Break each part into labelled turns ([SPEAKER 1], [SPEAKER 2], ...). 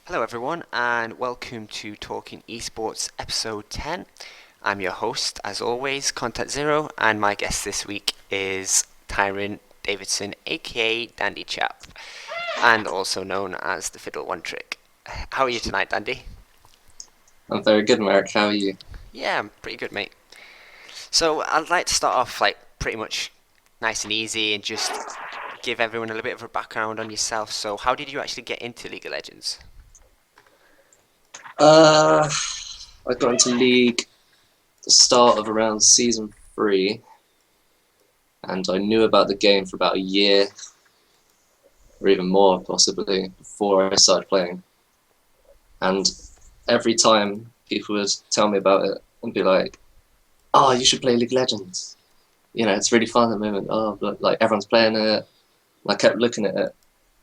[SPEAKER 1] Hello, everyone, and welcome to Talking Esports episode 10. I'm your host, as always, Contact Zero, and my guest this week is Tyron Davidson, aka DandyChap, and also known as the Fiddle One Trick. How are you tonight, Dandy?
[SPEAKER 2] I'm very good, Marek. How are you?
[SPEAKER 1] Yeah, I'm pretty good, mate. So, I'd like to start off pretty much nice and easy and just give everyone a little bit of a background on yourself. So, how did you actually get into League of Legends?
[SPEAKER 2] Uh, I got into League the start of around season 3, and I knew about the game for about a year, or even more possibly, before I started playing. And every time people would tell me about it and be like, "Oh, you should play League of Legends. You know, it's really fun at the moment. Oh, but, like everyone's playing it." And I kept looking at it,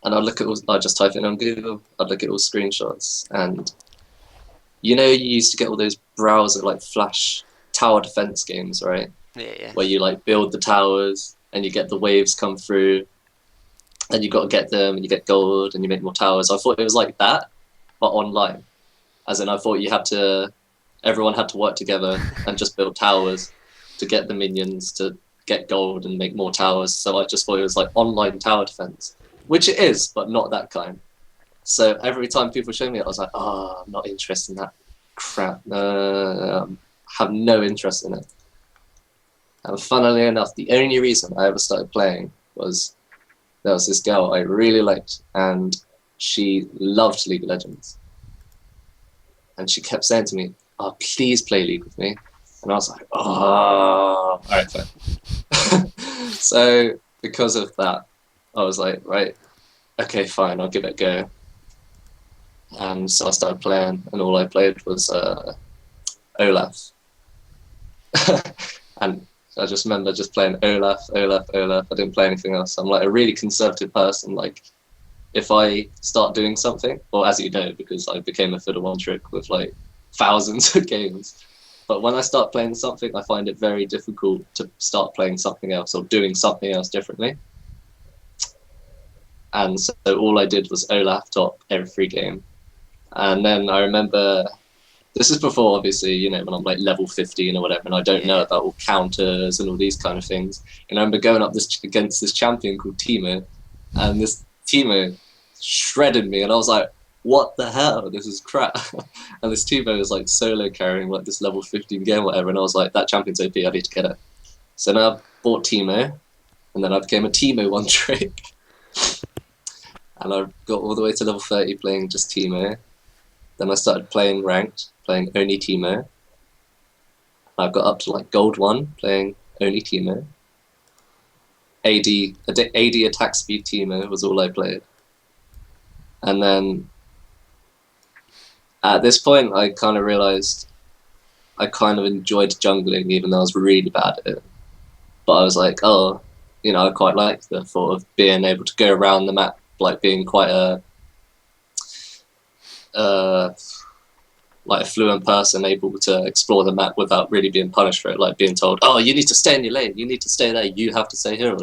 [SPEAKER 2] and I'd just type it in on Google. I'd look at all screenshots, and you used to get all those browser like flash tower defense games, right?
[SPEAKER 1] Yeah, yeah.
[SPEAKER 2] Where you like build the towers and you get the waves come through and you got to get them and you get gold and you make more towers. I thought it was like that, but online. As in, I thought everyone had to work together and just build towers to get the minions to get gold and make more towers. So I just thought it was like online tower defense, which it is, but not that kind. So every time people show me it, I was like, oh, I'm not interested in that crap. Have no interest in it. And funnily enough, the only reason I ever started playing was there was this girl I really liked, and she loved League of Legends. And she kept saying to me, oh, please play League with me. And I was like, oh, all right, fine. So because of that, I was like, right, okay, fine, I'll give it a go. And so I started playing, and all I played was Olaf. And I just remember just playing Olaf, Olaf, Olaf. I didn't play anything else. I'm like a really conservative person. Like, if I start doing something, well, as you know, because I became a fiddle one trick with like thousands of games. But when I start playing something, I find it very difficult to start playing something else or doing something else differently. And so all I did was Olaf top every game. And then I remember, this is before, obviously, when I'm like level 15 or whatever, and I don't know
[SPEAKER 1] Yeah.
[SPEAKER 2] about all counters and all these kind of things. And I remember going up against this champion called Timo, and this Timo shredded me, and I was like, what the hell? This is crap. And this Timo was like solo carrying like this level 15 game, whatever, and I was like, that champion's OP, I need to get it. So now I bought Timo, and then I became a Timo one trick. And I got all the way to level 30 playing just Timo. Then I started playing ranked, playing only Timo. I got up to like gold 1, playing only Timo. AD attack speed Timo was all I played. And then at this point, I kind of realized I kind of enjoyed jungling, even though I was really bad at it. But I was like, oh, I quite like the thought of being able to go around the map, like being quite uh, like a fluent person able to explore the map without really being punished for it, like being told, oh, you need to stay in your lane, you need to stay there, you have to stay here.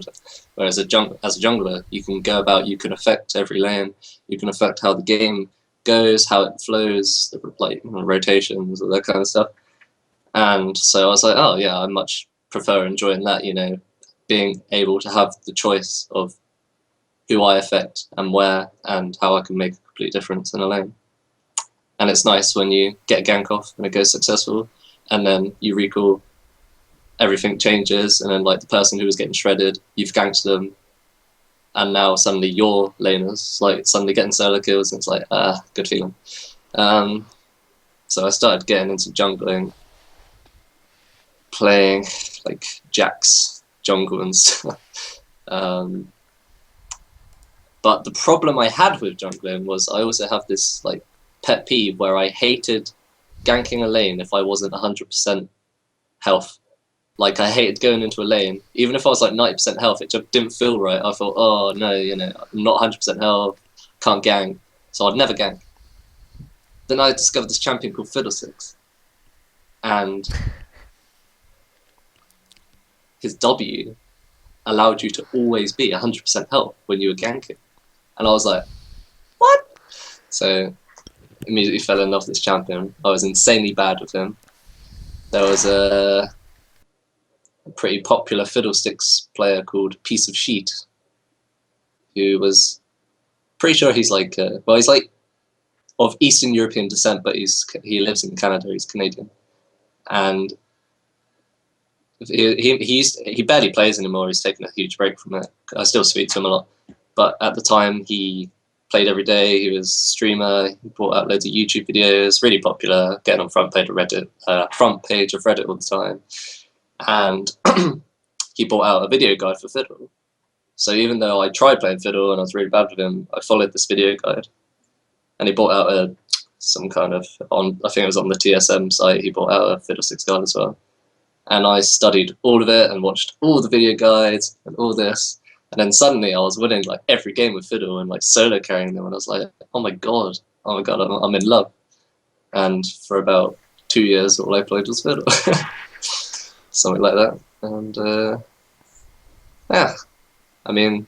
[SPEAKER 2] Whereas as a jungler, you can go about, you can affect every lane, you can affect how the game goes, how it flows, like rotations, all that kind of stuff. And so I was like, oh yeah, I much prefer enjoying that, being able to have the choice of who I affect and where and how I can make a complete difference in a lane. And it's nice when you get a gank off and it goes successful, and then you recall, everything changes, and then like the person who was getting shredded, you've ganked them, and now suddenly your laners like suddenly getting solo kills, and it's like good feeling. So I started getting into jungling, playing like Jax jungle and stuff. But the problem I had with jungling was I also have this like pet peeve where I hated ganking a lane if I wasn't 100% health. Like, I hated going into a lane, even if I was like 90% health, it just didn't feel right. I thought, oh no, I'm not 100% health, can't gank, so I'd never gank. Then I discovered this champion called Fiddlesticks, and his W allowed you to always be 100% health when you were ganking. And I was like, what? So immediately fell in love with this champion. I was insanely bad with him. There was a pretty popular Fiddlesticks player called Piece of Sheet, who was pretty sure he's like, he's like of Eastern European descent, but he lives in Canada. He's Canadian, and he barely plays anymore. He's taken a huge break from it. I still speak to him a lot, but at the time he played every day. He was a streamer. He brought out loads of YouTube videos. Really popular, getting on front page of Reddit all the time. And he brought out a video guide for Fiddle. So even though I tried playing Fiddle and I was really bad with him, I followed this video guide. And he brought out some kind of, I think it was on the TSM site, he brought out a Fiddlesticks guide as well. And I studied all of it and watched all the video guides and all this. And then suddenly I was winning like every game with Fiddle and like solo carrying them. And I was like, oh my god, I'm in love. And for about 2 years, all I played was Fiddle. Something like that. And yeah, I mean,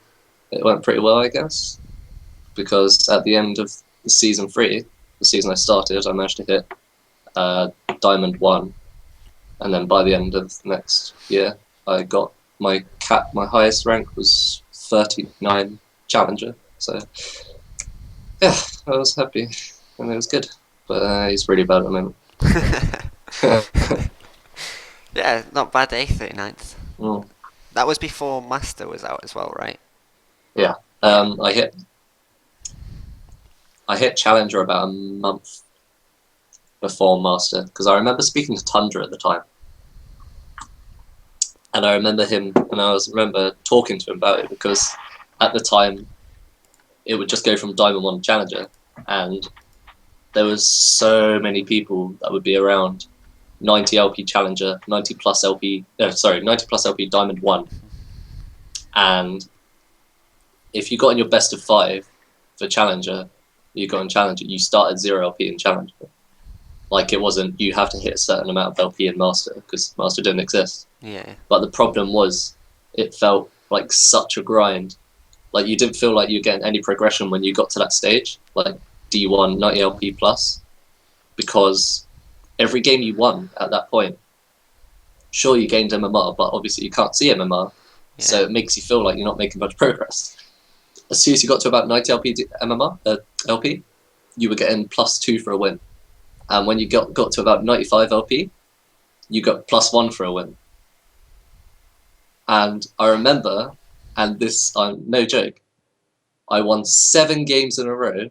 [SPEAKER 2] it went pretty well, I guess. Because at the end of the season 3, the season I started, I managed to hit Diamond 1. And then by the end of the next year, I got my highest rank was 39 Challenger. So yeah, I was happy and it was good. But he's really bad at the moment.
[SPEAKER 1] Yeah, not bad, 39th.
[SPEAKER 2] Mm.
[SPEAKER 1] That was before Master was out as well, right?
[SPEAKER 2] Yeah. I hit Challenger about a month before Master, because I remember speaking to Tundra at the time. And I remember remember talking to him about it, because at the time it would just go from Diamond 1 to Challenger, and there was so many people that would be around 90 LP Challenger, 90 plus LP Diamond 1. And if you got in your best of 5 for Challenger, you got in Challenger, you started 0 LP in Challenger. Like, it wasn't, you have to hit a certain amount of LP in Master, because Master didn't exist.
[SPEAKER 1] Yeah.
[SPEAKER 2] But the problem was, it felt like such a grind. Like, you didn't feel like you were getting any progression when you got to that stage, like D1, 90 LP plus, because every game you won at that point, sure, you gained MMR, but obviously you can't see MMR, so it makes you feel like you're not making much progress. As soon as you got to about 90 LP, you were getting +2 for a win. And when you got to about 95 LP, you got +1 for a win. And I remember, and this, no joke, I won 7 games in a row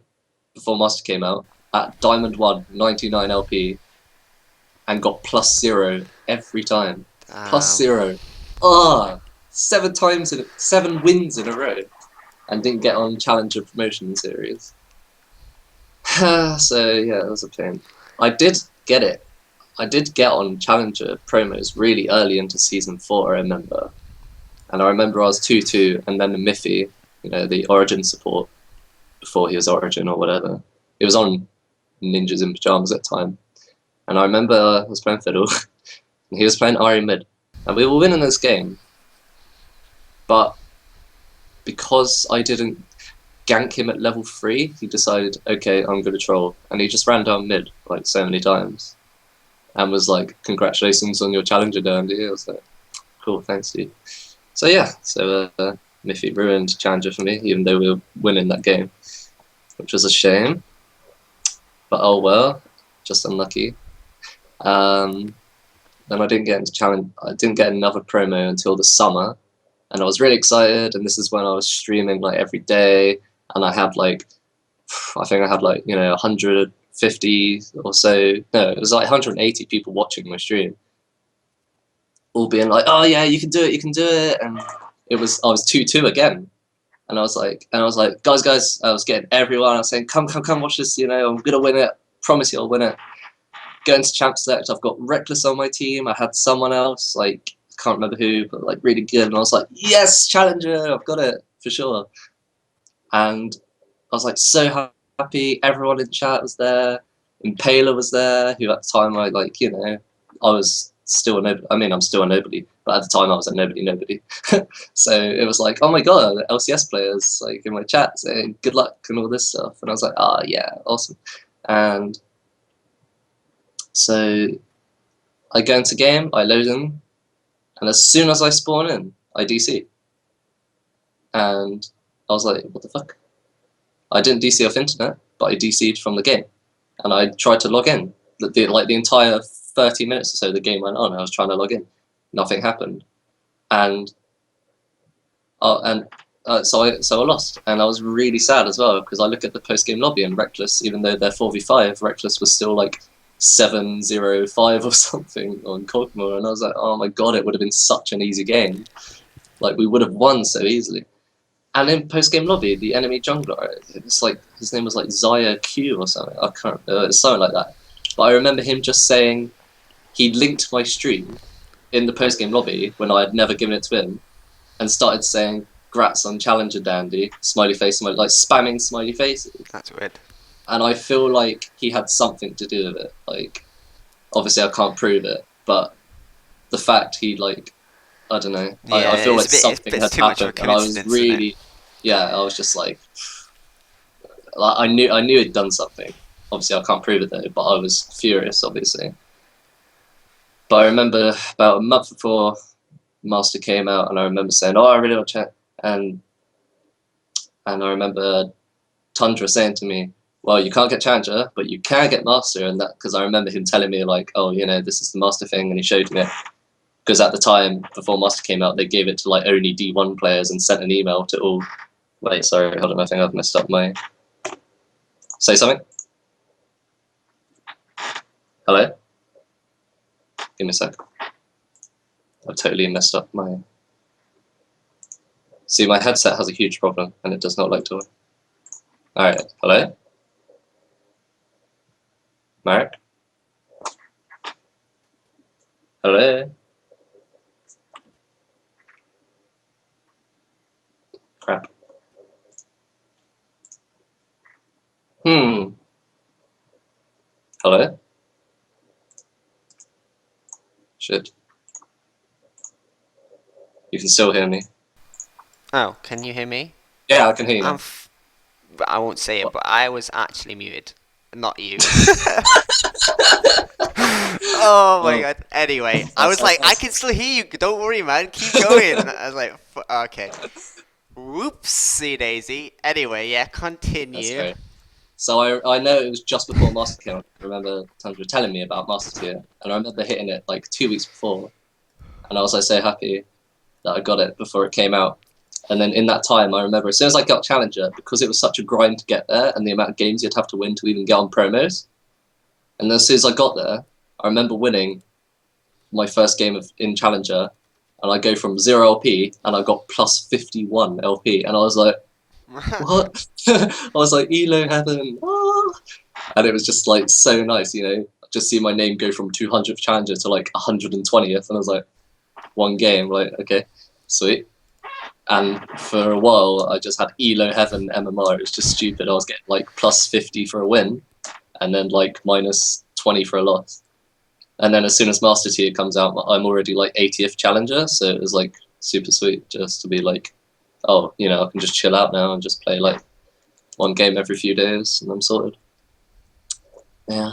[SPEAKER 2] before Master came out at Diamond 1, 99 LP, and got +0 every time. +0. 7 wins in a row, and didn't get on Challenger Promotion Series. So yeah, it was a pain. I did get it. I did get on Challenger promos really early into season 4, I remember. And I remember I was 2-2, and then the Miffy, the Origin support, before he was Origin or whatever, he was on Ninjas in Pyjamas at the time. And I remember I was playing Fiddle, and he was playing Ari mid. And we were winning this game. But because I didn't gank him at level 3, he decided, okay, I'm going to troll. And he just ran down mid, like, so many times. And was like, congratulations on your Challenger, Dandy. I was like, cool, thanks, dude. So yeah, Miffy ruined Challenger for me, even though we were winning that game, which was a shame. But oh well, just unlucky. Then I didn't get into Challenge. I didn't get another promo until the summer, and I was really excited. And this is when I was streaming like every day, and I had like, I think I had like 150 or so. No, it was like 180 people watching my stream, all being like, "Oh yeah, you can do it, you can do it." And I was 2-2 again, and I was like, guys, I was getting everyone. I was saying, come, watch this. I'm gonna win it. Promise you, I'll win it. Going to Champ Select, I've got Reckless on my team. I had someone else, like, I can't remember who, but like really good. And I was like, yes, Challenger, I've got it for sure. And I was like so happy. Everyone in chat was there. Impaler was there, who at the time I was still a nobody. I mean, I'm still a nobody, but at the time I was a nobody. So it was like, oh my god, LCS players like in my chat saying good luck and all this stuff. And I was like, yeah, awesome. And so I go into game, I load in, and as soon as I spawn in, I DC. And I was like, what the fuck? I didn't DC off internet, but I DC'd from the game. And I tried to log in. The entire 30 minutes or so the game went on, I was trying to log in. Nothing happened. And so I lost. And I was really sad as well, because I look at the post-game lobby and Reckless, even though they're 4v5, Reckless was still like 7-0-5 or something on Corkmore. And I was like, oh my god, it would have been such an easy game. Like, we would have won so easily. And in post-game lobby, the enemy jungler, it's like, his name was like Zaya Q or something. I can't remember, it's something like that. But I remember him just saying he linked my stream in the post-game lobby when I had never given it to him, and started saying, "Grats on Challenger Dandy," smiley face, smiley, like spamming smiley faces.
[SPEAKER 1] That's weird.
[SPEAKER 2] And I feel like he had something to do with it. Like, obviously I can't prove it, but the fact he like, I don't know.
[SPEAKER 1] Yeah,
[SPEAKER 2] I feel like something had happened, and I was really, I was just like I knew he'd done something. Obviously, I can't prove it though, but I was furious, obviously. But I remember about a month before Master came out, and I remember saying, "Oh, I really want to check," and I remember Tundra saying to me, "Well, you can't get Challenger, but you can get Master," and that because I remember him telling me like, "Oh, you know, this is the Master thing," and he showed me it. Because at the time, before Master came out, they gave it to like only D1 players and sent an email to all. Wait, sorry, hold on, I think I've messed up my. Say something. Hello? Give me a sec. I've totally messed up my... See, my headset has a huge problem, and it does not like to work. Alright, hello? Marek? Hello? Crap. Hello? Shit. You can still hear me.
[SPEAKER 1] Oh, can you hear me?
[SPEAKER 2] Yeah, I can hear you now.
[SPEAKER 1] I won't say it, but I was actually muted, not you. Oh my god. Anyway, I was like, I can still hear you. Don't worry, man. Keep going. I was like, okay. Whoopsie daisy. Anyway, yeah, continue.
[SPEAKER 2] That's right. So I know it was just before Master came out. I remember Tundra telling me about Master Tier, and I remember hitting it like 2 weeks before, and I was like so happy that I got it before it came out. And then in that time, I remember as soon as I got Challenger, because it was such a grind to get there, and the amount of games you'd have to win to even get on promos. And then as soon as I got there, I remember winning my first game in Challenger, and I go from 0 LP, and I got plus 51 LP, and I was like, what? I was like, Elo heaven, ah! And it was just like so nice, you know, just see my name go from 200th Challenger to like 120th, and I was like, one game, like, okay, sweet. And for a while, I just had Elo heaven MMR. It was just stupid. I was getting like plus 50 for a win, and then like minus 20 for a loss. And then as soon as Master Tier comes out, I'm already like 80th Challenger, so it was like super sweet just to be like, oh, you know, I can just chill out now and just play like one game every few days, and I'm sorted. Yeah.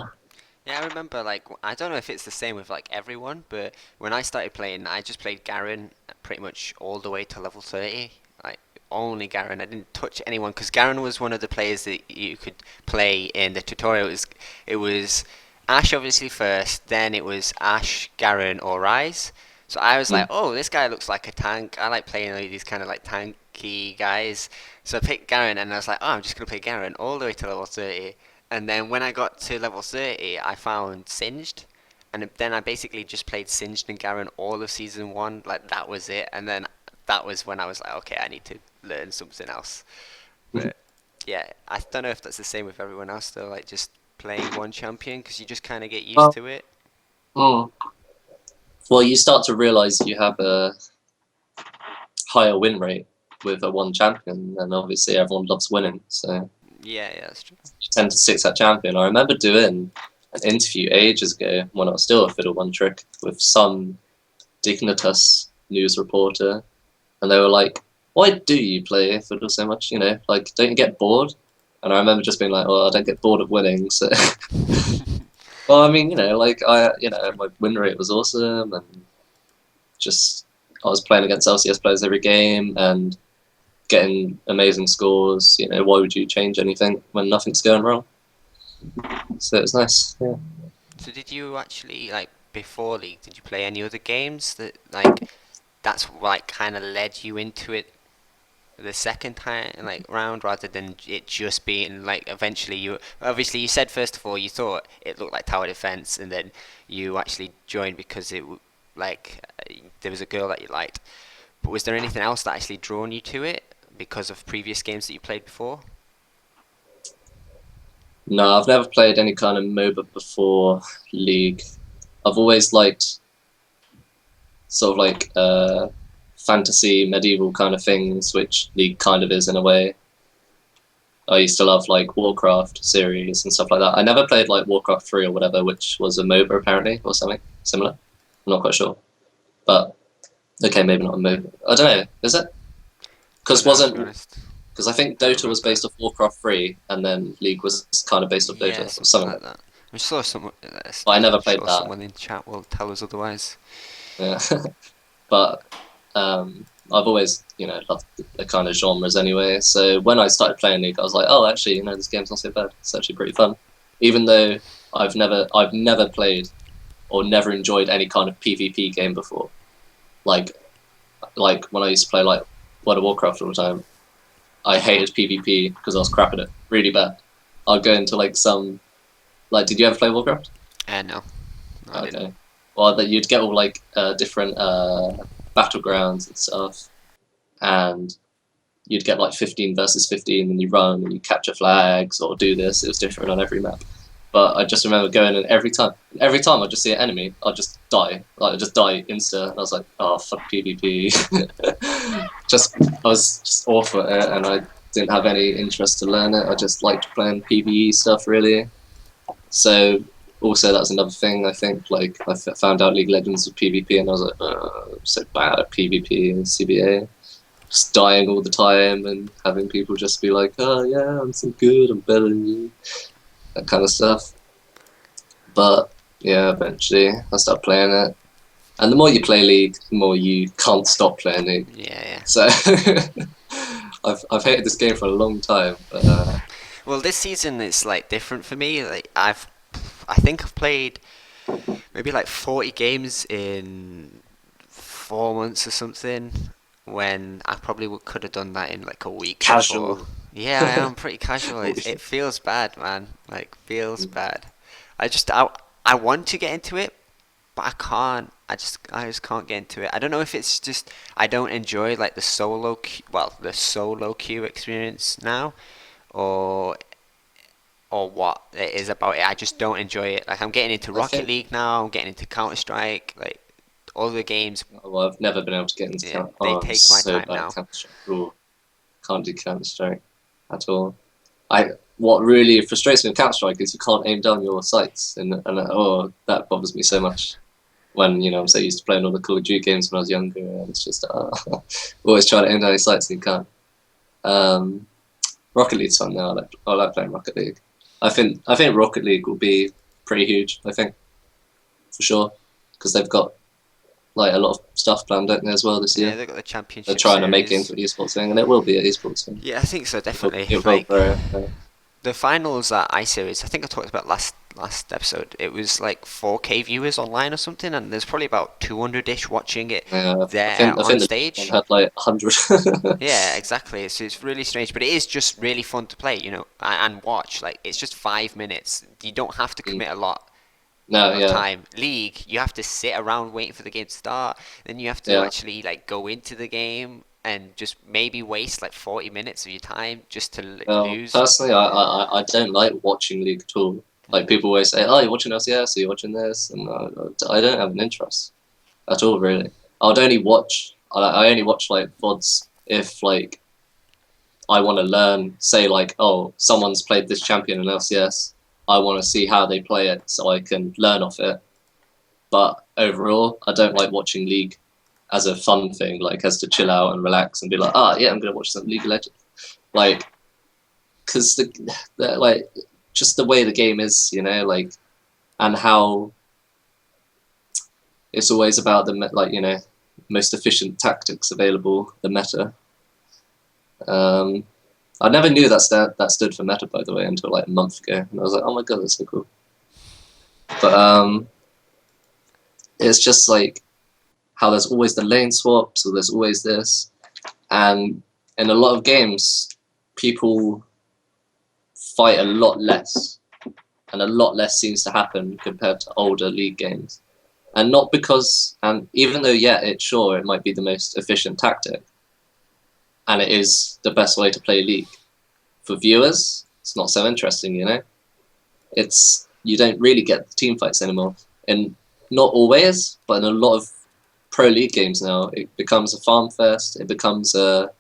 [SPEAKER 1] Yeah, I remember, like, I don't know if it's the same with, like, everyone, but when I started playing, I just played Garen pretty much all the way to level 30. Like, only Garen. I didn't touch anyone, because Garen was one of the players that you could play in the tutorial. It was Ashe, obviously, first, then it was Ashe, Garen, or Ryze. So I was like, oh, this guy looks like a tank. I like playing these kind of, like, tanky guys. So I picked Garen, and I was like, oh, I'm just going to play Garen all the way to level 30. And then when I got to level 30, I found Singed. And then I basically just played Singed and Garen all of Season 1. Like, that was it. And then that was when I was like, okay, I need to learn something else. But, yeah, I don't know if that's the same with everyone else, though. Like, just playing one champion, because you just kind of get used to it.
[SPEAKER 2] Well, you start to realize you have a higher win rate with a one champion, and obviously everyone loves winning, so...
[SPEAKER 1] Yeah, that's true.
[SPEAKER 2] You tend to stick to that champion. I remember doing an interview ages ago when I was still a Fiddle One Trick with some Dignitas news reporter, and they were like, why do you play Fiddle so much? You know, like, don't you get bored? And I remember just being like, "Well, I don't get bored of winning." So, well, I mean, my win rate was awesome, and just I was playing against LCS players every game and getting amazing scores. Why would you change anything when nothing's going wrong? So it was nice. Yeah.
[SPEAKER 1] So did you actually like before League? Did you play any other games that like that's like kind of led you into it the second time like round rather than it just being like eventually you obviously you said first of all you thought it looked like tower defense and then you actually joined because there was a girl that you liked, but was there anything else that actually drawn you to it because of previous games that you played before?
[SPEAKER 2] No, I've never played any kind of MOBA before League. I've always liked sort of like fantasy, medieval kind of things, which League kind of is in a way. I used to love like Warcraft series and stuff like that. I never played like Warcraft 3 or whatever, which was a MOBA apparently, or something similar. I'm not quite sure. But, okay, maybe not a MOBA. I don't know, is it? Because I think Dota was based off Warcraft 3, and then League was kind of based off Dota,
[SPEAKER 1] Yeah,
[SPEAKER 2] or
[SPEAKER 1] something
[SPEAKER 2] something
[SPEAKER 1] like that. I'm sure someone,
[SPEAKER 2] But I never
[SPEAKER 1] I'm
[SPEAKER 2] played
[SPEAKER 1] sure
[SPEAKER 2] that.
[SPEAKER 1] someone in chat will tell us otherwise.
[SPEAKER 2] Yeah. But I've always, loved the kind of genres anyway. So when I started playing League, I was like, oh, actually, this game's not so bad. It's actually pretty fun. Even though I've never played or never enjoyed any kind of PvP game before. Like when I used to play like World of Warcraft all the time, I hated PvP because I was crap at it, really bad. I'd go into like some, like, did you ever play Warcraft?
[SPEAKER 1] No. I didn't.
[SPEAKER 2] Okay. Well, that you'd get all like different battlegrounds and stuff, and you'd get like 15 versus 15, and you run and you capture flags or do this. It was different on every map. But I just remember going and every time I'd just see an enemy, I'd just die. Like I'd just die insta, and I was like, oh fuck PvP. I was just awful at it, and I didn't have any interest to learn it. I just liked playing PvE stuff really. So also that's another thing I think. Like I found out League of Legends was PvP, and I was like, I'm so bad at PvP and CBA. Just dying all the time and having people just be like, oh yeah, I'm so good, I'm better than you, that kind of stuff. But yeah, eventually I started playing it, and the more you play League, the more you can't stop playing League.
[SPEAKER 1] Yeah.
[SPEAKER 2] So I've hated this game for a long time. But
[SPEAKER 1] well, this season is like different for me. Like I think I've played maybe like 40 games in 4 months or something. When I probably could have done that in like a week
[SPEAKER 2] casual.
[SPEAKER 1] before. Yeah, I am pretty casual. It feels bad, man. Like feels bad. I want to get into it, but I can't. I just can't get into it. I don't know if it's just I don't enjoy like the solo queue experience now, or what it is about it. I just don't enjoy it. Like I'm getting into Rocket League now. I'm getting into Counter Strike. Like all the games.
[SPEAKER 2] Well, I've never been able to get into Counter.
[SPEAKER 1] They
[SPEAKER 2] I'm
[SPEAKER 1] take my
[SPEAKER 2] so
[SPEAKER 1] time
[SPEAKER 2] bad
[SPEAKER 1] now.
[SPEAKER 2] at Counter Strike. Ooh, can't do Counter Strike at all. What really frustrates me with Counter Strike is you can't aim down your sights, and that bothers me so much. When I'm so used to playing all the Call of Duty games when I was younger, and it's just always trying to aim down your sights and you can't. Rocket League's fun now. I like playing Rocket League. I think Rocket League will be pretty huge. I think for sure because they've got like a lot of stuff planned, don't they, as well this year?
[SPEAKER 1] Yeah, they've got the championship.
[SPEAKER 2] They're trying
[SPEAKER 1] series.
[SPEAKER 2] to make it into an esports thing, and it will be an esports thing.
[SPEAKER 1] Yeah, I think so, definitely. The finals at iSeries, I think I talked about last episode. It was like 4K viewers online or something, and there's probably about 200-ish watching it there on stage.
[SPEAKER 2] Had like 100.
[SPEAKER 1] Yeah, exactly. It's really strange, but it is just really fun to play, and watch. Like it's just 5 minutes. You don't have to commit a lot. Time. League, you have to sit around waiting for the game to start. Then you have to actually like go into the game and just maybe waste like 40 minutes of your time just to lose.
[SPEAKER 2] Personally, I don't like watching League at all. Like people always say, "Oh, you're watching LCS, or you're watching this," and I don't have an interest at all, really. I only watch like VODs if like I want to learn. Say like, oh, someone's played this champion in LCS. I want to see how they play it so I can learn off it. But overall, I don't like watching League as a fun thing, like as to chill out and relax and be like, yeah, I'm going to watch some League of Legends. Like, because like just the way the game is, like, and how it's always about the like most efficient tactics available, the meta. I never knew that stood for meta, by the way, until like a month ago, and I was like, oh my god, that's so cool. But it's just like how there's always the lane swap, so there's always this, and in a lot of games, people fight a lot less, and a lot less seems to happen compared to older League games. And not because, and even though, yeah, it might be the most efficient tactic, and it is the best way to play League, for viewers, it's not so interesting, you don't really get the team fights anymore. And not always, but in a lot of Pro League games now, it becomes a farm fest, it becomes a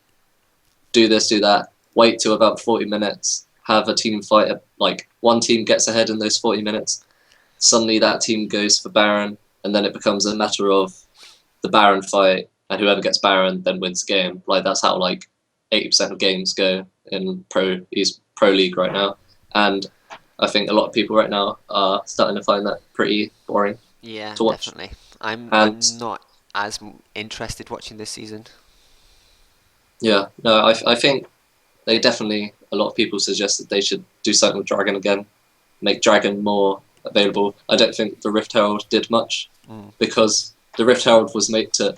[SPEAKER 2] do this, do that, wait till about 40 minutes, have a team fight, like one team gets ahead in those 40 minutes, suddenly that team goes for Baron, and then it becomes a matter of the Baron fight, and whoever gets Baron then wins the game. Like, that's how like 80% of games go in Pro League right now. And I think a lot of people right now are starting to find that pretty boring.
[SPEAKER 1] Yeah,
[SPEAKER 2] to watch.
[SPEAKER 1] definitely. I'm not as interested watching this season.
[SPEAKER 2] Yeah, no, I think they definitely, a lot of people suggested they should do something with Dragon again, make Dragon more available. I don't think the Rift Herald did much, because the Rift Herald was made that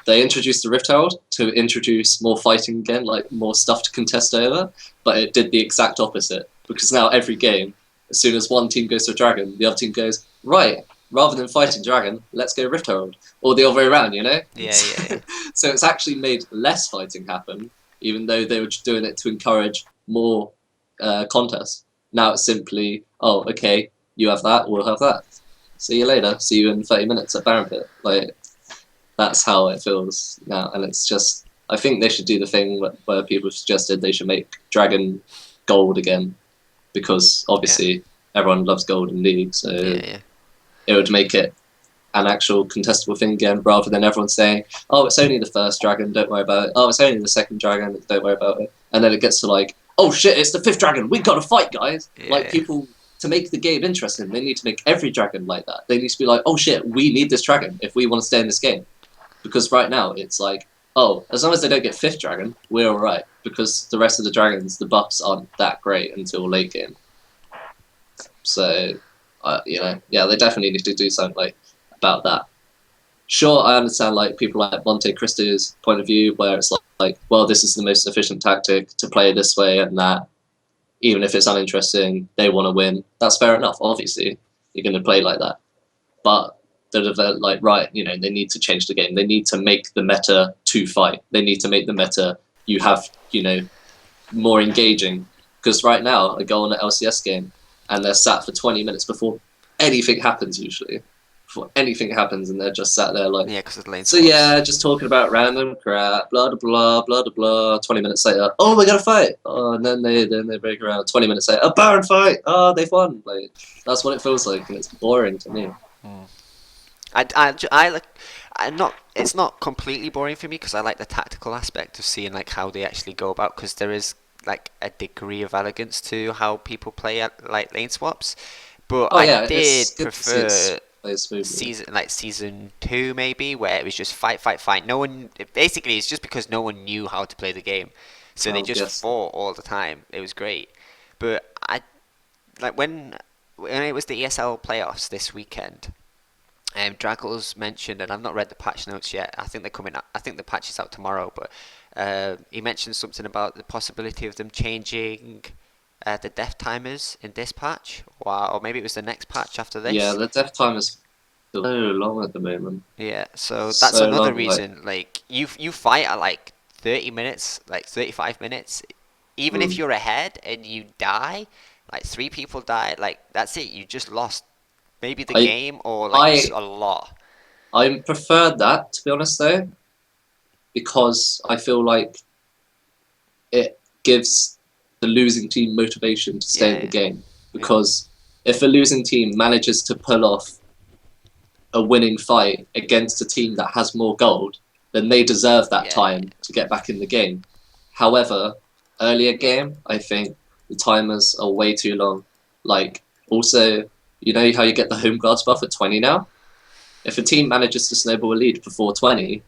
[SPEAKER 2] they introduced the Rift Herald to introduce more fighting again, like more stuff to contest over, but it did the exact opposite, because now every game, as soon as one team goes to a Dragon, the other team goes, right, rather than fighting Dragon, let's go Rift Herald. Or the other way around,
[SPEAKER 1] Yeah.
[SPEAKER 2] So it's actually made less fighting happen, even though they were just doing it to encourage more contests. Now it's simply, oh, okay, you have that, we'll have that. See you later. See you in 30 minutes at Baron Pit. Like, that's how it feels now. And it's just, I think they should do the thing where people suggested they should make Dragon gold again, because obviously everyone loves gold in League, so it would make it an actual contestable thing again, rather than everyone saying, oh, it's only the first Dragon, don't worry about it. Oh, it's only the second Dragon, don't worry about it. And then it gets to like, oh shit, it's the 5th Dragon, we gotta fight, guys! Like, people, to make the game interesting, they need to make every Dragon like that. They need to be like, oh shit, we need this Dragon if we want to stay in this game. Because right now, it's like, oh, as long as they don't get 5th Dragon, we're alright. Because the rest of the Dragons, the buffs aren't that great until late game. So, yeah, they definitely need to do something like about that. Sure, I understand like people like Monte Cristo's point of view, where it's like, well, this is the most efficient tactic to play this way and that. Even if it's uninteresting, they want to win. That's fair enough. Obviously, you're going to play like that. But they're like, right, they need to change the game. They need to make the meta to fight. They need to make the meta you have, more engaging. Because right now, I go on an LCS game and they're sat for 20 minutes before anything happens usually. Before anything happens, and they're just sat there like,
[SPEAKER 1] because of the lane.
[SPEAKER 2] So just talking about random crap, blah blah blah blah blah. 20 minutes later, oh, we gotta fight. Oh, and then they break around. 20 minutes later, a Baron fight. Oh, they've won. Like, that's what it feels like, and it's boring to me.
[SPEAKER 1] It's not completely boring for me, because I like the tactical aspect of seeing like how they actually go about, because there is like a degree of elegance to how people play at like lane swaps. But I did prefer season 2 maybe, where it was just fight. No one, basically it's just because no one knew how to play the game, so they just fought all the time. It was great. But I like when it was the ESL playoffs this weekend. Draggles mentioned, and I've not read the patch notes yet. I think they're coming out. I think the patch is out tomorrow. But he mentioned something about the possibility of them changing the death timers in this patch, or maybe it was the next patch after this.
[SPEAKER 2] Yeah, the death timers so long at the moment.
[SPEAKER 1] Yeah, so that's another reason. Like you fight at like 30 minutes, like 35 minutes. Even if you're ahead and you die, like 3 people die, like that's it. You just lost. Maybe the game or like a lot.
[SPEAKER 2] I prefer that, to be honest, though, because I feel like it gives the losing team motivation to stay in the game. Because if a losing team manages to pull off a winning fight against a team that has more gold, then they deserve that time to get back in the game. However, earlier game, I think, the timers are way too long. Like, also, you know how you get the home guards buff at 20 now? If a team manages to snowball a lead before 20,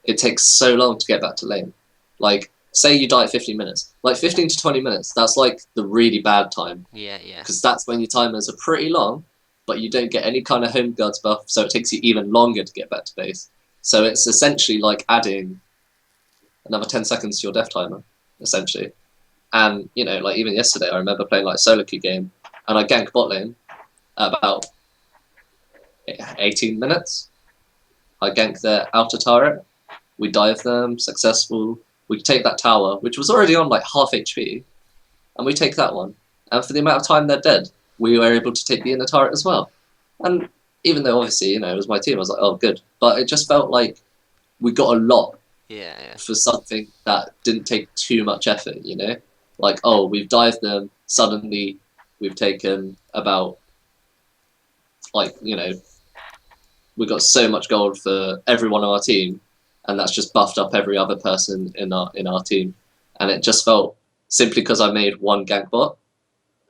[SPEAKER 2] it takes so long to get back to lane. Like, say you die at 15 minutes. Like, 15 to 20 minutes, that's like the really bad time.
[SPEAKER 1] Yeah, yeah.
[SPEAKER 2] Because that's when your timers are pretty long, but you don't get any kind of home guards buff, so it takes you even longer to get back to base. So it's essentially like adding another 10 seconds to your death timer, essentially. And, you know, like even yesterday, I remember playing like a solo queue game, and I ganked bot lane at about 18 minutes. I ganked their outer turret, we dive them, successful. We take that tower, which was already on like half HP, and we take that one. And for the amount of time they're dead, we were able to take the inner turret as well. And even though obviously, you know, it was my team, I was like, oh, good. But it just felt like we got a lot for something that didn't take too much effort, you know? Like, oh, we've dived them, suddenly we've taken about, like, you know, we got so much gold for everyone on our team, and that's just buffed up every other person in our team. And it just felt, simply because I made one gank bot,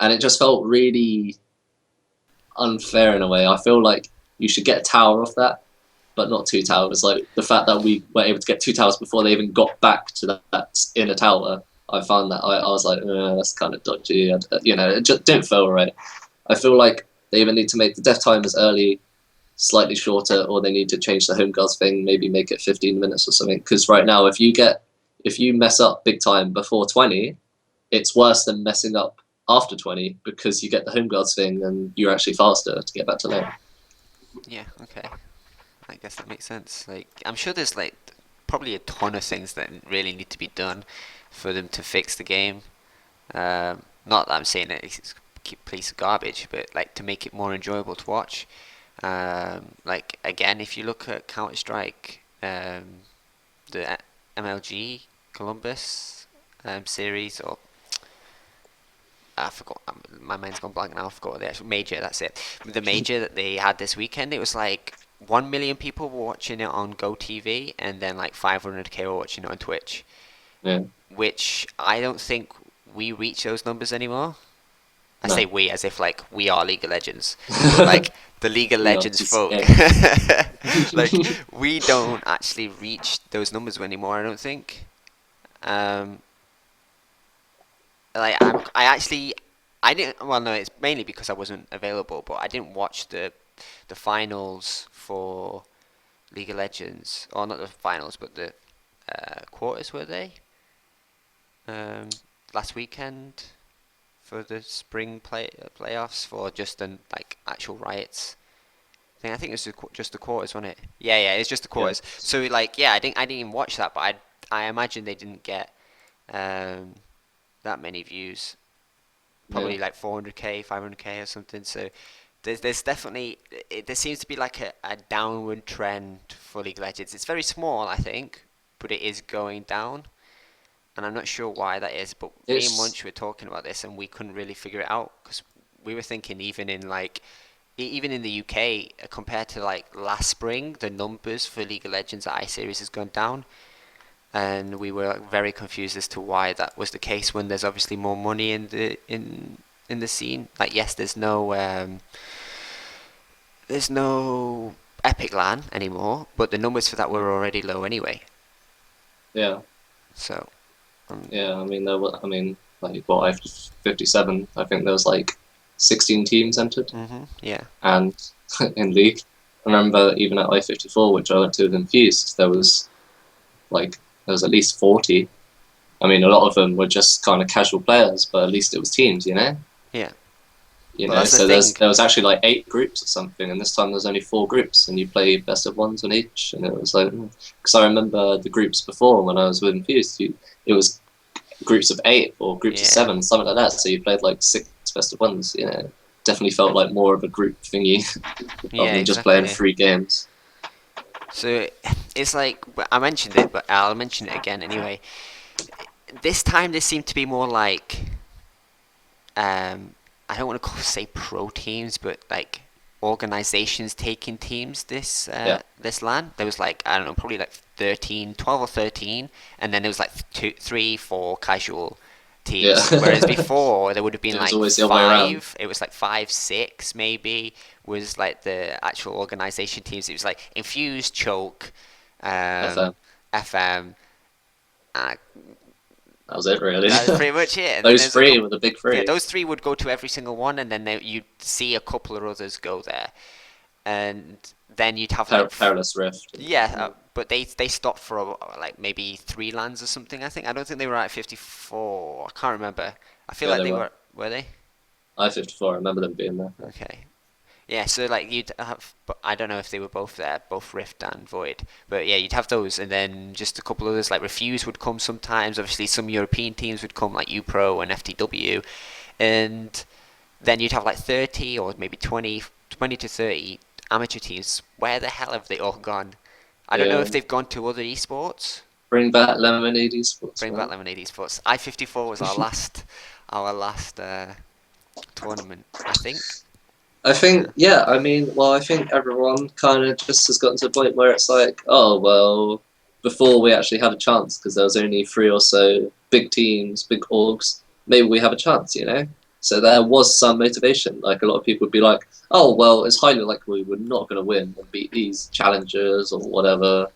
[SPEAKER 2] and it just felt really unfair in a way. I feel like you should get a tower off that, but not two towers. Like, the fact that we were able to get two towers before they even got back to that inner tower, I found that I was like, that's kind of dodgy. You know, it just didn't feel right. I feel like they either need to make the death timers early, slightly shorter, or they need to change the home guards thing, maybe make it 15 minutes or something. Because right now, if you mess up big time before 20, it's worse than messing up after 20, because you get the home guards thing and you're actually faster to get back to lane.
[SPEAKER 1] Yeah, okay. I guess that makes sense. Like, I'm sure there's like probably a ton of things that really need to be done for them to fix the game. Not that I'm saying that it's a piece of garbage, but like to make it more enjoyable to watch. Like again, if you look at Counter Strike, the MLG Columbus series, or I forgot, my mind's gone blank now. I forgot the actual major. That's it. The major that they had this weekend, it was like 1 million people were watching it on GoTV, and then like 500k were watching it on Twitch.
[SPEAKER 2] Yeah.
[SPEAKER 1] Which I don't think we reach those numbers anymore. I
[SPEAKER 2] No.
[SPEAKER 1] say we as if like we are League of Legends, but like the League of Legends folk, like we don't actually reach those numbers anymore. I don't think. Like I didn't. Well, no, it's mainly because I wasn't available, but I didn't watch the finals for League of Legends, or not the finals, but the quarters, were they? Last weekend for the spring playoffs for just the like actual riots. I think it was just the quarters, wasn't it? Yeah, it's just the quarters.
[SPEAKER 2] Yeah.
[SPEAKER 1] So like, yeah, I didn't even watch that, but I imagine they didn't get that many views. Probably like 400k, 500k or something. So there's definitely there seems to be like a downward trend for League of Legends. It's very small, I think, but it is going down. And I'm not sure why that is, but me and Munch were talking about this, and we couldn't really figure it out, because we were thinking even in the UK, compared to like last spring, the numbers for League of Legends at iSeries has gone down, and we were like, very confused as to why that was the case when there's obviously more money in the scene. Like, yes, there's no Epic LAN anymore, but the numbers for that were already low anyway.
[SPEAKER 2] Yeah.
[SPEAKER 1] So.
[SPEAKER 2] Yeah, I mean, like, what, I 57, I think there was like 16 teams entered.
[SPEAKER 1] Mm-hmm, yeah.
[SPEAKER 2] And in League, I remember even at I-54, which I went to with Infused, there was at least 40. I mean, a lot of them were just kind of casual players, but at least it was teams, you know?
[SPEAKER 1] Yeah.
[SPEAKER 2] You know, so there was actually like 8 groups or something, and this time there's only 4 groups, and you play best of ones on each, and it was like, because I remember the groups before when I was with Infused, it was groups of 8 or groups of 7, something like that. So you played like 6 best of ones. You know, definitely felt like more of a group thingy rather than just playing 3 games.
[SPEAKER 1] So it's like, I mentioned it, but I'll mention it again anyway. This time there seemed to be more like, I don't want to say pro teams, but like organizations taking teams this LAN. There was like, I don't know, probably like 12 or 13, and then there was like 2, 3, 4 casual
[SPEAKER 2] Yeah.
[SPEAKER 1] teams. Whereas before there would have been
[SPEAKER 2] It was
[SPEAKER 1] like
[SPEAKER 2] always the other way around.
[SPEAKER 1] five. It was like 5, 6 maybe was like the actual organization teams. It was like Infused, Choke,
[SPEAKER 2] FM.
[SPEAKER 1] FM. Uh,
[SPEAKER 2] That was it, really.
[SPEAKER 1] that's pretty much it. And then
[SPEAKER 2] Those
[SPEAKER 1] there's a
[SPEAKER 2] three
[SPEAKER 1] couple.
[SPEAKER 2] were the big
[SPEAKER 1] Yeah,
[SPEAKER 2] three.
[SPEAKER 1] those three would go to every single one, and then you'd see a couple of others go there, and then you'd have like
[SPEAKER 2] Perilous Rift.
[SPEAKER 1] yeah, but they stopped for like maybe 3 lands or something. I think I don't think they were at 54. I can't remember. I feel
[SPEAKER 2] Yeah,
[SPEAKER 1] like
[SPEAKER 2] they
[SPEAKER 1] they
[SPEAKER 2] were.
[SPEAKER 1] were. Were they?
[SPEAKER 2] I-54, I remember them being there.
[SPEAKER 1] Okay. Yeah, so like you'd have, but I don't know if they were both there, both Rift and Void. But yeah, you'd have those, and then just a couple others like Refuse would come sometimes. Obviously, some European teams would come like UPro and FTW, and then you'd have like 30 or maybe 20 to 30 amateur teams. Where the hell have they all gone? I don't know
[SPEAKER 2] Yeah.
[SPEAKER 1] if they've gone to other esports.
[SPEAKER 2] Bring back Lemonade eSports,
[SPEAKER 1] Bring back
[SPEAKER 2] man.
[SPEAKER 1] Lemonade esports. I-54 was our last tournament, I think.
[SPEAKER 2] I think, yeah, I mean, well, I think everyone kind of just has gotten to the point where it's like, oh, well, before we actually had a chance, because there was only 3 or so big teams, big orgs, maybe we have a chance, you know? So there was some motivation. Like, a lot of people would be like, oh, well, it's highly likely we're not going to win and beat these challengers or whatever.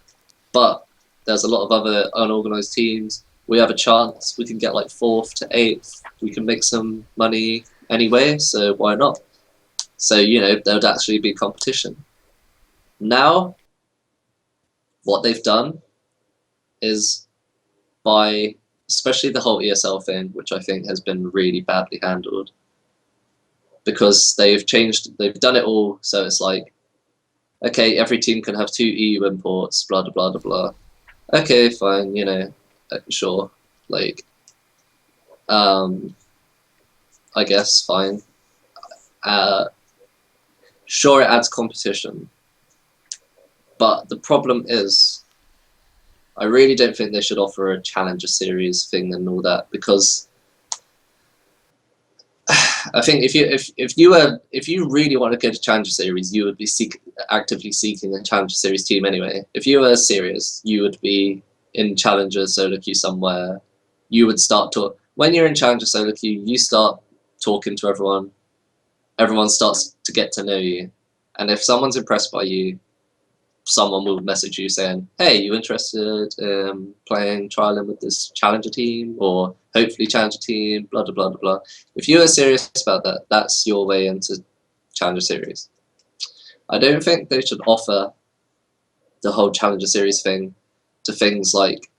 [SPEAKER 2] But there's a lot of other unorganized teams. We have a chance. We can get like 4th to 8th. We can make some money anyway, so why not? So, you know, there would actually be competition. Now, what they've done is by, especially the whole ESL thing, which I think has been really badly handled, because they've done it all, so it's like, okay, every team can have 2 EU imports, blah, blah, blah, blah, blah. Okay, fine, you know, sure, like, I guess, fine. Sure, it adds competition, but the problem is, I really don't think they should offer a challenger series thing and all that, because I think if you really want to go to challenger series, you would be actively seeking a challenger series team anyway. If you were serious, you would be in challenger solo queue somewhere. You would start to when you're in challenger solo queue, you start talking to everyone. Everyone starts to get to know you, and if someone's impressed by you, someone will message you saying, hey, you interested in playing trialing with this challenger team, or hopefully challenger team, blah, blah, blah, blah. If you are serious about that, that's your way into challenger series. I don't think they should offer the whole challenger series thing to things like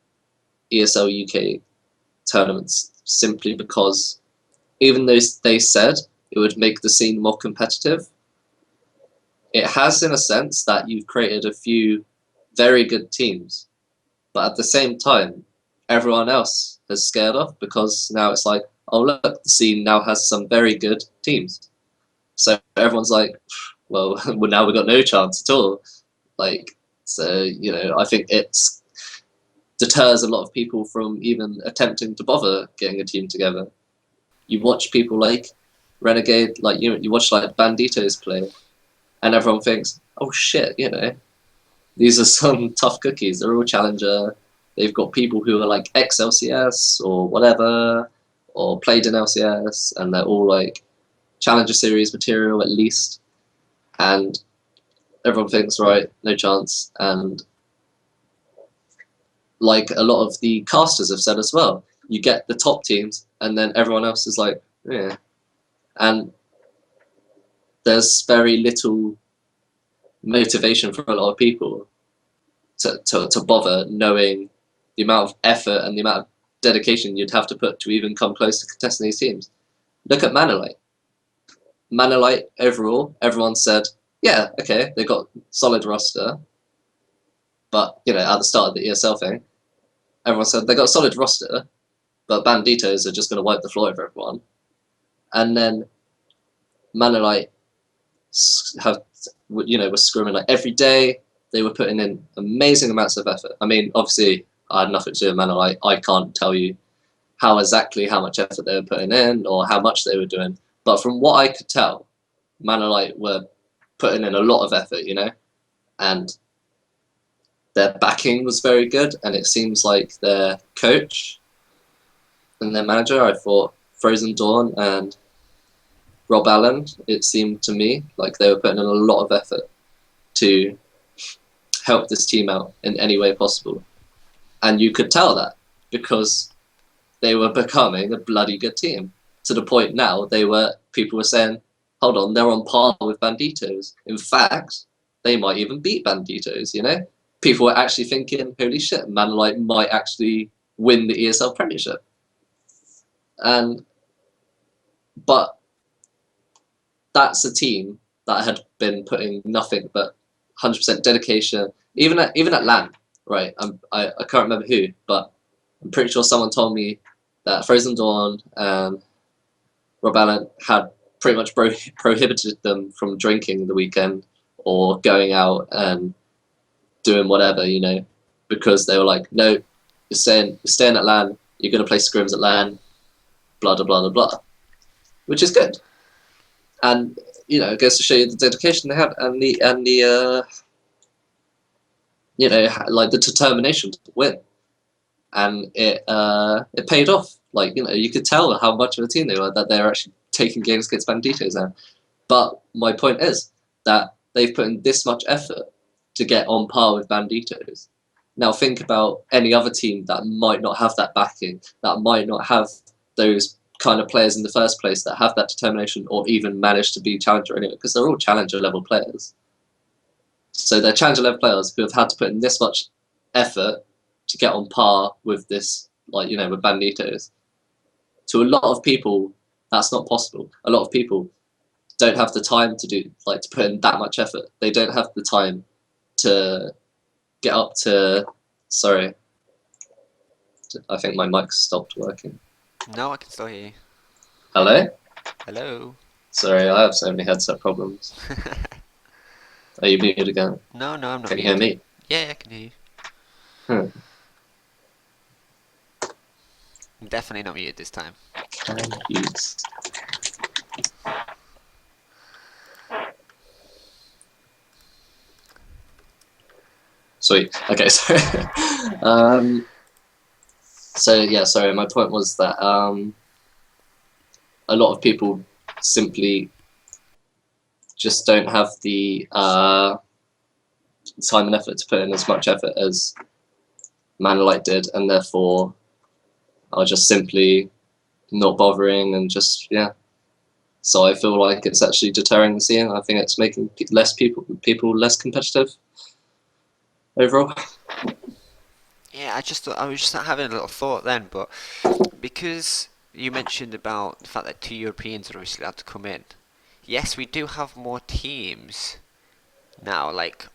[SPEAKER 2] ESL UK tournaments, simply because even though they said it would make the scene more competitive, it has, in a sense, that you've created a few very good teams, but at the same time, everyone else has scared off, because now it's like, oh look, the scene now has some very good teams. So everyone's like, well, now we've got no chance at all. Like, so, you know, I think it deters a lot of people from even attempting to bother getting a team together. You watch people like Renegade, like you watch like Banditos play, and everyone thinks, oh shit, you know, these are some tough cookies. They're all challenger. They've got people who are like ex-LCS or whatever, or played in LCS, and they're all like challenger series material at least. And everyone thinks, right, no chance. And like a lot of the casters have said as well, you get the top teams, and then everyone else is like, yeah. And there's very little motivation for a lot of people to bother, knowing the amount of effort and the amount of dedication you'd have to put to even come close to contesting these teams. Look at Manolite. Manolite, overall, everyone said, yeah, okay, they got solid roster, but, you know, at the start of the ESL thing, everyone said they got a solid roster, but Banditos are just going to wipe the floor over everyone. And then Manolite have, you know, were scrimming like every day. They were putting in amazing amounts of effort. I mean, obviously, I had nothing to do with Manolite. I can't tell you how much effort they were putting in or how much they were doing. But from what I could tell, Manolite were putting in a lot of effort, you know, and their backing was very good. And it seems like their coach and their manager, I thought Frozen Dawn and Rob Allen, it seemed to me like they were putting in a lot of effort to help this team out in any way possible. And you could tell that because they were becoming a bloody good team. To the point now, people were saying, hold on, they're on par with Banditos. In fact, they might even beat Banditos, you know? People were actually thinking, holy shit, Manlight might actually win the ESL Premiership. But that's a team that had been putting nothing but 100% dedication, even at LAN, right? I can't remember who, but I'm pretty sure someone told me that Frozen Dawn and Rob Allen had pretty much prohibited them from drinking the weekend or going out and doing whatever, you know, because they were like, no, you're staying at LAN, you're going to play scrims at LAN, blah, blah, blah, blah, blah, which is good. And, you know, it goes to show you the dedication they had and the you know, like the determination to win. And it paid off. Like, you know, you could tell how much of a team they were, that they're actually taking games against Banditos now. But my point is that they've put in this much effort to get on par with Banditos. Now think about any other team that might not have that backing, that might not have those kind of players in the first place, that have that determination or even manage to be challenger anyway, because they're all challenger level players. So they're challenger level players who have had to put in this much effort to get on par with this, like, you know, with Banditos. To a lot of people, that's not possible. A lot of people don't have the time to put in that much effort. They don't have the time to get up to. Sorry, I think my mic stopped working.
[SPEAKER 1] No, I can still hear you.
[SPEAKER 2] Hello?
[SPEAKER 1] Hello.
[SPEAKER 2] Sorry, I have so many headset problems. Are you muted again?
[SPEAKER 1] No, I'm not.
[SPEAKER 2] Can you hear me?
[SPEAKER 1] Yeah, I can hear you. I'm definitely not muted this time.
[SPEAKER 2] Can use. Sweet. Okay, sorry. So yeah, sorry. My point was that a lot of people simply just don't have the time and effort to put in as much effort as Manlight did, and therefore are just simply not bothering and just, yeah. So I feel like it's actually deterring the scene. I think it's making less people less competitive overall.
[SPEAKER 1] Yeah, I was just having a little thought then, but because you mentioned about the fact that 2 Europeans are obviously allowed to come in. Yes, we do have more teams now, like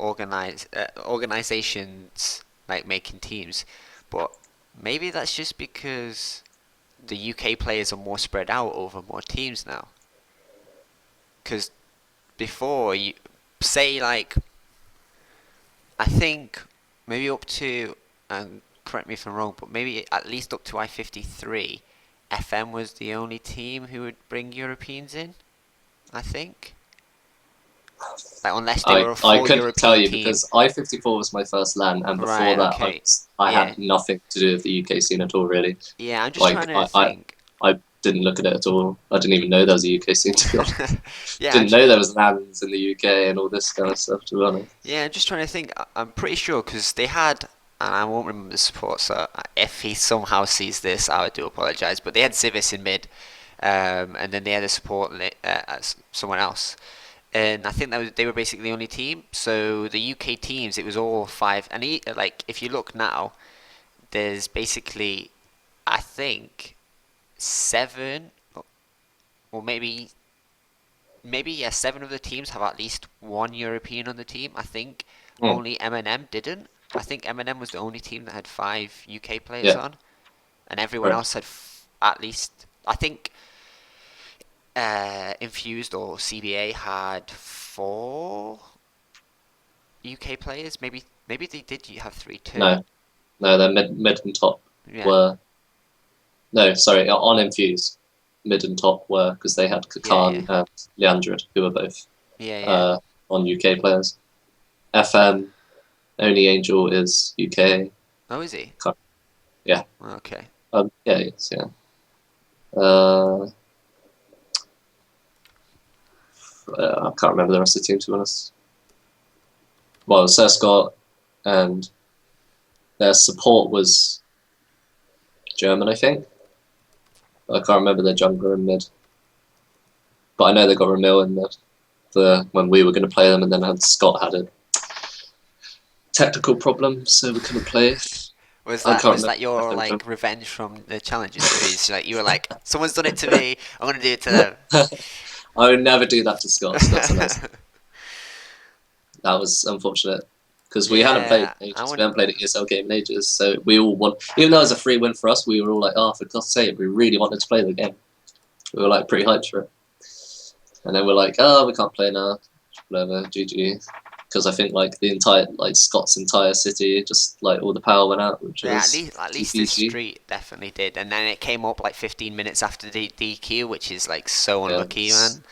[SPEAKER 1] organizations like making teams, but maybe that's just because the UK players are more spread out over more teams now. Because before, you say, like, I think maybe up to, correct me if I'm wrong, but maybe at least up to I-53, FM was the only team who would bring Europeans in, I think. Like, unless they were a full
[SPEAKER 2] I couldn't
[SPEAKER 1] European
[SPEAKER 2] tell you
[SPEAKER 1] team.
[SPEAKER 2] because I-54 was my first LAN, and before
[SPEAKER 1] Right,
[SPEAKER 2] that
[SPEAKER 1] okay.
[SPEAKER 2] I
[SPEAKER 1] Yeah.
[SPEAKER 2] had nothing to do with the UK scene at all, really.
[SPEAKER 1] Yeah, I'm just
[SPEAKER 2] Like,
[SPEAKER 1] trying to think.
[SPEAKER 2] I didn't look at it at all. I didn't even know there was a UK scene, to be honest.
[SPEAKER 1] Yeah,
[SPEAKER 2] Didn't know there was LANs in the UK and all this kind of stuff, to be honest.
[SPEAKER 1] yeah, I'm just trying to think. I'm pretty sure because they had, and I won't remember the support. So if he somehow sees this, I do apologise. But they had Zivis in mid, and then they had a support as someone else. And I think they were basically the only team. So the UK teams, it was all five. And like, if you look now, there's basically, I think, 7, or maybe yeah, 7 of the teams have at least one European on the team. I think only M&M didn't. I think M&M was the only team that had 5 UK players on, and everyone
[SPEAKER 2] Right.
[SPEAKER 1] else had at least. I think Infused or CBA had 4 UK players. Maybe they did have 3 too.
[SPEAKER 2] No, their mid and top
[SPEAKER 1] Yeah.
[SPEAKER 2] were. No, sorry, on Infused, mid and top were, because they had Kakan and Leandrid, who were both on UK players. FM, only Angel is UK.
[SPEAKER 1] Oh, is he?
[SPEAKER 2] Yeah.
[SPEAKER 1] Okay.
[SPEAKER 2] Yeah, yes, yeah. Uh, I can't remember the rest of the team, to be honest. Well, Sir Scott and their support was German, I think. I can't remember their jungler in mid. But I know they got Ramil in mid when we were going to play them, and then Scott had a technical problem, so we couldn't play.
[SPEAKER 1] Was
[SPEAKER 2] I
[SPEAKER 1] that
[SPEAKER 2] can't
[SPEAKER 1] was that your
[SPEAKER 2] remember.
[SPEAKER 1] like revenge from the Challenger series? Like you were like, someone's done it to me, I'm gonna do it to them.
[SPEAKER 2] I would never do that to Scott. Scott's a nice. That was unfortunate because we hadn't played
[SPEAKER 1] Yeah,
[SPEAKER 2] in
[SPEAKER 1] I
[SPEAKER 2] ages. We
[SPEAKER 1] wouldn't.
[SPEAKER 2] hadn't played an ESL game in ages, so we all want. Even though it was a free win for us, we were all like, "Oh, for God's sake, we really wanted to play the game." We were like pretty hyped for it, and then we're like, "Oh, we can't play now." Whatever, GG. Because I think like the entire Scott's entire city, just like all the power went out, which
[SPEAKER 1] Yeah,
[SPEAKER 2] was
[SPEAKER 1] at least this
[SPEAKER 2] GG.
[SPEAKER 1] street definitely did, and then it came up like 15 minutes after the DQ, which is like so
[SPEAKER 2] Yeah.
[SPEAKER 1] unlucky, man.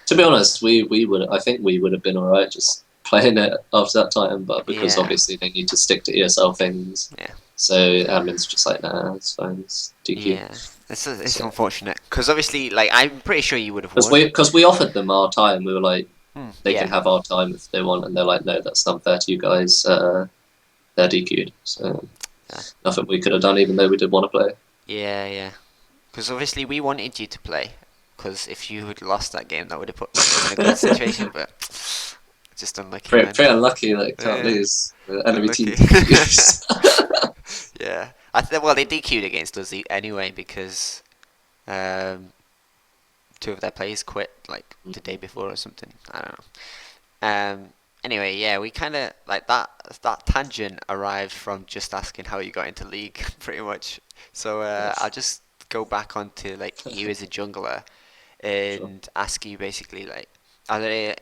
[SPEAKER 2] To be honest, we would. I think we would have been alright just playing it after that time, but because
[SPEAKER 1] Yeah,
[SPEAKER 2] obviously they need to stick to ESL things,
[SPEAKER 1] yeah,
[SPEAKER 2] so admin's just like, nah, it's fine, it's DQ.
[SPEAKER 1] yeah. It's
[SPEAKER 2] So,
[SPEAKER 1] unfortunate because obviously, like, I'm pretty sure you would have
[SPEAKER 2] because
[SPEAKER 1] won.
[SPEAKER 2] we offered them our time, we were like, they can
[SPEAKER 1] Yeah,
[SPEAKER 2] have our time if they want, and they're like, no, that's unfair to you guys. They're DQ'd. So
[SPEAKER 1] yeah,
[SPEAKER 2] nothing we could have done, even though we did want to play.
[SPEAKER 1] yeah, yeah. Because obviously we wanted you to play. Because if you had lost that game, that would have put us in a good situation. But just unlucky, man.
[SPEAKER 2] Pretty unlucky that can't
[SPEAKER 1] Yeah,
[SPEAKER 2] lose. The enemy team
[SPEAKER 1] unlucky.
[SPEAKER 2] DQs.
[SPEAKER 1] Yeah, well, they DQ'd against us anyway because um, two of their players quit like the day before or something. I don't know. Anyway, yeah, we kind of like that. That tangent arrived from just asking how you got into League, pretty much. So I'll just go back onto like you as a jungler
[SPEAKER 2] Sure.
[SPEAKER 1] and ask you basically like, are there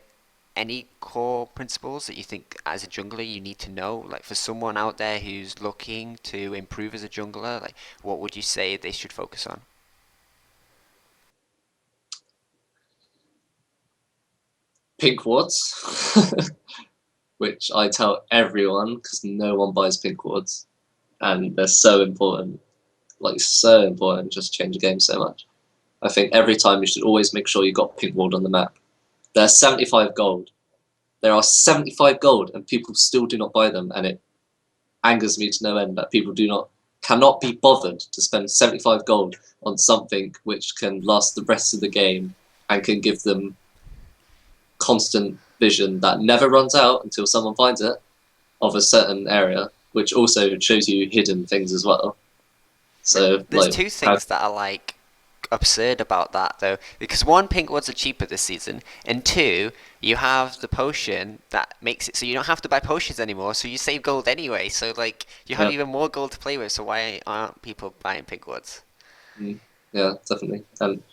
[SPEAKER 1] any core principles that you think as a jungler you need to know? Like for someone out there who's looking to improve as a jungler, like what would you say they should focus on?
[SPEAKER 2] Pink wards, which I tell everyone because no one buys pink wards, and they're so important. Like so important, just change the game so much. I think every time you should always make sure you got pink ward on the map. They're 75 gold. There are 75 gold, and people still do not buy them, and it angers me to no end that people cannot be bothered to spend 75 gold on something which can last the rest of the game and can give them constant vision that never runs out until someone finds it of a certain area, which also shows you hidden things as well. So
[SPEAKER 1] There's
[SPEAKER 2] like,
[SPEAKER 1] two things that are like absurd about that though, because one, pink wards are cheaper this season, and two, you have the potion that makes it so you don't have to buy potions anymore, so you save gold anyway. So like you have
[SPEAKER 2] yeah,
[SPEAKER 1] even more gold to play with. So why aren't people buying pink wards?
[SPEAKER 2] yeah, definitely. And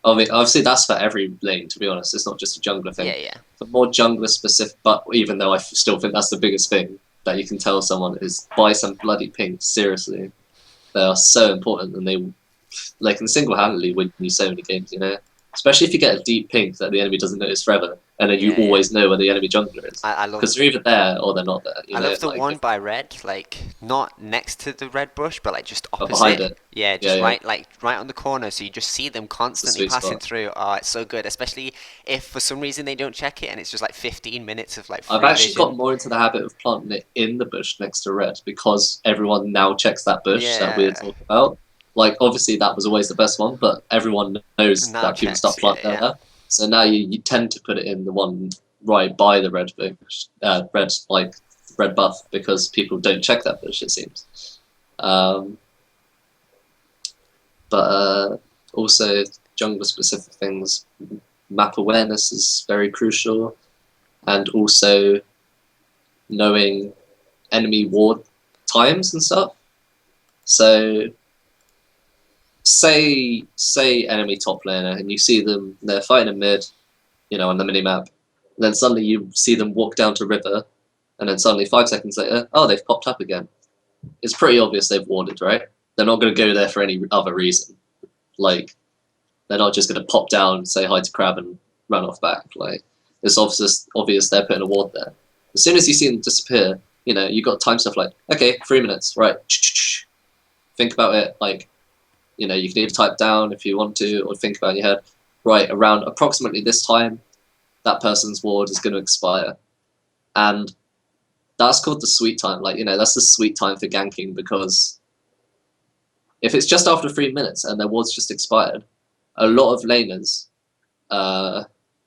[SPEAKER 2] I mean, obviously that's for every lane. To be honest, it's not just a jungler thing.
[SPEAKER 1] Yeah, yeah.
[SPEAKER 2] For more jungler specific, but even though I still think that's the biggest thing that you can tell someone is buy some bloody pink. Seriously, they are so important, and they can single-handedly win you so many games, you know. Especially if you get a deep pink that the enemy doesn't notice forever, and then you
[SPEAKER 1] Yeah, yeah.
[SPEAKER 2] always know where the enemy jungler is,
[SPEAKER 1] I love
[SPEAKER 2] because they're either there or they're not there. You
[SPEAKER 1] I
[SPEAKER 2] know,
[SPEAKER 1] love the
[SPEAKER 2] like
[SPEAKER 1] one by red, like not next to the red bush, but like just
[SPEAKER 2] behind
[SPEAKER 1] opposite.
[SPEAKER 2] it.
[SPEAKER 1] Yeah,
[SPEAKER 2] Yeah,
[SPEAKER 1] just
[SPEAKER 2] yeah,
[SPEAKER 1] right on the corner, so you just see them
[SPEAKER 2] it's a
[SPEAKER 1] constantly
[SPEAKER 2] sweet
[SPEAKER 1] passing
[SPEAKER 2] spot.
[SPEAKER 1] through. Oh, it's so good, especially if for some reason they don't check it and it's just like 15 minutes of like
[SPEAKER 2] I've
[SPEAKER 1] free
[SPEAKER 2] actually
[SPEAKER 1] vision.
[SPEAKER 2] got more into the habit of planting it in the bush next to red because everyone now checks that bush that we were
[SPEAKER 1] Yeah,
[SPEAKER 2] talking about. Like, obviously, that was always the best one, but everyone knows
[SPEAKER 1] now
[SPEAKER 2] that people
[SPEAKER 1] checks.
[SPEAKER 2] start
[SPEAKER 1] Yeah,
[SPEAKER 2] planting
[SPEAKER 1] yeah.
[SPEAKER 2] there. So now you tend to put it in the one right by the red bush, red buff, because people don't check that bush, it seems. Um, but also, jungle specific things, map awareness is very crucial, and also knowing enemy ward times and stuff. So say enemy top laner and you see them, they're fighting in mid, you know, on the mini map, and then suddenly you see them walk down to river, and then suddenly 5 seconds later, oh, they've popped up again. It's pretty obvious they've warded, right? They're not going to go there for any other reason. Like, they're not just going to pop down, say hi to Crab, and run off back. Like, it's obvious they're putting a ward there. As soon as you see them disappear, you know, you got time stuff like, okay, 3 minutes, right? Think about it like, you can either type down if you want to, or think about in your head, right, around approximately this time, that person's ward is going to expire. And that's called the sweet time. Like, that's the sweet time for ganking, because if it's just after 3 minutes and their ward's just expired, a lot of laners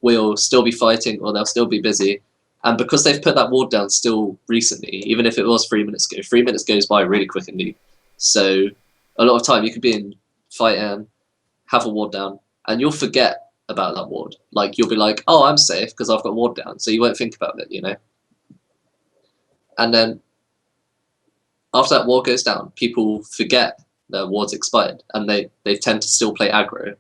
[SPEAKER 2] will still be fighting, or they'll still be busy. And because they've put that ward down still recently, even if it was 3 minutes ago, 3 minutes goes by really quickly. So a lot of time you could be in fight and have a ward down, and you'll forget about that ward. Like, you'll be like, oh, I'm safe because I've got ward down. So you won't think about it, And then after that ward goes down, people forget their ward's expired, and they tend to still play aggro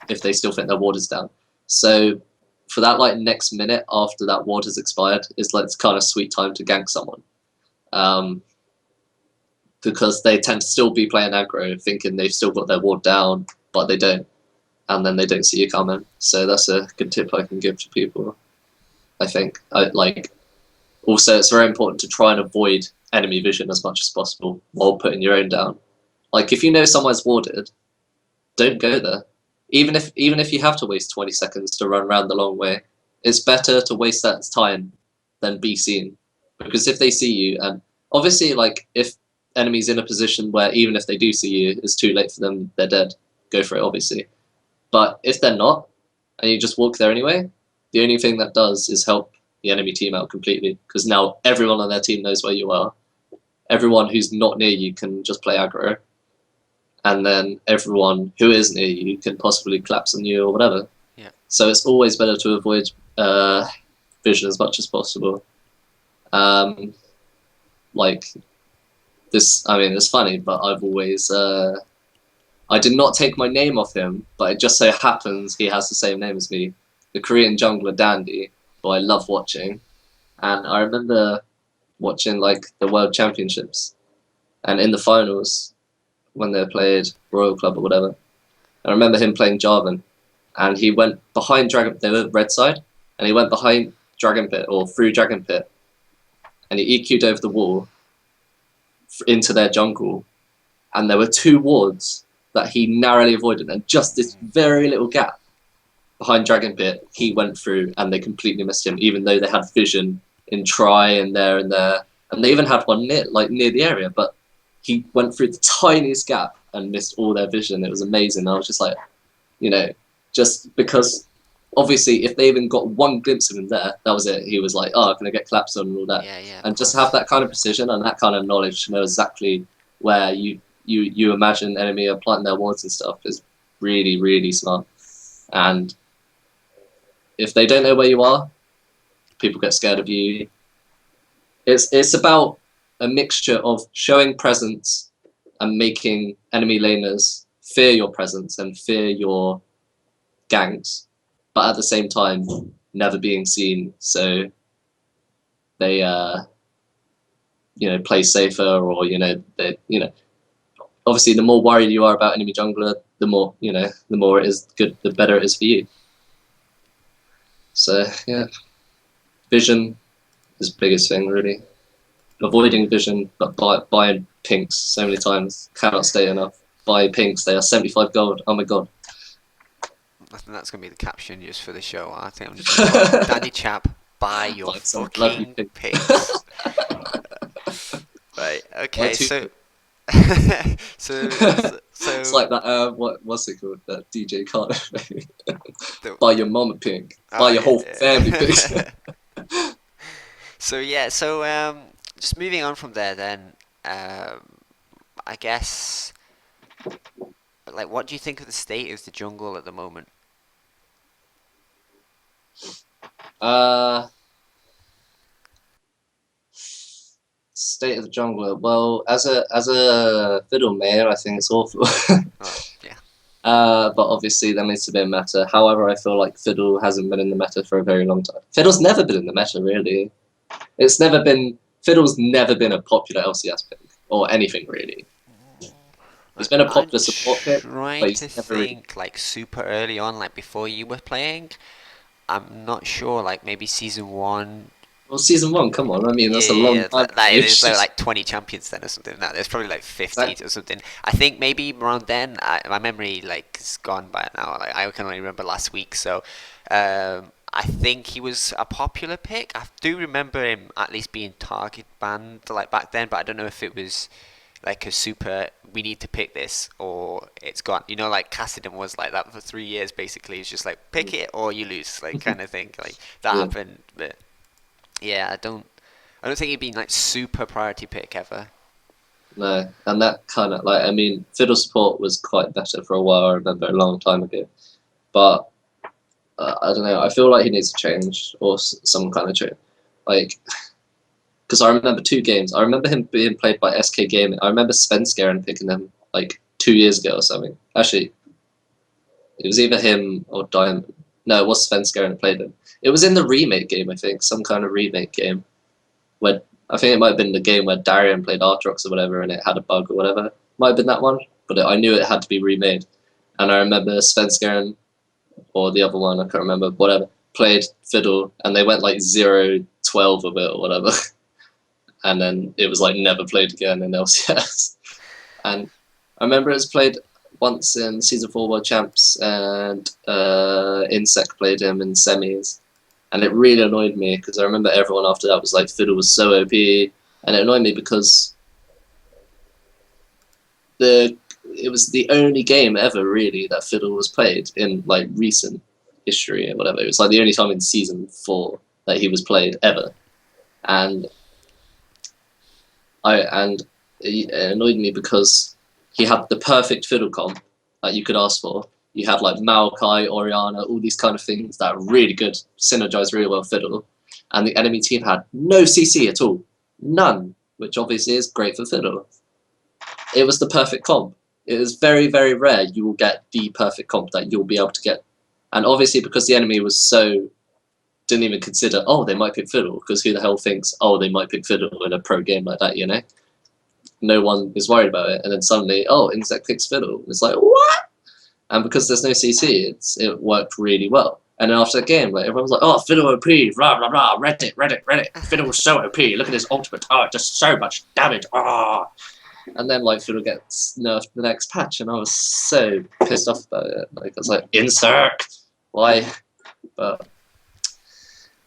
[SPEAKER 2] if they still think their ward is down. So for that like next minute after that ward has expired is like this kind of sweet time to gank someone, because they tend to still be playing aggro, thinking they've still got their ward down, but they don't, and then they don't see you coming. So that's a good tip I can give to people, I think. Also, it's very important to try and avoid enemy vision as much as possible while putting your own down. Like, if you know someone's warded, don't go there. Even if you have to waste 20 seconds to run around the long way, it's better to waste that time than be seen. Because if they see you, and obviously, like, if enemies in a position where even if they do see you, it's too late for them, they're dead, go for it, obviously. But if they're not, and you just walk there anyway, the only thing that does is help the enemy team out completely, because now everyone on their team knows where you are. Everyone who's not near you can just play aggro, and then everyone who is near you can possibly collapse on you or whatever.
[SPEAKER 1] Yeah.
[SPEAKER 2] So it's always better to avoid vision as much as possible. Like this, I mean, it's funny, but I've always I did not take my name off him, but it just so happens he has the same name as me, the Korean jungler Dandy, who I love watching. And I remember watching like the World Championships, and in the finals, when they played Royal Club or whatever, I remember him playing Jarvan, and he went behind Dragon. They were red side, and he went behind Dragon Pit or through Dragon Pit, and he EQ'd over the wall into their jungle, and there were 2 wards that he narrowly avoided, and just this very little gap behind Dragon Pit, he went through, and they completely missed him, even though they had vision in Try and there, and they even had one near the area, but he went through the tiniest gap and missed all their vision. It was amazing. I was just like, just because obviously if they even got one glimpse of him there, that was it. He was like, oh, I'm going to get collapsed on and all that.
[SPEAKER 1] Yeah,
[SPEAKER 2] and just have that kind of precision and that kind of knowledge to know exactly where you imagine enemy are planting their wards and stuff is really, really smart. And if they don't know where you are, people get scared of you. It's about a mixture of showing presence and making enemy laners fear your presence and fear your ganks, but at the same time never being seen, so they play safer, or they obviously the more worried you are about enemy jungler, the more it is good, the better it is for you. So yeah, vision is the biggest thing, really. Avoiding vision, but buying pinks so many times, cannot stay enough. Buy pinks, they are 75 gold. Oh my god.
[SPEAKER 1] I think that's going to be the caption just for the show. I think I'm just going to put, DandyChap, buy your fucking pinks. Right, okay, so... so
[SPEAKER 2] it's like that, what's it called? That DJ Khaled. Buy your mama pink. Buy your whole family pink.
[SPEAKER 1] So yeah, just moving on from there then, I guess, like, what do you think of the state of the jungle at the moment?
[SPEAKER 2] State of the jungle. Well, as a fiddle mayor, I think it's awful.
[SPEAKER 1] Oh, yeah.
[SPEAKER 2] But obviously there needs to be a meta. However, I feel like fiddle hasn't been in the meta for a very long time. Fiddle's never been in the meta, really. Fiddle's never been a popular LCS pick, or anything, really. It's been a popular support pick, but he's never really...
[SPEAKER 1] like, super early on, like, before you were playing, I'm not sure, like, maybe Season 1,
[SPEAKER 2] Well, season one, come on. I mean, that's a long
[SPEAKER 1] Yeah,
[SPEAKER 2] time ago.
[SPEAKER 1] there's like 20 champions then or something. No, there's probably like 50
[SPEAKER 2] Exactly.
[SPEAKER 1] or something. I think maybe around then, my memory like is gone by now. Like I can only remember last week, so I think he was a popular pick. I do remember him at least being target banned like back then, but I don't know if it was like a super. We need to pick this or it's gone. You know, like Cassidy was like that for 3 years. Basically, it's just like pick it or you lose, like kind of thing. Like that
[SPEAKER 2] Yeah.
[SPEAKER 1] happened, but yeah, I don't think he'd been like super priority pick ever.
[SPEAKER 2] No, and that kind of like I mean, fiddle support was quite better for a while. I remember a long time ago, but I don't know. I feel like he needs to change or some kind of change, like because I remember two games. I remember him being played by SK Gaming. I remember Svenskeren picking him like 2 years ago or something. Actually, it was either him or Diamond. No, it was Svenskeren that played him. It was in the remake game, I think, some kind of remake game where I think it might have been the game where Darian played Artrox or whatever, and it had a bug or whatever. Might have been that one, but I knew it had to be remade. And I remember Svenskeren or the other one, I can't remember, whatever, played Fiddle, and they went like 0-12 of it or whatever. And then it was like never played again in LCS. And I remember it was played once in Season 4 World Champs, and Insect played him in semis. And it really annoyed me because I remember everyone after that was like, Fiddle was so OP. And it annoyed me because it was the only game ever really that Fiddle was played in like recent history or whatever. It was like the only time in Season 4 that he was played ever. And it annoyed me because he had the perfect fiddle comp that you could ask for. You had like Maokai, Oriana, all these kind of things that are really good, synergize really well fiddle. And the enemy team had no CC at all. None, which obviously is great for fiddle. It was the perfect comp. It is very, very rare you will get the perfect comp that you'll be able to get. And obviously because the enemy was so didn't even consider, oh, they might pick fiddle, because who the hell thinks, oh, they might pick fiddle in a pro game like that, you know? No one is worried about it, and then suddenly, oh, Insect picks fiddle. It's like, what? And because there's no CC, it worked really well. And then after the game, like everyone was like, oh, fiddle OP, blah blah blah, Reddit. Fiddle was so OP. Look at his ultimate. Oh, it does so much damage. Ah. And then like Fiddle gets nerfed the next patch, and I was so pissed off about it. Like I was like, Insect, why? But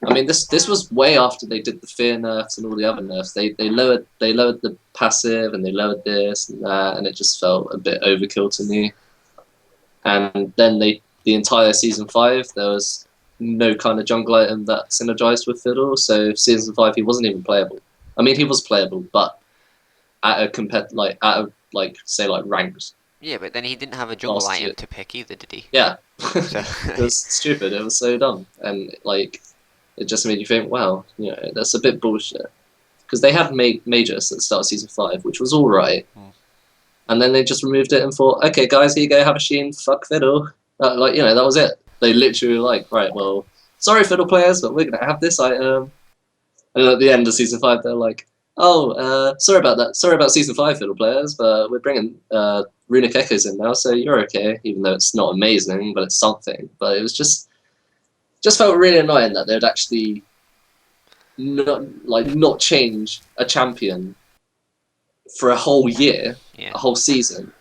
[SPEAKER 2] I mean, this was way after they did the fear nerfs and all the other nerfs. They lowered the passive and they lowered this and that, and it just felt a bit overkill to me. And then the entire season 5 there was no kind of jungle item that synergized with Fiddle. So season 5 he wasn't even playable. I mean, he was playable, but at a say ranked.
[SPEAKER 1] Yeah, but then he didn't have a jungle item to pick either, did he?
[SPEAKER 2] Yeah,
[SPEAKER 1] So
[SPEAKER 2] it was stupid. It was so dumb, and like. It just made you think, wow, you know, that's a bit bullshit. Because they had made Magus at the start of season 5, which was all right, and then they just removed it and thought, okay, guys, here you go, have a Sheen, fuck Fiddle. That was it. They literally were like, right, well, sorry, Fiddle players, but we're gonna have this item. And at the end of season 5, they're like, oh, sorry about that. Sorry about season 5, Fiddle players, but we're bringing Runic Echoes in now, so you're okay. Even though it's not amazing, but it's something. But it was just felt really annoying that they'd actually not change a champion for a whole year, a whole season,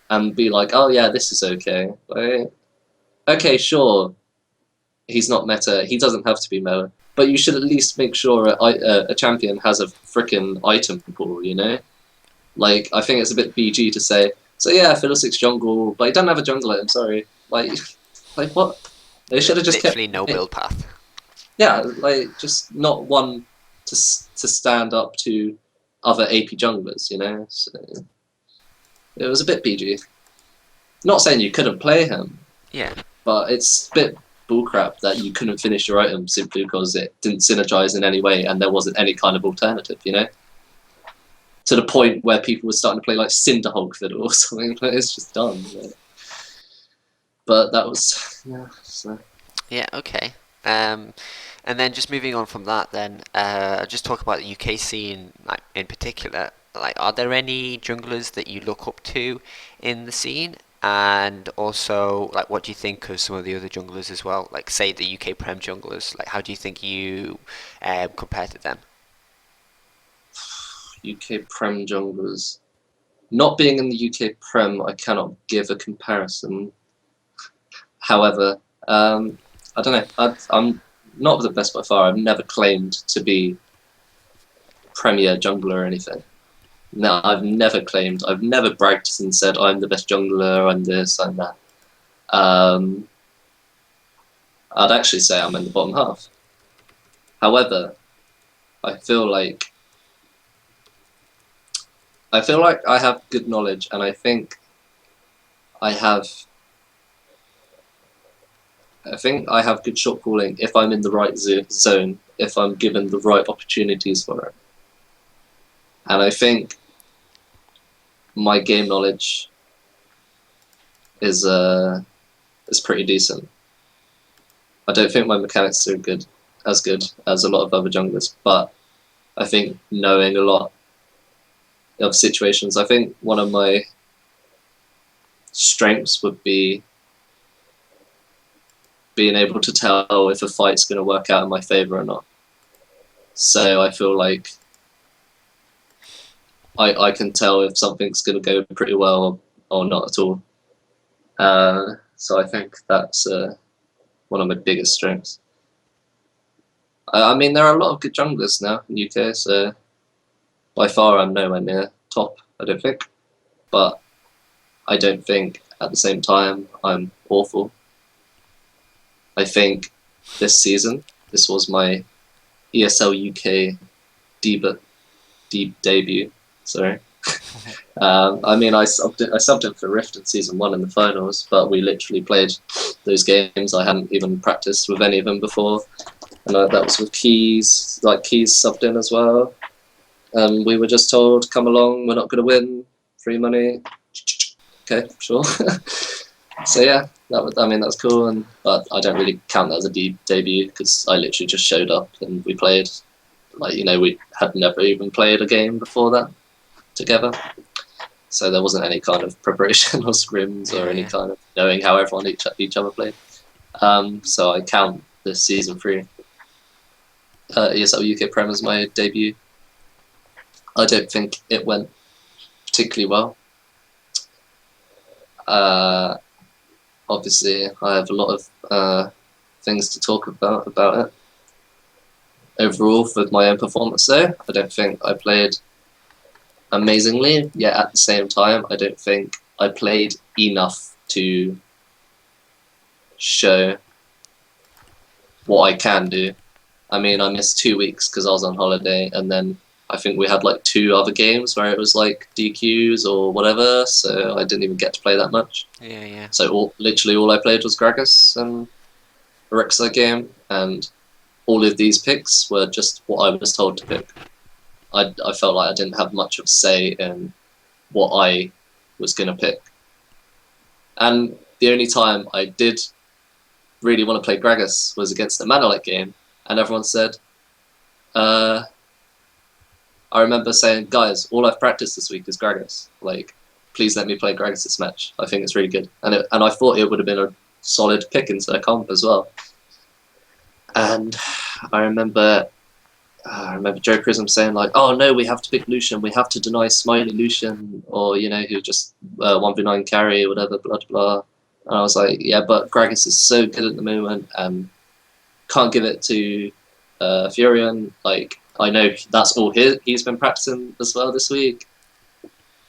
[SPEAKER 2] and be like, oh yeah, this is okay. Like, okay, sure, he's not meta, he doesn't have to be meta, but you should at least make sure a champion has a freaking item pool, you know? Like, I think it's a bit BG to say, so yeah, Fiddlesticks jungle, but he doesn't have a jungle item, sorry. Like what? They should have just
[SPEAKER 1] literally
[SPEAKER 2] kept
[SPEAKER 1] no build path.
[SPEAKER 2] Yeah, like just not one to stand up to other AP junglers, you know. So it was a bit PG. Not saying you couldn't play him,
[SPEAKER 1] Yeah,
[SPEAKER 2] but it's a bit bullcrap that you couldn't finish your item simply because it didn't synergize in any way and there wasn't any kind of alternative, you know. To the point where people were starting to play like Cinderhulk Fiddle or something. It's just done. You know? But that was
[SPEAKER 1] Yeah, okay. And then just moving on from that, then just talk about the UK scene, in particular. Like, are there any junglers that you look up to in the scene? And also, like, what do you think of some of the other junglers as well? Like, say the UK Prem junglers. Like, how do you think you compare to them?
[SPEAKER 2] UK Prem junglers. Not being in the UK Prem, I cannot give a comparison. However, I don't know. I'm not the best by far. I've never claimed to be Premier jungler or anything. No, I've never claimed. I've never bragged and said I'm the best jungler. I'm this. I'm that. I'd actually say I'm in the bottom half. However, I feel like I have good knowledge, and I think I have good shot calling if I'm in the right zone, if I'm given the right opportunities for it. And I think my game knowledge is pretty decent. I don't think my mechanics are as good as a lot of other junglers, but I think knowing a lot of situations, I think one of my strengths would be being able to tell if a fight's going to work out in my favor or not. So I feel like I can tell if something's going to go pretty well or not at all. So I think that's one of my biggest strengths. I mean, there are a lot of good junglers now in UK, so by far I'm nowhere near top, I don't think. But I don't think at the same time I'm awful. I think this season, this was my ESL UK debut. Sorry. I mean, I subbed in for Rift in Season 1 in the finals, but we literally played those games. I hadn't even practiced with any of them before. And that was with Keys, like Keys subbed in as well. We were just told, come along, we're not going to win, free money. Okay, sure. So yeah, that's cool, but I don't really count that as a debut because I literally just showed up and we played. Like, you know, we had never even played a game before that together. So there wasn't any kind of preparation or scrims or any kind of knowing how everyone each other played. So I count this season 3 ESL UK Prem as my debut. I don't think it went particularly well. Obviously, I have a lot of things to talk about it. Overall, for my own performance though, I don't think I played amazingly, yet at the same time, I don't think I played enough to show what I can do. I mean, I missed 2 weeks because I was on holiday, and then I think we had like 2 other games where it was like DQs or whatever, so I didn't even get to play that much.
[SPEAKER 1] Yeah.
[SPEAKER 2] So literally all I played was Gragas and a Rek'Sai game, and all of these picks were just what I was told to pick. I felt like I didn't have much of a say in what I was going to pick. And the only time I did really want to play Gragas was against the Manolite game, and everyone said, I remember saying, guys, all I've practiced this week is Gragas. Like, please let me play Gragas this match. I think it's really good. And I thought it would have been a solid pick into the comp as well. And I remember Joe Prism saying like, oh no, we have to pick Lucian. We have to deny Smiley Lucian, or, you know, who just 1v9 carry or whatever, blah, blah. And I was like, yeah, but Gragas is so good at the moment, and can't give it to Furion. Like, I know that's all he's been practicing as well this week.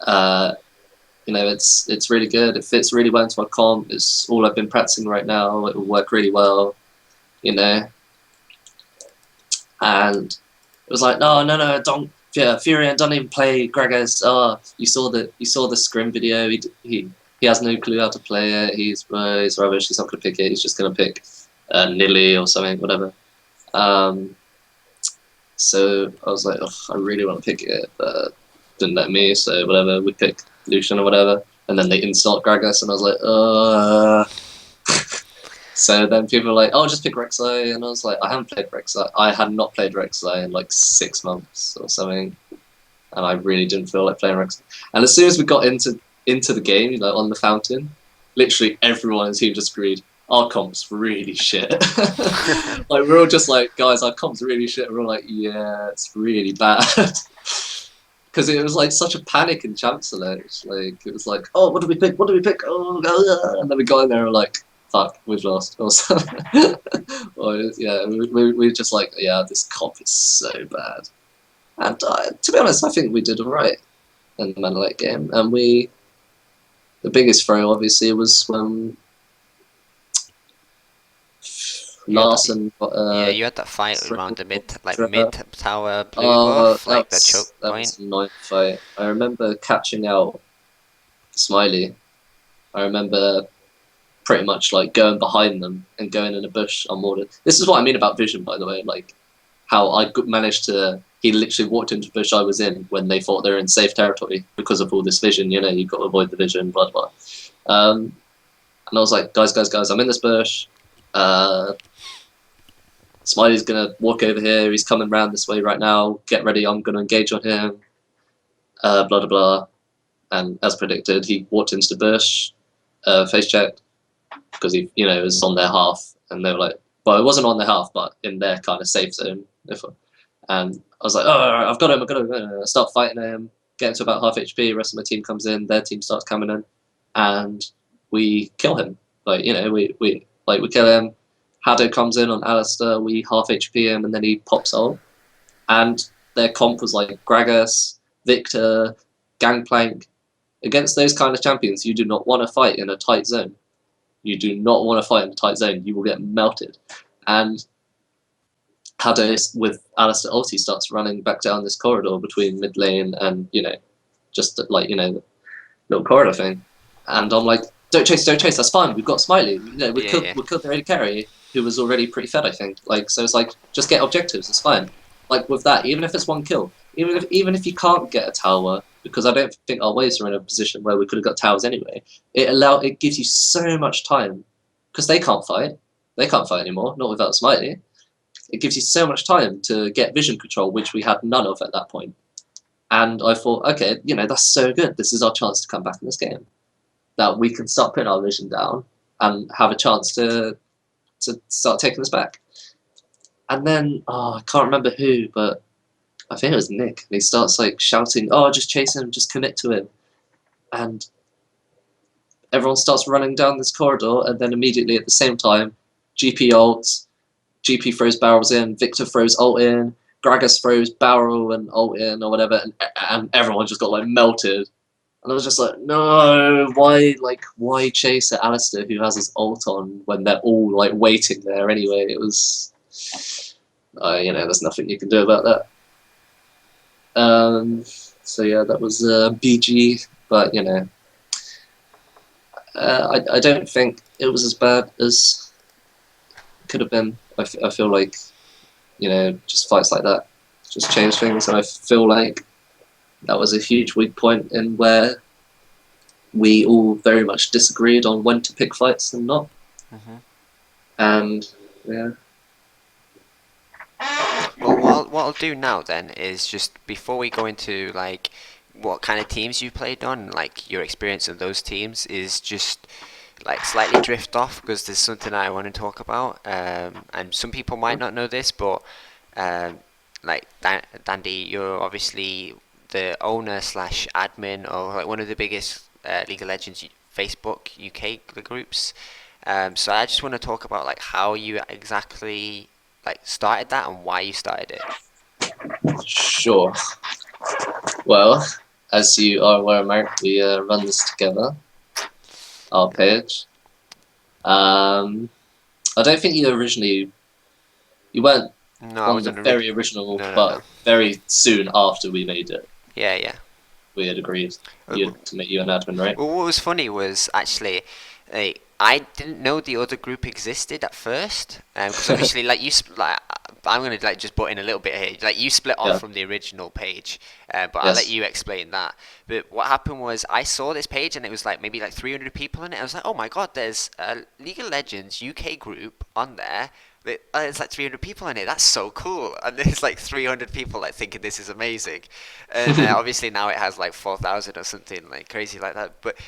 [SPEAKER 2] You know, it's really good. It fits really well into my comp. It's all I've been practicing right now. It will work really well, you know. And it was like, no, don't. Yeah, Furion, don't even play Gragas. Oh, you saw the scrim video. He has no clue how to play it. He's rubbish. He's not gonna pick it. He's just gonna pick Nilly or something, whatever. So I was like, oh, I really want to pick it, but didn't let me. So whatever, we pick Lucian or whatever, and then they install Gragas, and I was like, So then people were like, oh, just pick Rek'Sai, and I was like, I haven't played Rek'Sai. I had not played Rek'Sai in like 6 months or something, and I really didn't feel like playing Rek'Sai. And as soon as we got into the game, you know, on the fountain, literally everyone in the team just agreed our comp's really shit. Like we're all just like, guys, our comp's really shit. And we're all like, yeah, it's really bad. Because it was like such a panic in Champ Select. Like it was like, oh, what do we pick? What do we pick? Oh, and then we got in there and we're like, fuck, we've lost. Or yeah, we just like, yeah, this comp is so bad. And to be honest, I think we did alright in the Manolete game. And the biggest throw obviously was when Larson got
[SPEAKER 1] yeah, you had that fight around the mid tower blue
[SPEAKER 2] oh,
[SPEAKER 1] buff, like the choke
[SPEAKER 2] that
[SPEAKER 1] point.
[SPEAKER 2] was a nice fight. I remember catching out Smiley. I remember pretty much like going behind them and going in a bush unwarded. This is what I mean about vision, by the way. Like how I managed to. He literally walked into the bush I was in when they thought they were in safe territory because of all this vision. You know, you've got to avoid the vision, blah blah. And I was like, guys, I'm in this bush. Smiley's gonna walk over here. He's coming round this way right now. Get ready. I'm gonna engage on him. Blah blah blah. And as predicted, he walked into the bush. Face checked because he, was on their half, and they were like, well, it wasn't on their half, but in their kind of safe zone. And I was like, oh, I've got him. I start fighting him. Get to about half HP. The rest of my team comes in. Their team starts coming in, and we kill him. Like we kill him. Haddo comes in on Alistair, we half HP him, and then he pops ult. And their comp was like Gragas, Victor, Gangplank. Against those kind of champions, you do not want to fight in a tight zone. You do not want to fight in a tight zone. You will get melted. And Haddo, with Alistair ulti, starts running back down this corridor between mid lane and, just like, the little corridor thing. And I'm like, don't chase, that's fine. We've got Smiley. We killed their AD carry, who was already pretty fed, I think. Like, so it's like, just get objectives, it's fine. Like with that, even if it's one kill, even if you can't get a tower, because I don't think our waves are in a position where we could have got towers anyway, it gives you so much time. Because they can't fight. They can't fight anymore, not without Smiley. It gives you so much time to get vision control, which we had none of at that point. And I thought, okay, that's so good. This is our chance to come back in this game. That we can start putting our vision down and have a chance to start taking this back. And then, I can't remember who, but I think it was Nick. And he starts like shouting, oh, just chase him, just commit to him. And everyone starts running down this corridor, and then immediately at the same time, GP ults, GP throws barrels in, Victor throws ult in, Gragas throws barrel and ult in or whatever, and everyone just got like melted. And I was just like, no, why chase at Alistair who has his ult on when they're all like waiting there anyway? It was, there's nothing you can do about that. So yeah, that was BG, but I don't think it was as bad as it could have been. I feel like, just fights like that just change things, and I feel like that was a huge weak point in where we all very much disagreed on when to pick fights and not.
[SPEAKER 1] Mm-hmm.
[SPEAKER 2] And yeah.
[SPEAKER 1] Well, what I'll do now then is just before we go into like what kind of teams you played on, like your experience of those teams, is just like slightly drift off because there's something I want to talk about. And some people might not know this, but like Dandy, you're obviously the owner slash admin of like one of the biggest League of Legends Facebook UK groups. So I just want to talk about like how you exactly like started that and why you started it.
[SPEAKER 2] Sure. Well, as you are aware, Mark, we run this together. Our page. I don't think you weren't
[SPEAKER 1] No, I
[SPEAKER 2] one of
[SPEAKER 1] wasn't
[SPEAKER 2] the very original,
[SPEAKER 1] no.
[SPEAKER 2] but very soon after we made it,
[SPEAKER 1] Yeah.
[SPEAKER 2] we had agreed to make you an admin, right?
[SPEAKER 1] Well, what was funny was actually, like, I didn't know the other group existed at first, because obviously, like I'm gonna like just butt in a little bit here. Like you split off
[SPEAKER 2] Yeah.
[SPEAKER 1] from the original page, but I'll let
[SPEAKER 2] Yes.
[SPEAKER 1] you explain that. But what happened was I saw this page and it was like maybe like 300 people in it. I was like, oh my god, there's a League of Legends UK group on there. It's like 300 people in it. That's so cool. And there's like 300 people like thinking this is amazing. And obviously now it has like 4,000 or something like crazy like that. But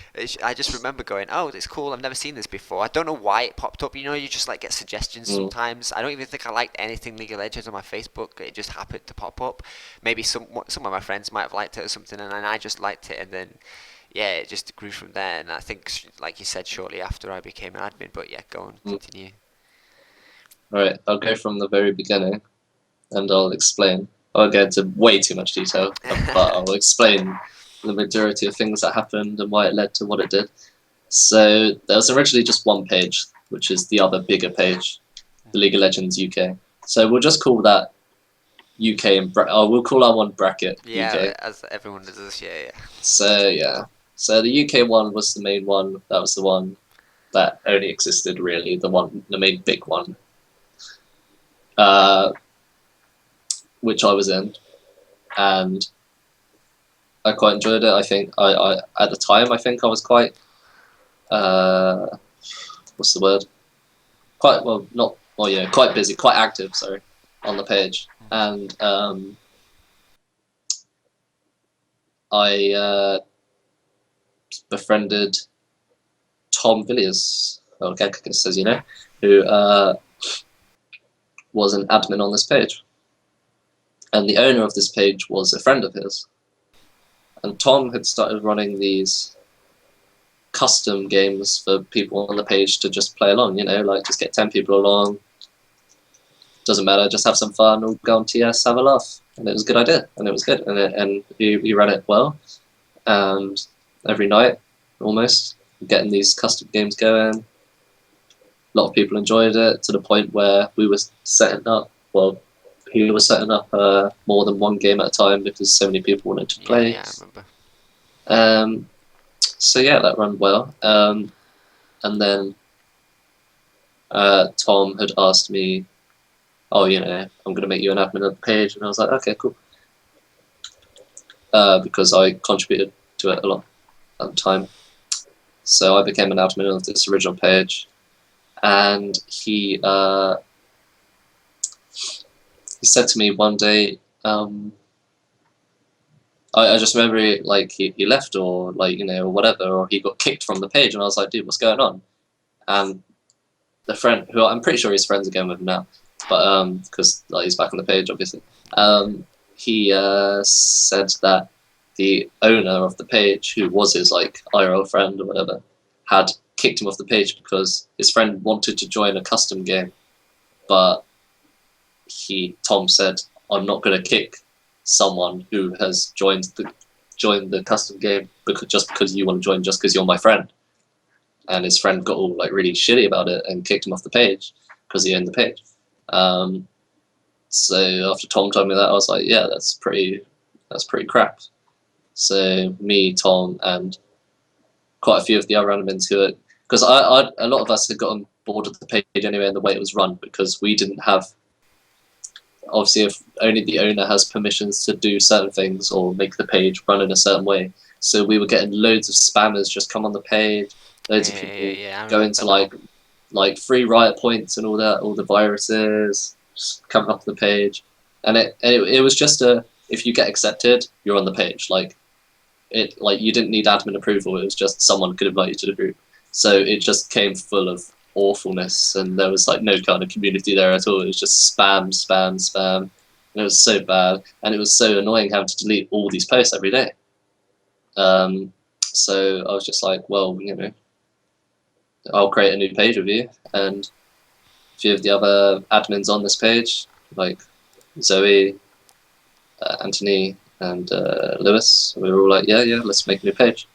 [SPEAKER 1] I just remember going, oh, it's cool. I've never seen this before. I don't know why it popped up. You know, you just like get suggestions
[SPEAKER 2] Mm.
[SPEAKER 1] sometimes. I don't even think I liked anything League of Legends on my Facebook. It just happened to pop up. Maybe some of my friends might have liked it or something, and then I just liked it, and then yeah, it just grew from there. And I think, like you said, shortly after I became an admin. But yeah, go on,
[SPEAKER 2] Mm.
[SPEAKER 1] continue.
[SPEAKER 2] Right, I'll go from the very beginning and I'll explain. I'll get into way too much detail, but I'll explain the majority of things that happened and why it led to what it did. So there was originally just one page, which is the other bigger page, the League of Legends UK. So we'll just call that UK and we'll call our one bracket
[SPEAKER 1] Yeah,
[SPEAKER 2] UK.
[SPEAKER 1] as everyone does this, yeah, yeah.
[SPEAKER 2] So yeah, so the UK one was the main one. That was the one that only existed really, the main big one. Uh, which I was in, and I quite enjoyed it. I think I at the time I think I was quite what's the word? Quite well, not well, yeah, quite busy, quite active. Sorry, on the page, and I befriended Tom Villiers. Okay, says you know, who was an admin on this page, and the owner of this page was a friend of his. And Tom had started running these custom games for people on the page to just play along, you know, like just get 10 people along. Doesn't matter, just have some fun, all go on TS, have a laugh. And it was a good idea, and it was good. And he ran it well. And every night, almost, getting these custom games going. A lot of people enjoyed it to the point where we were setting up, well, he was setting up more than one game at a time because so many people wanted to play.
[SPEAKER 1] Yeah, I remember.
[SPEAKER 2] So yeah, that ran well. And then Tom had asked me, "Oh, you know, I'm going to make you an admin of the page," and I was like, "Okay, cool," because I contributed to it a lot at the time. So I became an admin of this original page, and he said to me one day. I just remember he left or like you know or whatever, or he got kicked from the page, and I was like, "Dude, what's going on?" And the friend, who I'm pretty sure he's friends again with him now, but because like, he's back on the page, obviously. He said that the owner of the page, who was his like IRL friend or whatever, had kicked him off the page because his friend wanted to join a custom game, but Tom said, "I'm not going to kick someone who has joined the custom game because you want to join just because you're my friend." And his friend got all like really shitty about it and kicked him off the page because he owned the page. So after Tom told me that, I was like, yeah, that's pretty crap. So me, Tom, and quite a few of the other admins who are, because a lot of us had gotten bored of the page anyway and the way it was run because we didn't have, obviously if only the owner has permissions to do certain things or make the page run in a certain way. So we were getting loads of spammers just come on the page, loads of people go into like free riot points and all that, all the viruses just coming up the page. And it was just if you get accepted, you're on the page. Like you didn't need admin approval, it was just someone could invite you to the group. So it just came full of awfulness and there was like no kind of community there at all. It was just spam, spam, spam. And it was so bad and it was so annoying having to delete all these posts every day. So I was just like, well, you know, I'll create a new page with you, and a few of the other admins on this page, like Zoe, Anthony, and Lewis, we were all like, yeah, let's make a new page.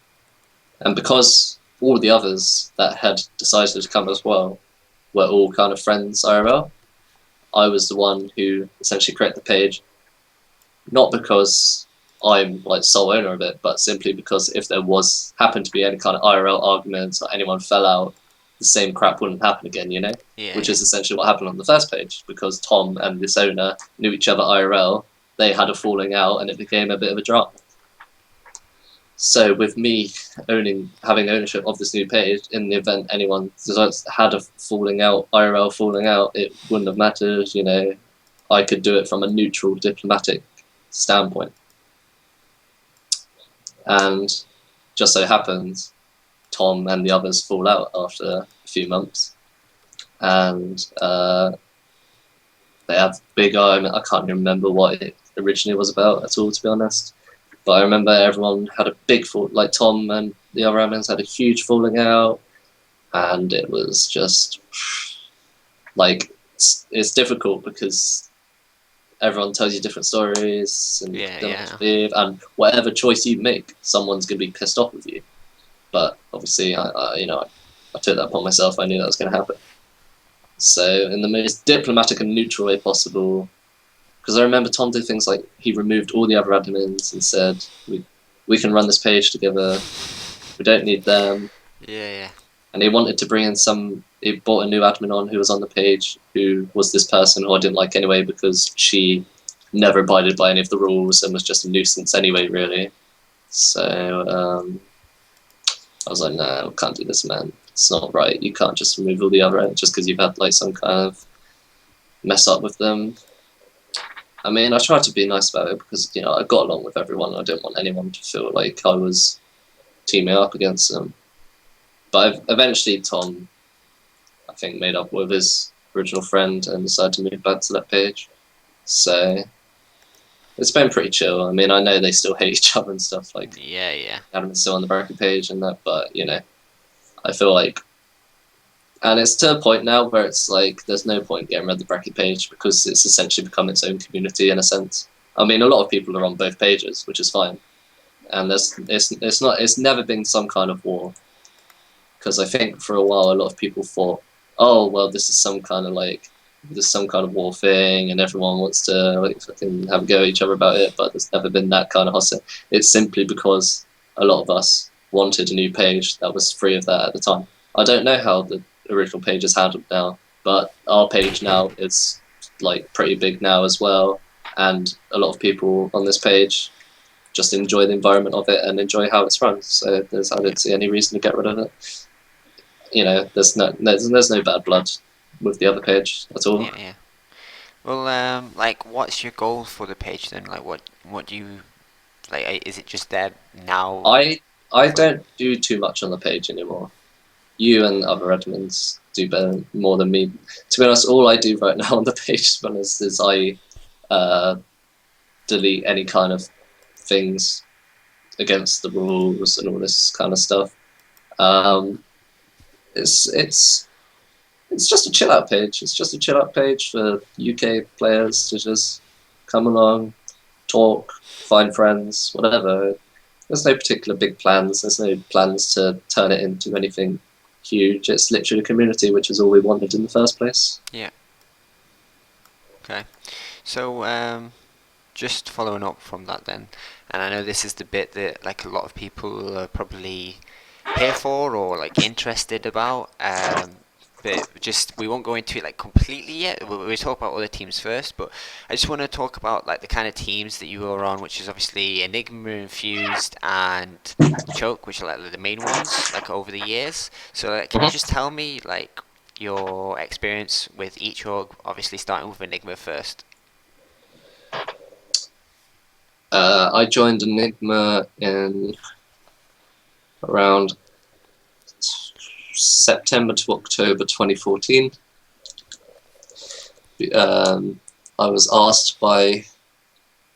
[SPEAKER 2] And because all of the others that had decided to come as well were all kind of friends IRL, I was the one who essentially created the page, not because I'm like sole owner of it, but simply because if there happened to be any kind of IRL arguments or anyone fell out, the same crap wouldn't happen again, you know?
[SPEAKER 1] Yeah.
[SPEAKER 2] Which is essentially what happened on the first page, because Tom and this owner knew each other IRL, they had a falling out, and it became a bit of a drama. So with me having ownership of this new page, in the event anyone had a falling out, IRL falling out, it wouldn't have mattered, you know. I could do it from a neutral diplomatic standpoint. And just so happens, Tom and the others fall out after a few months. And they have big argument. I can't remember what it originally was about at all, to be honest. But I remember everyone had a big fall, like Tom and the other admins had a huge falling out, and it was just like it's difficult because everyone tells you different stories and believe, and whatever choice you make, someone's gonna be pissed off with you. But obviously, I took that upon myself. I knew that was going to happen. So, in the most diplomatic and neutral way possible, because I remember Tom did things like he removed all the other admins and said, "We can run this page together. We don't need them."
[SPEAKER 1] Yeah.
[SPEAKER 2] And he wanted to bring in he brought a new admin on who was on the page, who was this person who I didn't like anyway because she never abided by any of the rules and was just a nuisance anyway, really. So I was like, no, can't do this, man. It's not right. You can't just remove all the other just because you've had like some kind of mess up with them. I mean, I tried to be nice about it because, you know, I got along with everyone. I didn't want anyone to feel like I was teaming up against them. But eventually Tom, I think, made up with his original friend and decided to move back to that page. So it's been pretty chill. I mean, I know they still hate each other and stuff. Like, Adam's still on the bracket page and that, but, you know, I feel like... And it's to a point now where it's like, there's no point getting rid of the bracket page because it's essentially become its own community in a sense. I mean, a lot of people are on both pages, which is fine. And it's never been some kind of war. Because I think for a while, a lot of people thought, oh, well, this is some kind of war thing, and everyone wants to like fucking have a go at each other about it. But there's never been that kind of hostility. It's simply because a lot of us wanted a new page that was free of that at the time. I don't know how the original page is handled now, but our page now is like pretty big now as well, and a lot of people on this page just enjoy the environment of it and enjoy how it's run. So I don't see any reason to get rid of it. You know, there's no bad blood with the other page at all.
[SPEAKER 1] Yeah. Well, like, what's your goal for the page then? Like, what do you like? Is it just there now?
[SPEAKER 2] I don't do too much on the page anymore. You and other admins do better more than me. To be honest, all I do right now on the page, to be honest, is I delete any kind of things against the rules and all this kind of stuff. It's just a chill out page. It's just a chill out page for UK players to just come along, talk, find friends, whatever. There's no particular big plans. There's no plans to turn it into anything huge. It's literally a community, which is all we wanted in the first place.
[SPEAKER 1] Yeah. Okay. So, just following up from that then, and I know this is the bit that like a lot of people are probably here for or like interested about, but we won't go into it like completely yet. We'll talk about other teams first, but I just want to talk about like the kind of teams that you were on, which is obviously Enigma, Infused, and Choke, which are like the main ones like over the years. So like, can you just tell me like your experience with each org, obviously starting with Enigma first?
[SPEAKER 2] I joined Enigma in around September to October 2014. I was asked by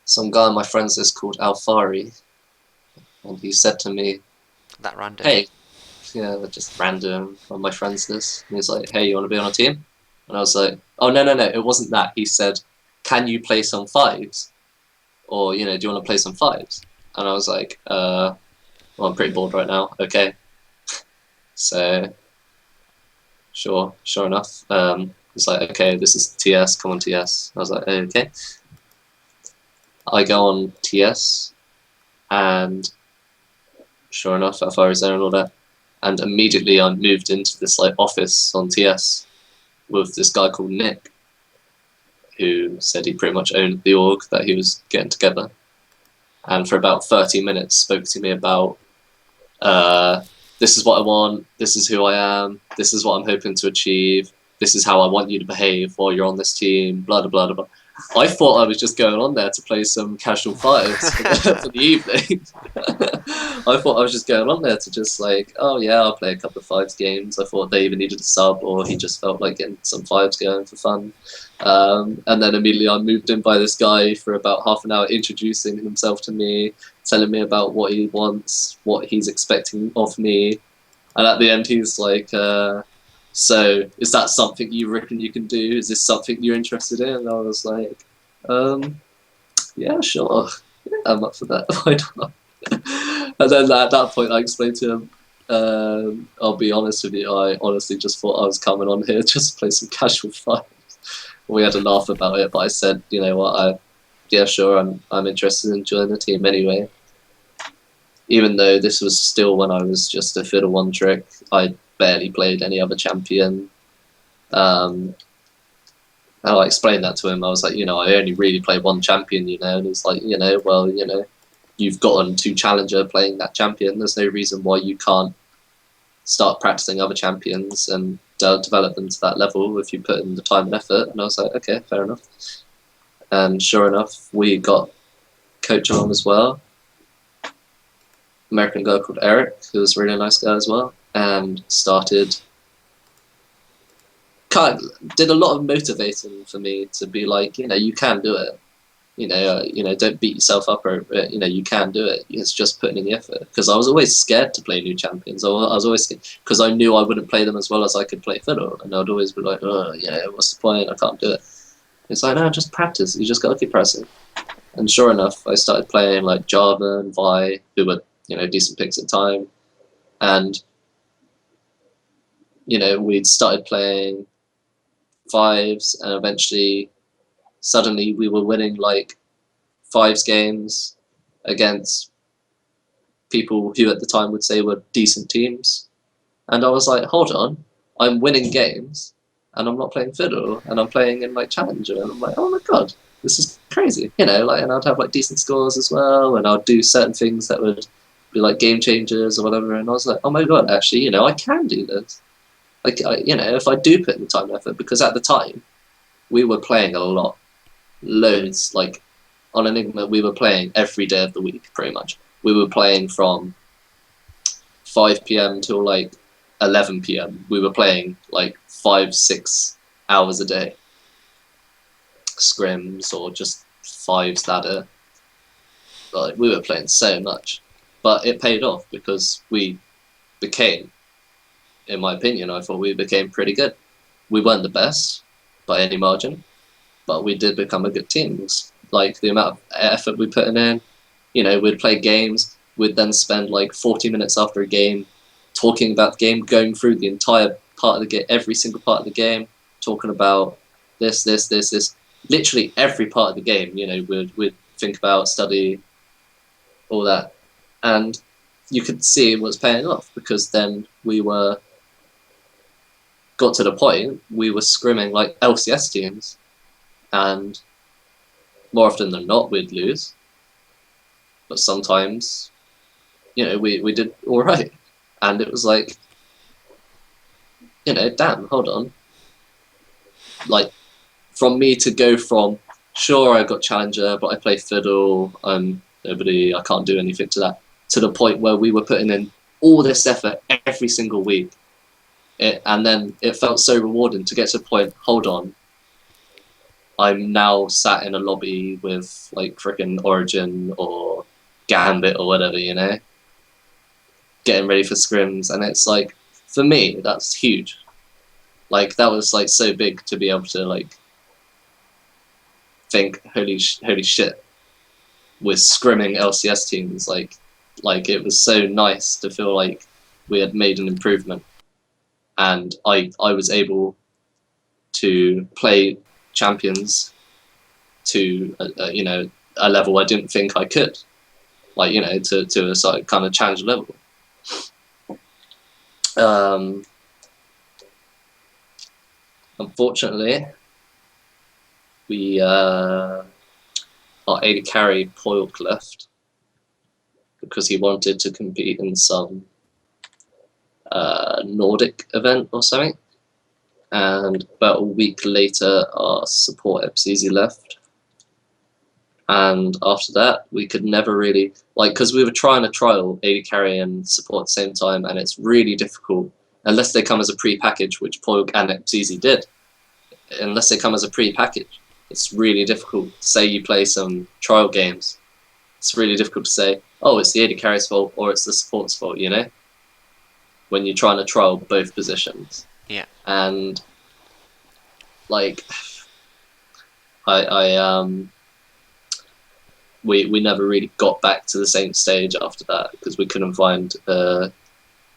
[SPEAKER 2] some guy on my friends list called Alfari, and he said to me,
[SPEAKER 1] That random.
[SPEAKER 2] "Hey, yeah, just random on my friends list." And he's like, "Hey, you want to be on a team?" And I was like, "Oh, no, it wasn't that." He said, "Can you play some fives? Or, you know, do you want to play some fives?" And I was like, well, I'm pretty bored right now. Okay. So, sure enough. He's like, "Okay, this is TS, come on TS." I was like, okay. I go on TS, and sure enough, Alfari's there and all that. And immediately I moved into this like office on TS with this guy called Nick, who said he pretty much owned the org that he was getting together. And for about 30 minutes spoke to me about, this is what I want, this is who I am, this is what I'm hoping to achieve, this is how I want you to behave while you're on this team, blah, blah, blah, blah. I thought I was just going on there to play some casual fights for the evening. I thought I was just going on there to just like, oh yeah, I'll play a couple of fives games. I thought they even needed a sub, or he just felt like getting some fives going for fun. And then immediately I moved in by this guy for about half an hour, introducing himself to me, telling me about what he wants, what he's expecting of me. And at the end he's like, so is that something you reckon you can do? Is this something you're interested in? And I was like, yeah, sure. Yeah, I'm up for that. Why not? And then at that point I explained to him, I'll be honest with you, I honestly just thought I was coming on here just to play some casual fights. We had a laugh about it, but I said, you know what, yeah, sure, I'm interested in joining the team anyway. Even though this was still when I was just a fiddle one trick, I barely played any other champion. And I explained that to him. I was like, you know, I only really play one champion, you know, and he's like, you know, well, you know, you've gotten to Challenger playing that champion. There's no reason why you can't start practicing other champions and develop them to that level if you put in the time and effort. And I was like, okay, fair enough. And sure enough, we got coach along as well. American guy called Eric, who was a really nice guy as well, and did a lot of motivating for me to be like, you know, you can do it. You know, don't beat yourself up over it. You know, you can do it. It's just putting in the effort. Because I was always scared to play new champions. I was always scared because I knew I wouldn't play them as well as I could play fiddle, and I'd always be like, oh, you know, what's the point? I can't do it. It's like, no, just practice. You just got to keep pressing. And sure enough, I started playing like Java and Vi, who were, you know, decent picks at the time, and you know, we'd started playing fives, and eventually, suddenly, we were winning like fives games against people who at the time would say were decent teams, and I was like, hold on, I'm winning games, and I'm not playing fiddle, and I'm playing in like Challenger, and I'm like, oh my god, this is crazy, you know, like, and I'd have like decent scores as well, and I'd do certain things that would be like game changers or whatever, and I was like, oh my god, actually, you know, I can do this. Like, you know, if I do put in the time and effort, because at the time, we were playing a lot, loads, like, on Enigma, we were playing every day of the week, pretty much. We were playing from 5 p.m. till like 11 p.m. We were playing like 5-6 hours a day. Scrims or just fives ladder. Like, we were playing so much. But it paid off because we became, in my opinion, I thought we became pretty good. We weren't the best by any margin, but we did become a good team. Like, the amount of effort we put in, you know, we'd play games, we'd then spend like 40 minutes after a game talking about the game, going through the entire part of the game, every single part of the game, talking about this. Literally every part of the game, you know, we'd think about, study, all that. And you could see it was paying off, because then we got to the point we were scrimming like LCS teams, and more often than not we'd lose, but sometimes, you know, we did all right. And it was like, you know, damn, hold on, like, from me to go from, sure, I got Challenger, but I play fiddle, I'm nobody, I can't do anything, to that, to the point where we were putting in all this effort every single week. And then it felt so rewarding to get to the point, hold on, I'm now sat in a lobby with like frickin' Origin or Gambit or whatever, you know, getting ready for scrims. And it's like, for me, that's huge. Like, that was like so big to be able to like think, holy shit, we're scrimming LCS teams. Like it was so nice to feel like we had made an improvement, and I was able to play champions to you know, a level I didn't think I could, like, you know, to a sort of kind of challenge level. Um, unfortunately, we our AD carry Poilk left because he wanted to compete in some Nordic event or something. And about a week later, our support MCZ left. And after that, we could never really, like, because we were trying to trial AD carry and support at the same time, and it's really difficult, unless they come as a pre-package, which Poilk and MCZ did. Unless they come as a pre-package, it's really difficult. Say you play some trial games, it's really difficult to say, oh, it's the AD carry's fault or it's the support's fault, you know? When you're trying to trial both positions.
[SPEAKER 1] Yeah.
[SPEAKER 2] And like we never really got back to the same stage after that because we couldn't find a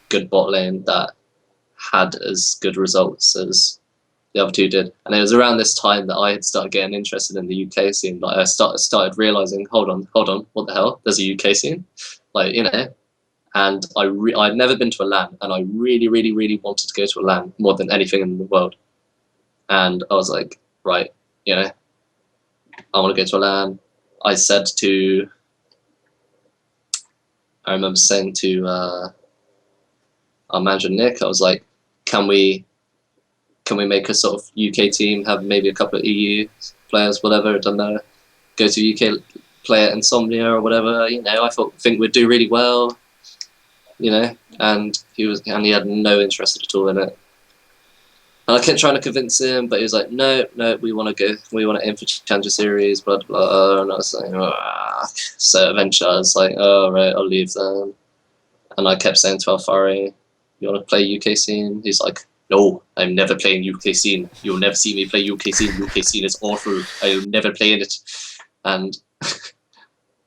[SPEAKER 2] good bot lane that had as good results as the other two did. And it was around this time that I had started getting interested in the UK scene. Like I started realizing, hold on, what the hell? There's a UK scene, like, you know. And I'd never been to a LAN, and I really, really, really wanted to go to a LAN more than anything in the world. And I was like, right, you know, I want to go to a LAN. I remember saying to our manager Nick, I was like, can we make a sort of UK team, have maybe a couple of EU players, whatever, it doesn't matter, go to UK, play at Insomnia or whatever, you know, think we'd do really well, you know, and he had no interest at all in it. And I kept trying to convince him, but he was like, no, we want to aim for Challenger Series, blah, blah, blah. And I was like, ah. So eventually I was like, oh, right, I'll leave then. And I kept saying to Alfari, you want to play UK scene? He's like, no, I'm never playing UK scene. You'll never see me play UK scene. UK scene is awful. I'll never play in it. And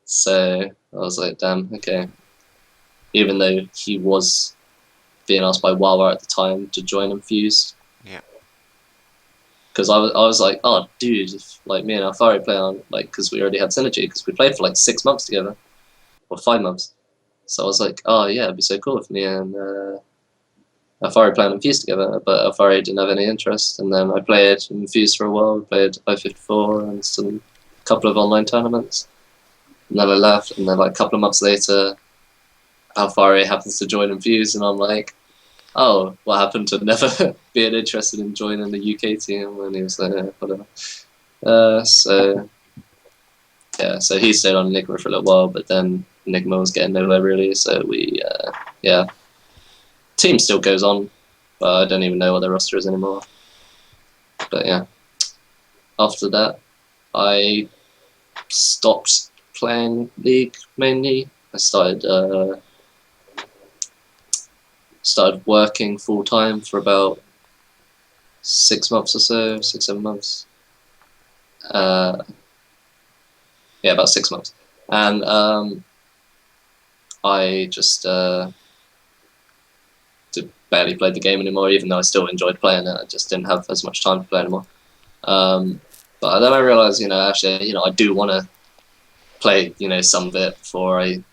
[SPEAKER 2] so I was like, damn, okay. Even though he was being asked by Wawa at the time to join Infused.
[SPEAKER 1] Yeah.
[SPEAKER 2] Because I was like, oh, dude, if like me and Alfari play on, like, because we already had synergy, because we played for like 6 months together, or 5 months. So I was like, oh yeah, it'd be so cool if me and Alfari play on Infused together, but Alfari didn't have any interest. And then I played Infused for a while, played I-54 and some couple of online tournaments. And then I left, and then like a couple of months later, Alfari happens to join Infused, and I'm like, oh, what happened to never being interested in joining the UK team? And he was like, yeah, whatever. So he stayed on Enigma for a little while, but then Enigma was getting nowhere really, so we, team still goes on, but I don't even know what their roster is anymore. But yeah, after that, I stopped playing League mainly. I started working full time for about 6 months or so, 6-7 months. Yeah, about 6 months. And I just barely played the game anymore, even though I still enjoyed playing it. I just didn't have as much time to play anymore. But then I realized, actually, I do want to play, some of it before I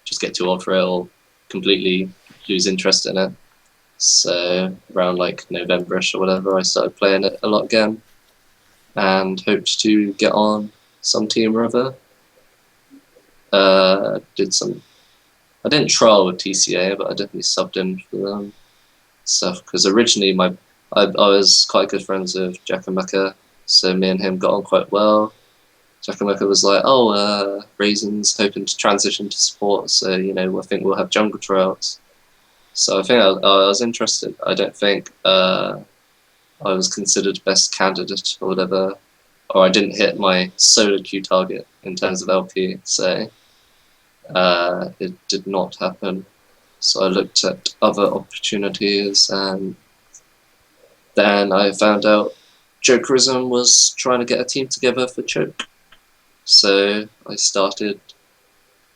[SPEAKER 2] just get too old for it or completely lose interest in it. So around like November-ish or whatever, I started playing it a lot again and hoped to get on some team or other. I didn't trial with TCA, but I definitely subbed in for them stuff, because originally I was quite good friends with Jack and Mecca, so me and him got on quite well. Jack and Mecca was like, oh, Raisin's hoping to transition to support, so I think we'll have jungle trials. So I think I was interested. I don't think I was considered best candidate or whatever, or I didn't hit my solo queue target in terms of LP, so it did not happen. So I looked at other opportunities, and then I found out Jokerism was trying to get a team together for Choke. So I started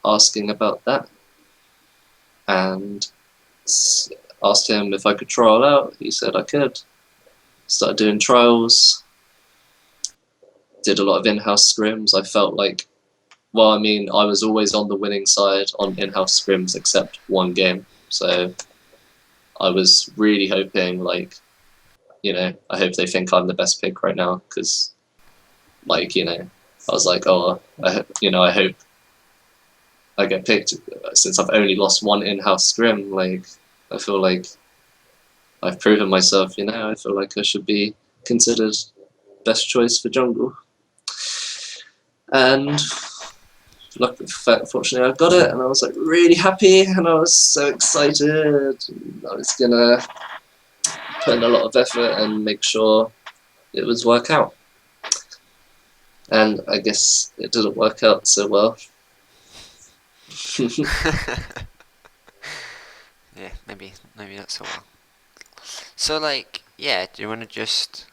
[SPEAKER 2] asking about that and asked him if I could trial out. He said I could. Started doing trials, did a lot of in-house scrims. I felt like, I was always on the winning side on in-house scrims except one game. So I was really hoping, like, I hope they think I'm the best pick right now, because, like, I was like, oh, I hope I get picked, since I've only lost one in-house scrim. Like, I feel like I've proven myself, I feel like I should be considered best choice for jungle. And fortunately I got it, and I was like really happy, and I was so excited. I was gonna put in a lot of effort and make sure it would work out. And I guess it didn't work out so well.
[SPEAKER 1] Yeah, maybe not so well. So like, yeah, do you want to just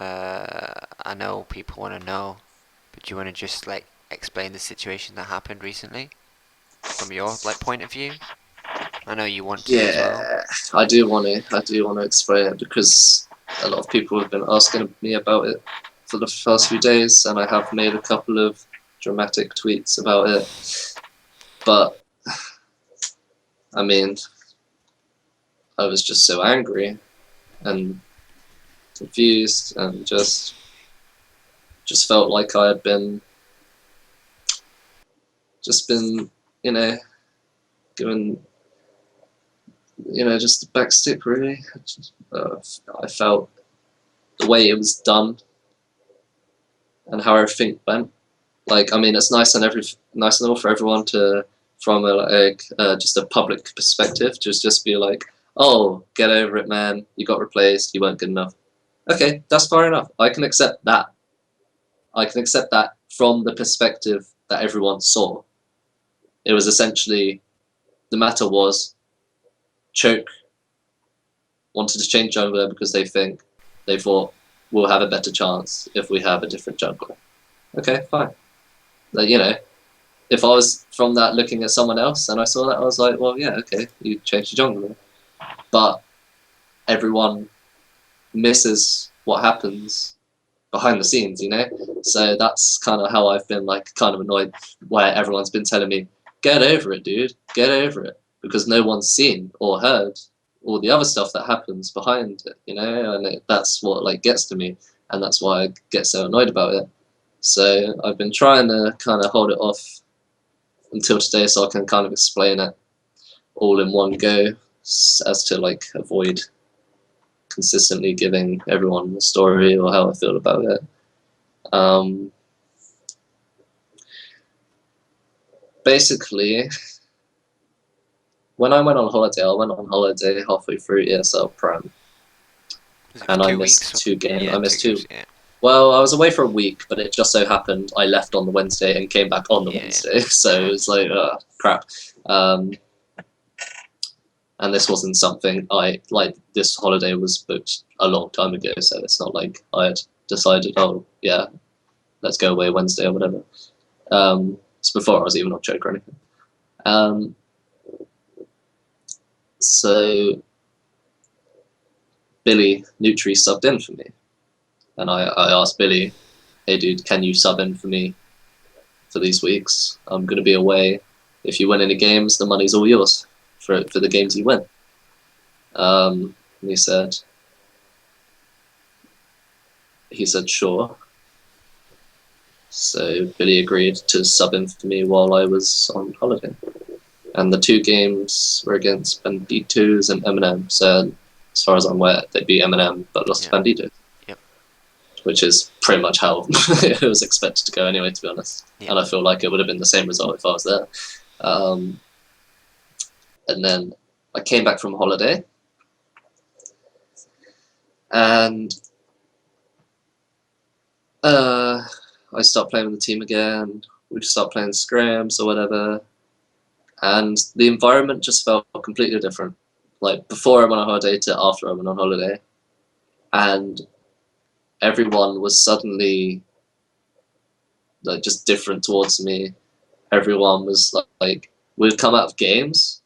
[SPEAKER 1] I know people want to know, but do you want to just like explain the situation that happened recently from your like point of view? I know you want to as well.
[SPEAKER 2] Yeah, I do want to explain it, because a lot of people have been asking me about it for the past few days, and I have made a couple of dramatic tweets about it. But I mean, I was just so angry and confused, and just felt like I had been given just the back stick, really. I felt the way it was done and how everything went. Like, I mean, it's nice and all for everyone to, from just a public perspective, just be like, oh, get over it, man. You got replaced. You weren't good enough. Okay, that's fair enough. I can accept that. I can accept that from the perspective that everyone saw. It was essentially, the matter was, Choke wanted to change jungler because they thought we'll have a better chance if we have a different jungler. Okay, fine. Like, if I was from that looking at someone else and I saw that, I was like, well, yeah, okay, you changed your jungler. But everyone misses what happens behind the scenes, So that's kind of how I've been like kind of annoyed, where everyone's been telling me, get over it, dude, get over it, because no one's seen or heard all the other stuff that happens behind it, and that's what like gets to me, and that's why I get so annoyed about it. So I've been trying to kind of hold it off until today, so I can kind of explain it all in one go, as to like avoid consistently giving everyone the story or how I feel about it. Basically, when I went on holiday halfway through ESL Prime, and I missed 2 games.
[SPEAKER 1] Yeah,
[SPEAKER 2] I missed 2.
[SPEAKER 1] Yeah.
[SPEAKER 2] Well, I was away for a week, but it just so happened I left on the Wednesday and came back on the Wednesday, so it was like, crap. And this wasn't something this holiday was booked a long time ago, so it's not like I had decided, oh, yeah, let's go away Wednesday or whatever. It's before I was even on Choke or anything. So Billy Nutri subbed in for me. And I asked Billy, hey dude, can you sub in for me for these weeks? I'm going to be away. If you win any games, the money's all yours for the games you win. And he said, sure. So Billy agreed to sub in for me while I was on holiday. And the 2 games were against Banditos and Eminem. So as far as I'm aware, they beat Eminem but lost to Banditos. Which is pretty much how it was expected to go anyway, to be honest. Yeah. And I feel like it would have been the same result if I was there. And then I came back from holiday, and I started playing with the team again. We just started playing scrims or whatever, and the environment just felt completely different. Like before I went on holiday to after I went on holiday, and everyone was suddenly like just different towards me. Everyone was like we'd come out of games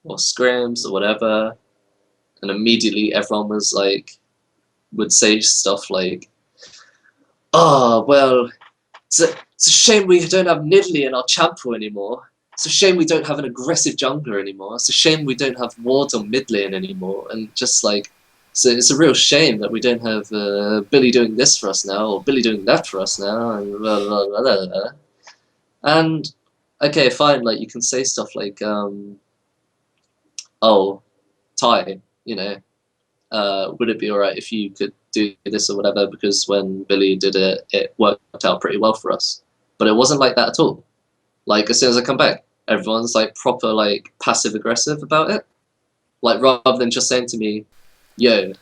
[SPEAKER 2] or scrims or whatever, and immediately everyone was like would say stuff like, oh well, it's a shame we don't have Nidalee in our champ pool anymore. it's a shame we don't have an aggressive jungler anymore. It's a shame we don't have wards on mid lane anymore. And just like, so it's a real shame that we don't have Billy doing this for us now, or Billy doing that for us now, and blah, blah, blah, blah, blah. And okay, fine, like you can say stuff like, oh, Ty, you know, would it be alright if you could do this or whatever, because when Billy did it, it worked out pretty well for us. But it wasn't like that at all. Like, as soon as I come back, everyone's like proper like passive aggressive about it. Like, rather than just saying to me, yo,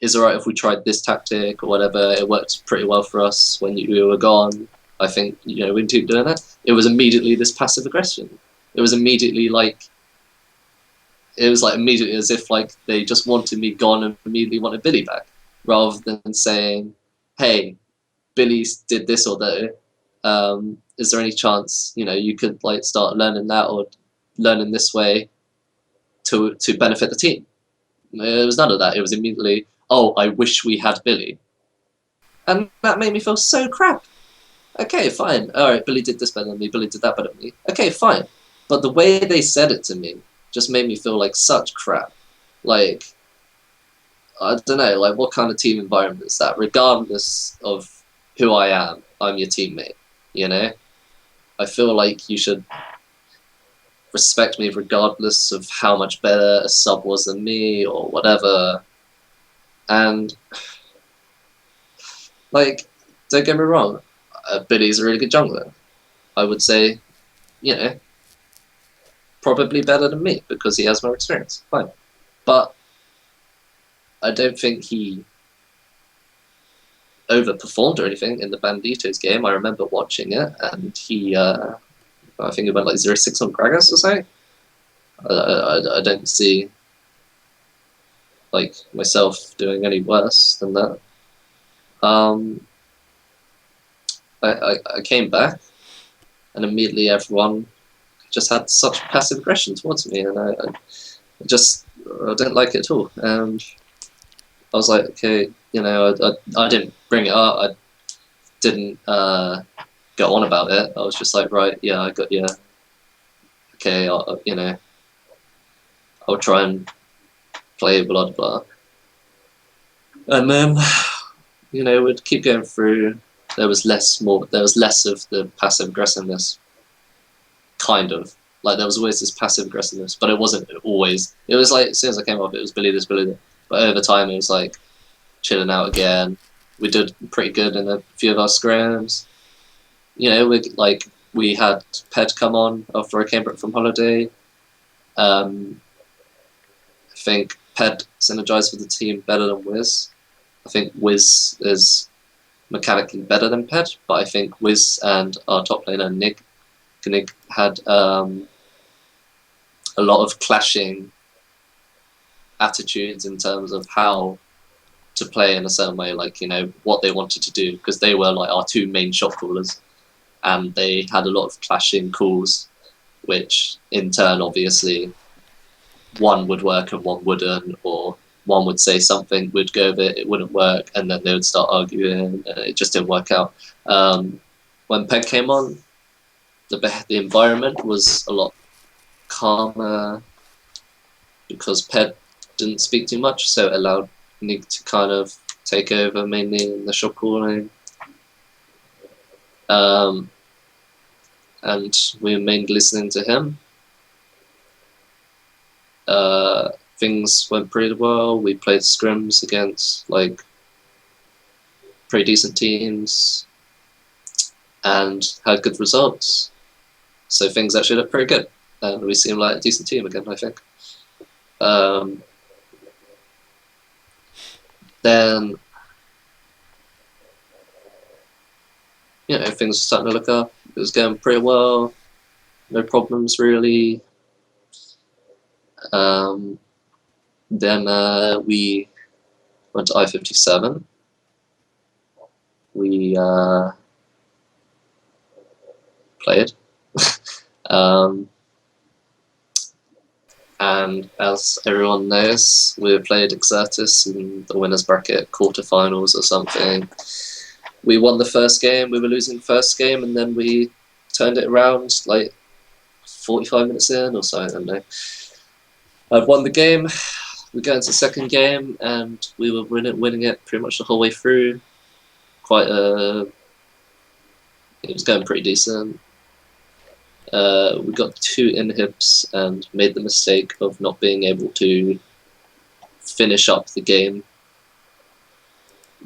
[SPEAKER 2] is it alright if we tried this tactic or whatever, it worked pretty well for us when you were gone, I think, you know, we can keep doing that. It was immediately this passive aggression. It was immediately like, it was like immediately as if like they just wanted me gone and immediately wanted Billy back, rather than saying, hey, Billy did this or that. Is there any chance, you know, you could like start learning that or learning this way to benefit the team? It was none of that. It was immediately, oh, I wish we had Billy. And that made me feel so crap. Okay, fine. All right, Billy did this better than me. Billy did that better than me. Okay, fine. But the way they said it to me just made me feel like such crap. Like, I don't know, like what kind of team environment is that? Regardless of who I am, I'm your teammate, you know? I feel like you should respect me regardless of how much better a sub was than me or whatever. And, like, don't get me wrong, Billy's a really good jungler. I would say, you know, probably better than me because he has more experience. Fine. But I don't think he overperformed or anything in the Banditos game. I remember watching it, and he, I think it went like 0-6 on Gragas or something. I don't see like myself doing any worse than that. I came back, and immediately everyone just had such passive aggression towards me, and I didn't like it at all. And I was like, okay, you know, I didn't bring it up. I didn't go on about it. I was just like, right, yeah, I got you. Okay, you know, I'll try and play blah blah. And then, you know, we'd keep going through. There was less of the passive aggressiveness. Kind of. Like, there was always this passive aggressiveness, but it wasn't always. It was like, as soon as I came off, it was Billy this, Billy that. But over time, it was like chilling out again. We did pretty good in a few of our scrims. You know, we had Ped come on after I came back from holiday. I think Ped synergized with the team better than Wiz. I think Wiz is mechanically better than Ped, but I think Wiz and our top laner Nig had a lot of clashing attitudes in terms of how to play in a certain way, like, you know, what they wanted to do, because they were like our two main shot callers, and they had a lot of clashing calls, which in turn, obviously, one would work and one wouldn't, or one would say something, would go with it, it wouldn't work, and then they would start arguing, and it just didn't work out. When Peg came on, the environment was a lot calmer because Ped didn't speak too much, so it allowed Nig to kind of take over mainly in the shot calling. And we were mainly listening to him. Things went pretty well. We played scrims against like pretty decent teams and had good results. So things actually look pretty good. And we seem like a decent team again, I think. Then, you know, things were starting to look up. It was going pretty well. No problems, really. Then we went to I-57. We played. And as everyone knows, we played Exertus in the winners bracket quarterfinals or something. We won the first game, we were losing the first game, and then we turned it around like 45 minutes in or so. I don't know. I'd won the game. We go into the second game and we were winning it pretty much the whole way through. It was going pretty decent. We got 2 inhibs and made the mistake of not being able to finish up the game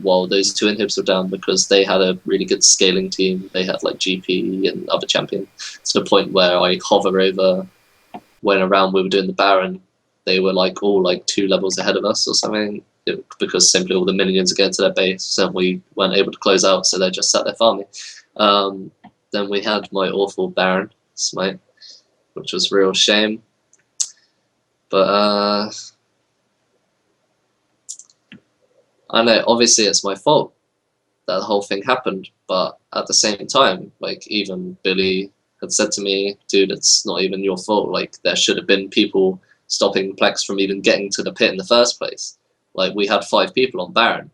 [SPEAKER 2] while those 2 inhibs were down, because they had a really good scaling team. They had like GP and other champion, to the point where I hover over when around we were doing the Baron, they were like all like 2 levels ahead of us or something, because simply all the minions are getting to their base and we weren't able to close out, so they just sat there farming. Then we had my awful Baron smite, which was a real shame. But I know obviously it's my fault that the whole thing happened, but at the same time, like, even Billy had said to me, dude, it's not even your fault. Like, there should have been people stopping Plex from even getting to the pit in the first place. Like, we had 5 people on Baron,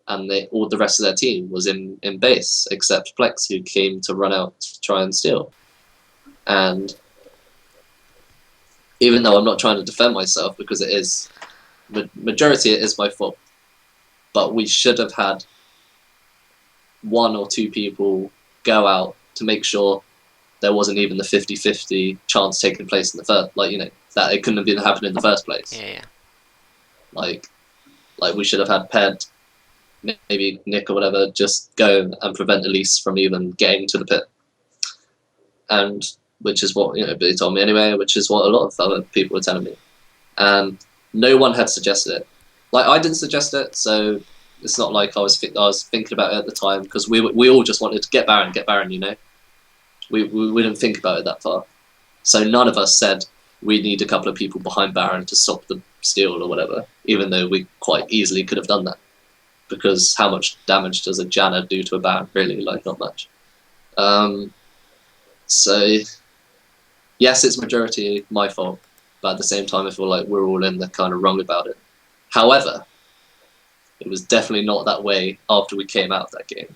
[SPEAKER 2] and all the rest of their team was in base, except Plex, who came to run out to try and steal. And even though I'm not trying to defend myself, because it is, majority it is my fault, but we should have had 1 or 2 people go out to make sure there wasn't even the 50-50 chance taking place in the first, like, you know, that it couldn't have been happening in the first place.
[SPEAKER 1] Yeah.
[SPEAKER 2] Like we should have had Ped, maybe Nick or whatever, just go and prevent Elise from even getting to the pit. And which is what, you know, Billy told me anyway, which is what a lot of other people were telling me. And no one had suggested it. Like, I didn't suggest it, so it's not like I was thinking about it at the time, because we all just wanted to get Baron, you know. We didn't think about it that far. So none of us said we need a couple of people behind Baron to stop the steal or whatever, even though we quite easily could have done that. Because how much damage does a Janna do to a Baron? Really, like, not much. So, yes, it's majority my fault, but at the same time I feel like we're all in the kind of wrong about it. However, it was definitely not that way after we came out of that game.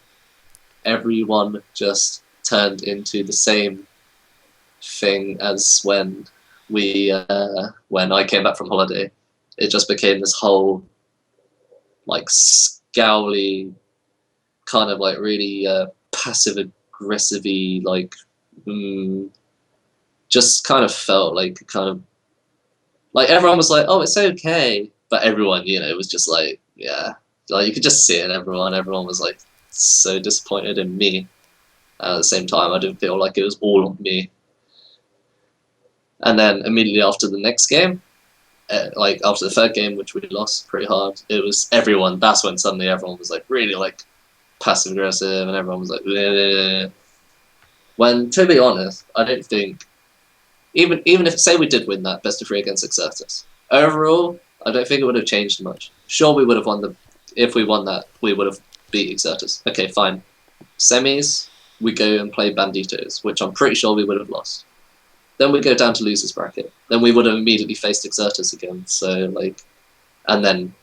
[SPEAKER 2] Everyone just turned into the same thing as when I came back from holiday. It just became this whole, like, scowly, kind of like really passive aggressive-y, like, just kind of felt like everyone was like, oh, it's okay, but everyone, you know, was just like, yeah, like, you could just see it in everyone. Everyone was like so disappointed in me. At the same time, I didn't feel like it was all on me. And then immediately after the next game, like after the third game, which we lost pretty hard, it was everyone. That's when suddenly everyone was like really like passive aggressive, and everyone was like, bleh. When, to be honest, I don't think, even if, say, we did win that best of 3 against Exertus, overall, I don't think it would have changed much. Sure, we would have if we won that, we would have beat Exertus. Okay, fine. Semis, we go and play Banditos, which I'm pretty sure we would have lost. Then we go down to losers bracket. Then we would have immediately faced Exertus again. So, like, and then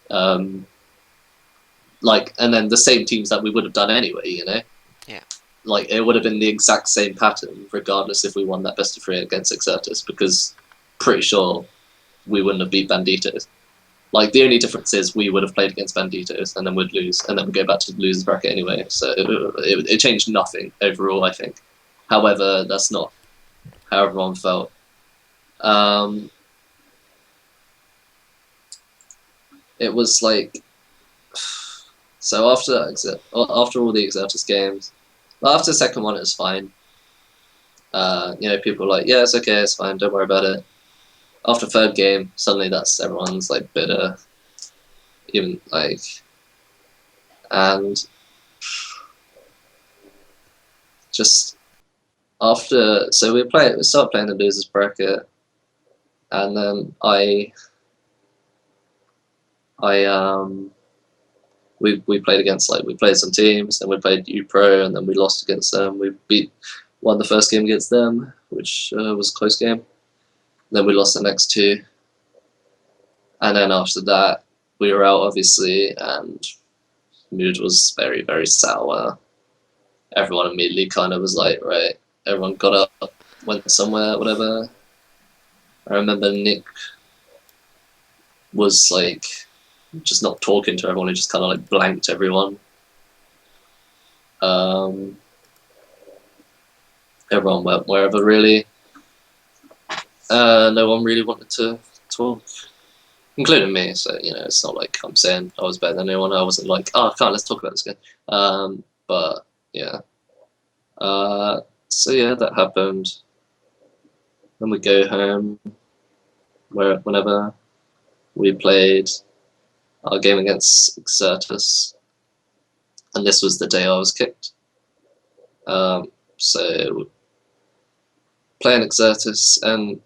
[SPEAKER 2] the same teams that we would have done anyway, you know?
[SPEAKER 1] Yeah.
[SPEAKER 2] Like, it would have been the exact same pattern, regardless if we won that best of 3 against Exertus, because pretty sure we wouldn't have beat Banditos. Like, the only difference is we would have played against Banditos, and then we'd lose, and then we'd go back to the losers bracket anyway. So it changed nothing overall, I think. However, that's not how everyone felt. It was like, so after all the Exertus games, well, after the second one it was fine. You know, people were like, yeah, it's okay, it's fine, don't worry about it. After third game, suddenly everyone's like bitter, even like, and just after, so we started playing the losers bracket, and then we played against, like, we played some teams, and we played U-Pro, and then we lost against them. We won the first game against them, which was a close game. Then we lost the next 2. And then after that, we were out, obviously, and mood was very, very sour. Everyone immediately kind of was like, right, everyone got up, went somewhere, whatever. I remember Nick was like just not talking to everyone. He just kind of like blanked everyone. Everyone went wherever really. No one really wanted to talk, including me. So it's not like I'm saying I was better than anyone. I wasn't like, oh, let's talk about this game. But yeah. So yeah, that happened. Then we go home. Whenever we played our game against Exertus, and this was the day I was kicked. So playing Exertus, and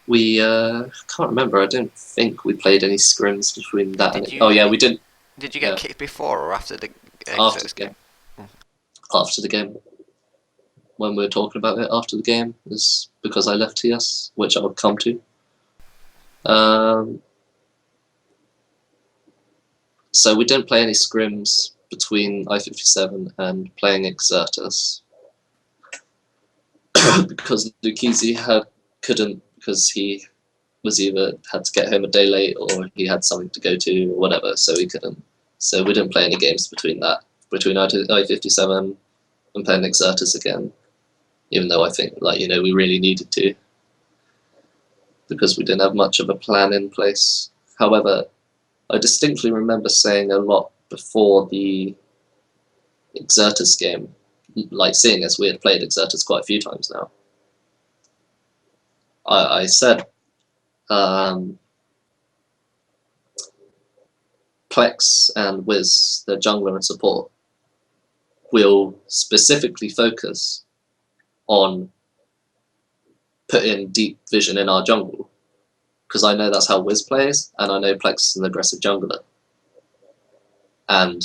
[SPEAKER 2] we can't remember. I don't think we played any scrims between that and oh yeah, we didn't.
[SPEAKER 1] Did you get kicked before or after the
[SPEAKER 2] after the game? After the game, when we were talking about it after the game, is because I left TS, which I'll come to. So we didn't play any scrims between I-57 and playing Exertus because Lucchese couldn't, because he was either had to get home a day late or he had something to go to or whatever, so he couldn't. So we didn't play any games between I-57 and playing Exertus again, even though I think we really needed to, because we didn't have much of a plan in place. However, I distinctly remember saying a lot before the Exertus game, like seeing as we had played Exertus quite a few times now. I said Plex and Wiz, the jungler and support, will specifically focus on putting deep vision in our jungle, because I know that's how Wiz plays, and I know Plex is an aggressive jungler, and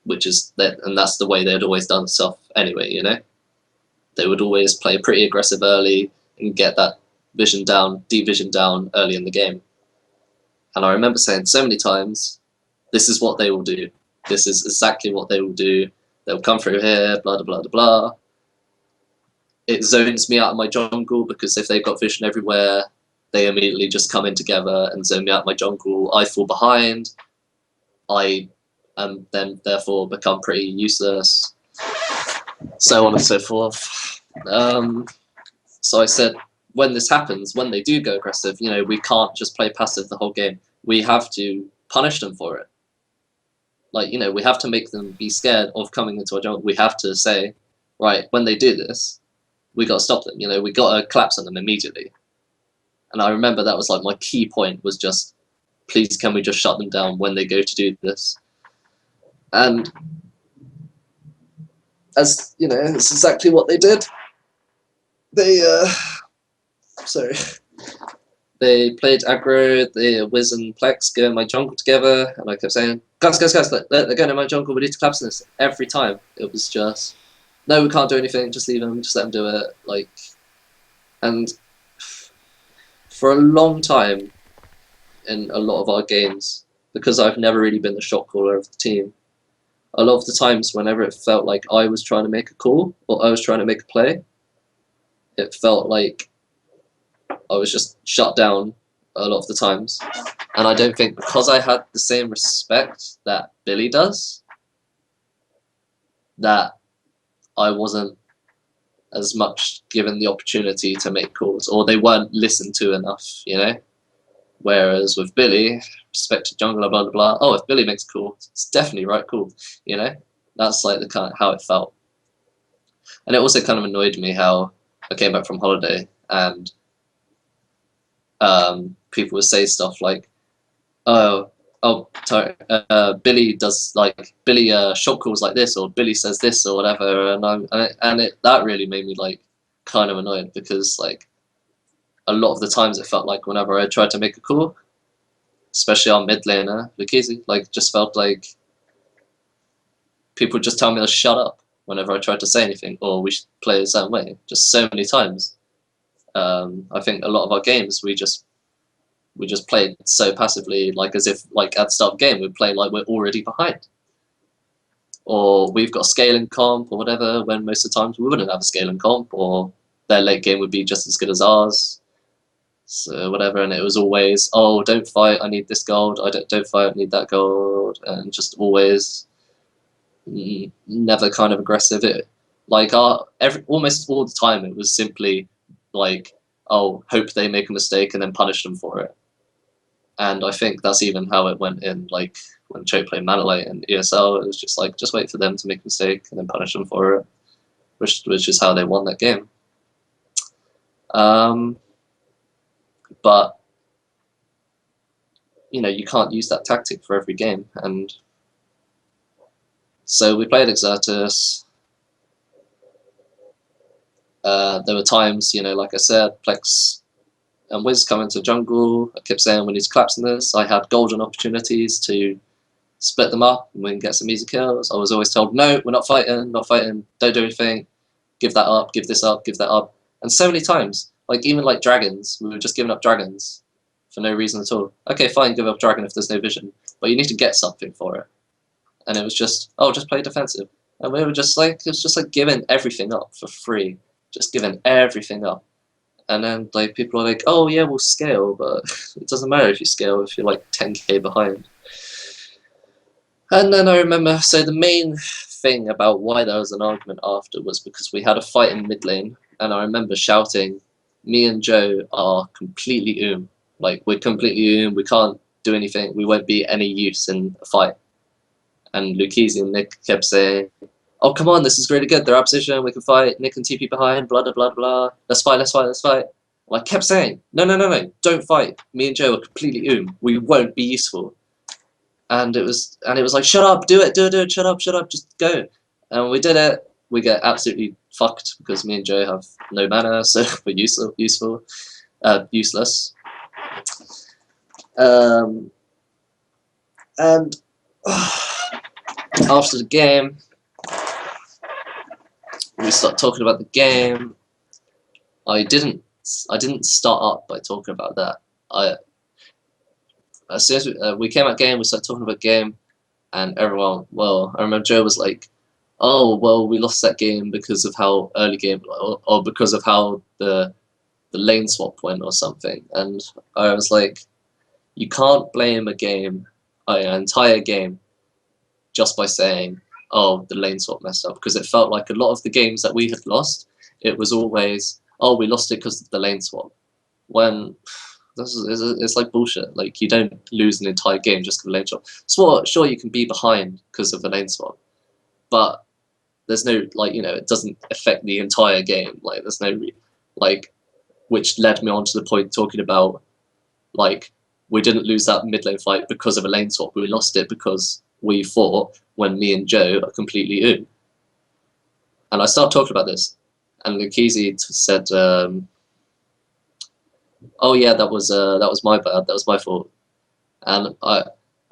[SPEAKER 2] that's the way they'd always done stuff anyway. They would always play pretty aggressive early and get that vision down, deep vision down early in the game. And I remember saying so many times, this is what they will do. This is exactly what they will do. They'll come through here, blah, blah, blah, blah. It zones me out of my jungle, because if they've got vision everywhere, they immediately just come in together and zone me out of my jungle. I fall behind. I then therefore become pretty useless. So on and so forth. So I said, when this happens, when they do go aggressive, we can't just play passive the whole game. We have to punish them for it. We have to make them be scared of coming into our jungle. We have to say, right, when they do this, we got to stop them. We got to collapse on them immediately. And I remember that was like my key point, was just, please, can we just shut them down when they go to do this? And as it's exactly what they did. They played aggro, the Wiz and Plex go in my jungle together, and I kept saying, guys, they're going in my jungle, we need to collapse this. Every time it was just, no, we can't do anything, just leave them, just let them do it. And for a long time in a lot of our games, because I've never really been the shot caller of the team, a lot of the times whenever it felt like I was trying to make a call or I was trying to make a play, it felt like I was just shut down a lot of the times. And I don't think, because I had the same respect that Billy does, that I wasn't as much given the opportunity to make calls, or they weren't listened to enough, Whereas with Billy, respected jungler, blah, blah, blah, oh, if Billy makes a call, it's definitely right call, That's like the kind of how it felt. And it also kind of annoyed me how I came back from holiday and people would say stuff like, Billy does Billy shot calls like this, or Billy says this or whatever, that really made me kind of annoyed, because a lot of the times it felt like whenever I tried to make a call, especially our mid laner Lucchese, just felt like people would just tell me to shut up whenever I tried to say anything, or we should play a certain way, just so many times. I think a lot of our games we just played so passively, as if at the start of the game we'd play like we're already behind. or we've got a scaling comp or whatever, when most of the times we wouldn't have a scaling comp, or their late game would be just as good as ours. So whatever, and it was always, oh, don't fight, I need this gold, don't fight, I need that gold, and just always never kind of aggressive. It like almost all the time it was simply like, oh, hope they make a mistake and then punish them for it. And I think that's even how it went in, like when Choke played Manolite and ESL, it was just like, just wait for them to make a mistake and then punish them for it, which is how they won that game. But you know, you can't use that tactic for every game, and so we played Exertus. There were times, you know, like I said, Plex and Wiz come into jungle. I kept saying we need to collapse in this. I had golden opportunities to split them up and we can get some easy kills. I was always told, no, we're not fighting, don't do anything, give that up, give this up, give that up. And so many times, like even like dragons, we were just giving up dragons for no reason at all. Okay, fine, give up dragon if there's no vision, but you need to get something for it. And it was just, oh, just play defensive. And we were just like, it was just like giving everything up for free, just giving everything up. And then like people are like, oh yeah, we'll scale, but it doesn't matter if you scale if you're like 10k behind. And then I remember, so the main thing about why there was an argument after was because we had a fight in mid lane, and I remember shouting, me and Joe are completely like we're completely we can't do anything, we won't be any use in a fight. And Lucchese and Nick kept saying, oh come on, this is really good, they're out of position, we can fight, Nick and TP behind, blah blah blah blah, let's fight, let's fight, let's fight. Well, I kept saying, no, don't fight, me and Joe are completely we won't be useful. And it was like, shut up, do it, shut up, just go. And we did it. We get absolutely fucked because me and Joe have no mana, so we're useless. And after the game, we start talking about the game. I didn't start up by talking about that. As soon as we came out game, we started talking about game, and everyone, well, I remember Joe was like, oh, well, we lost that game because of how early game, or because of how the lane swap went or something. And I was like, you can't blame a game, an entire game, just by saying, oh, the lane swap messed up, because it felt like a lot of the games that we had lost, it was always, oh, we lost it because of the lane swap. When it's like bullshit. Like, you don't lose an entire game just because of a lane swap. Sure, you can be behind because of the lane swap, but there's no, like, you know, it doesn't affect the entire game. Like, there's no, like, which led me on to the point talking about, like, we didn't lose that mid lane fight because of a lane swap. We lost it because we fought when me and Joe are completely And I started talking about this, and Lucchese said, oh yeah, that was my bad, that was my fault. And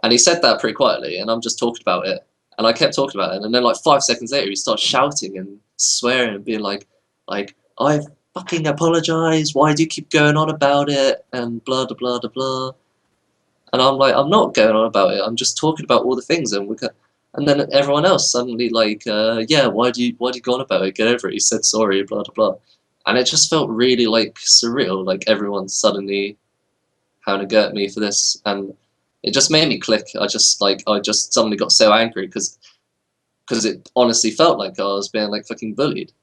[SPEAKER 2] he said that pretty quietly, and I'm just talking about it, and I kept talking about it, and then like 5 seconds later he starts shouting and swearing and being like I fucking apologize, why do you keep going on about it, and blah blah blah blah blah. And I'm like, I'm not going on about it, I'm just talking about all the things. And then everyone else suddenly like, yeah, why do you go on about it, get over it, he said sorry, blah blah blah. And it just felt really like surreal, like everyone suddenly having a go at me for this, and it just made me click. I just suddenly got so angry because it honestly felt like I was being like fucking bullied.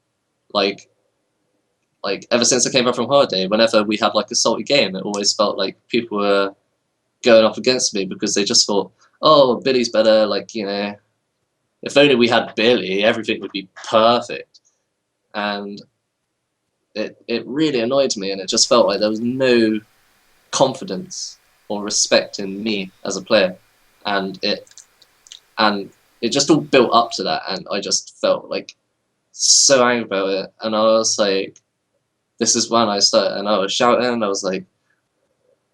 [SPEAKER 2] Like ever since I came back from holiday, whenever we had like a salty game, it always felt like people were going up against me because they just thought, oh, Billy's better, like, you know, if only we had Billy, everything would be perfect. And it really annoyed me, and it just felt like there was no confidence or respect in me as a player, and it just all built up to that, and I just felt like so angry about it. And I was like, this is when I started, and I was shouting, I was like,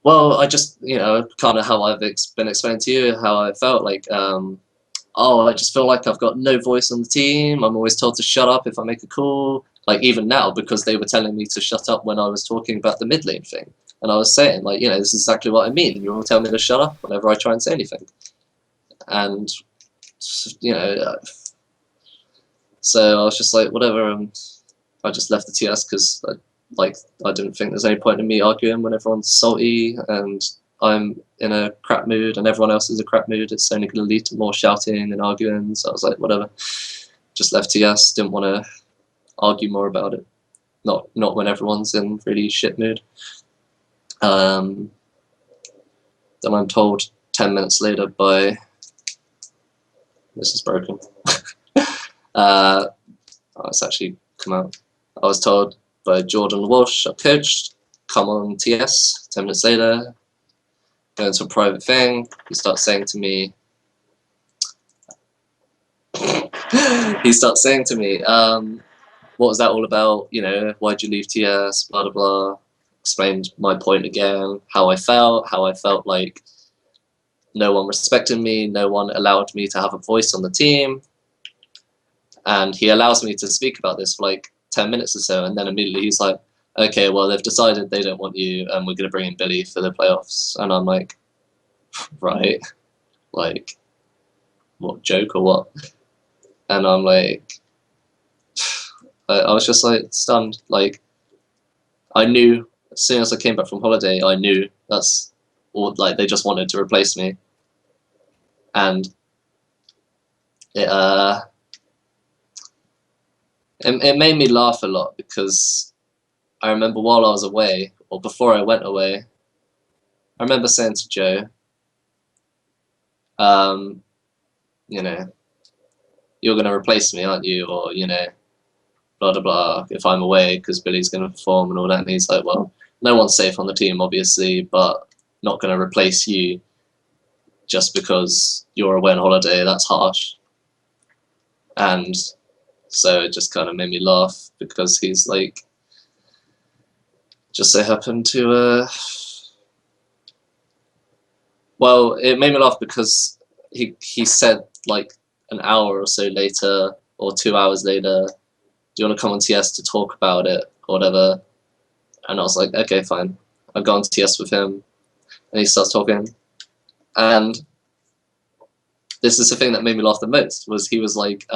[SPEAKER 2] well, I just, you know, kind of how I've been explaining to you how I felt like, oh, I just feel like I've got no voice on the team, I'm always told to shut up if I make a call. Like, even now, because they were telling me to shut up when I was talking about the mid lane thing. And I was saying, like, you know, this is exactly what I mean. You all tell me to shut up whenever I try and say anything. And, you know, So I was just like, whatever. I just left the TS because I didn't think there's any point in me arguing when everyone's salty and I'm in a crap mood and everyone else is in a crap mood. It's only going to lead to more shouting and arguing. So I was like, whatever. Just left TS. Didn't want to argue more about it. Not when everyone's in really shit mood. Then I'm told 10 minutes later by... This is broken. It's actually come out. I was told by Jordan Walsh, our coach, come on TS. 10 minutes later, go into a private thing. He starts saying to me, what was that all about? You know, why'd you leave TS? Blah, blah, blah. Explained my point again, how I felt like no one respected me, no one allowed me to have a voice on the team. And he allows me to speak about this for like 10 minutes or so, and then immediately he's like, okay, well, they've decided they don't want you, and we're going to bring in Billy for the playoffs. And I'm like, right, like, what, joke or what? And I'm like, I was just like stunned. Like, I knew as soon as I came back from holiday, I knew that's all, like, they just wanted to replace me. And it made me laugh a lot because I remember while I was away, or before I went away, I remember saying to Joe, you know, you're going to replace me, aren't you? Or, you know, blah, blah, blah, if I'm away because Billy's going to perform and all that. And he's like, well, no one's safe on the team, obviously, but not going to replace you just because you're away on holiday. That's harsh. And so it just kind of made me laugh because he's like, just so happened to, well, it made me laugh because he said like an hour or so later or 2 hours later, do you want to come on TS to talk about it or whatever? And I was like, okay, fine. I'll go on TS with him. And he starts talking. And this is the thing that made me laugh the most, was he was like,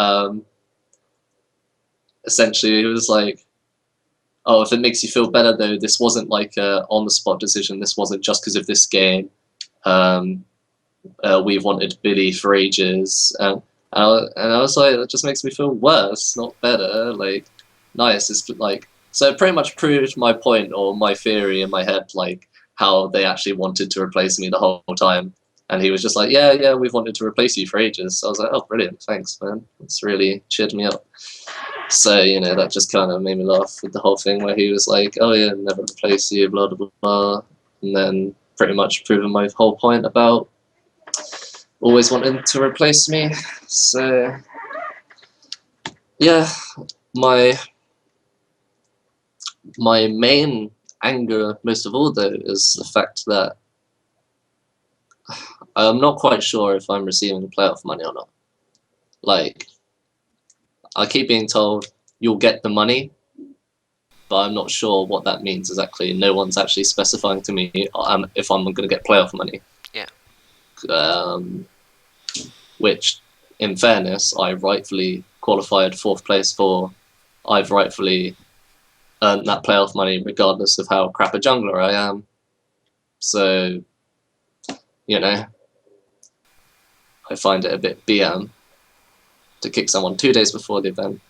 [SPEAKER 2] essentially, he was like, oh, if it makes you feel better though, this wasn't like a on-the-spot decision. This wasn't just because of this game. We've wanted Billy for ages. And I was like, that just makes me feel worse, not better. Like, nice. It's like, so it pretty much proved my point or my theory in my head, like how they actually wanted to replace me the whole time. And he was just like, yeah, we've wanted to replace you for ages. So I was like, oh, brilliant, thanks, man. It's really cheered me up. So, you know, that just kind of made me laugh with the whole thing where he was like, oh yeah, never replace you, blah, blah, blah, blah. And then pretty much proving my whole point about always wanting to replace me. So, yeah, my main anger, most of all, though, is the fact that I'm not quite sure if I'm receiving playoff money or not. Like, I keep being told you'll get the money, but I'm not sure what that means exactly. No one's actually specifying to me if I'm going to get playoff money.
[SPEAKER 1] Yeah.
[SPEAKER 2] Which, in fairness, I rightfully qualified 4th place for. I've rightfully earned that playoff money regardless of how crap a jungler I am. So, you know, I find it a bit BM to kick someone 2 days before the event,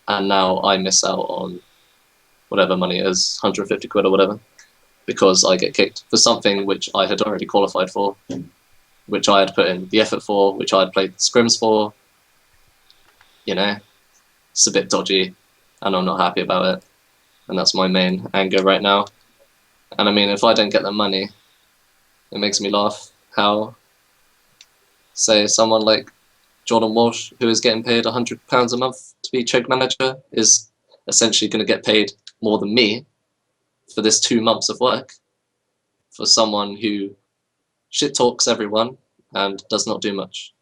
[SPEAKER 2] and now I miss out on whatever money it is, 150 quid or whatever, because I get kicked for something which I had already qualified for, which I had put in the effort for, which I had played scrims for. You know, it's a bit dodgy, and I'm not happy about it, and that's my main anger right now. And I mean, if I don't get the money, it makes me laugh how, say, someone like Jordan Walsh, who is getting paid £100 a month to be choke manager, is essentially going to get paid more than me for this 2 months of work for someone who shit talks everyone and does not do much.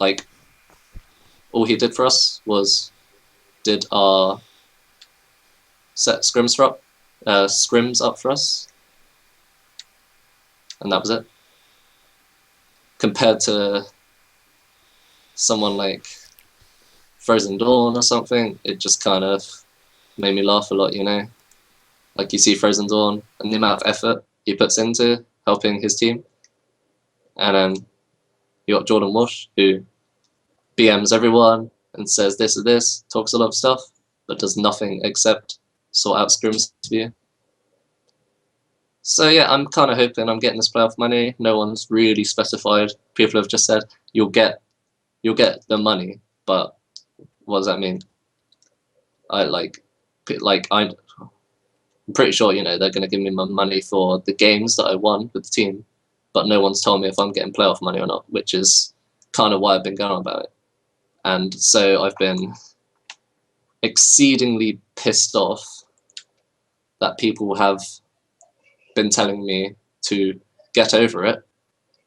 [SPEAKER 2] Like, all he did for us was did our set scrims up for us, and that was it. Compared to someone like Frozen Dawn or something, it just kind of made me laugh a lot, you know? Like you see Frozen Dawn and the amount of effort he puts into helping his team. And then you got Jordan Walsh, who BMs everyone and says this or this, talks a lot of stuff, but does nothing except sort out scrims for you. So yeah, I'm kind of hoping I'm getting this playoff money. No one's really specified. People have just said you'll get the money, but what does that mean? I'm pretty sure, you know, they're going to give me my money for the games that I won with the team, but no one's told me if I'm getting playoff money or not, which is kind of why I've been going on about it. And so I've been exceedingly pissed off that people have been telling me to get over it,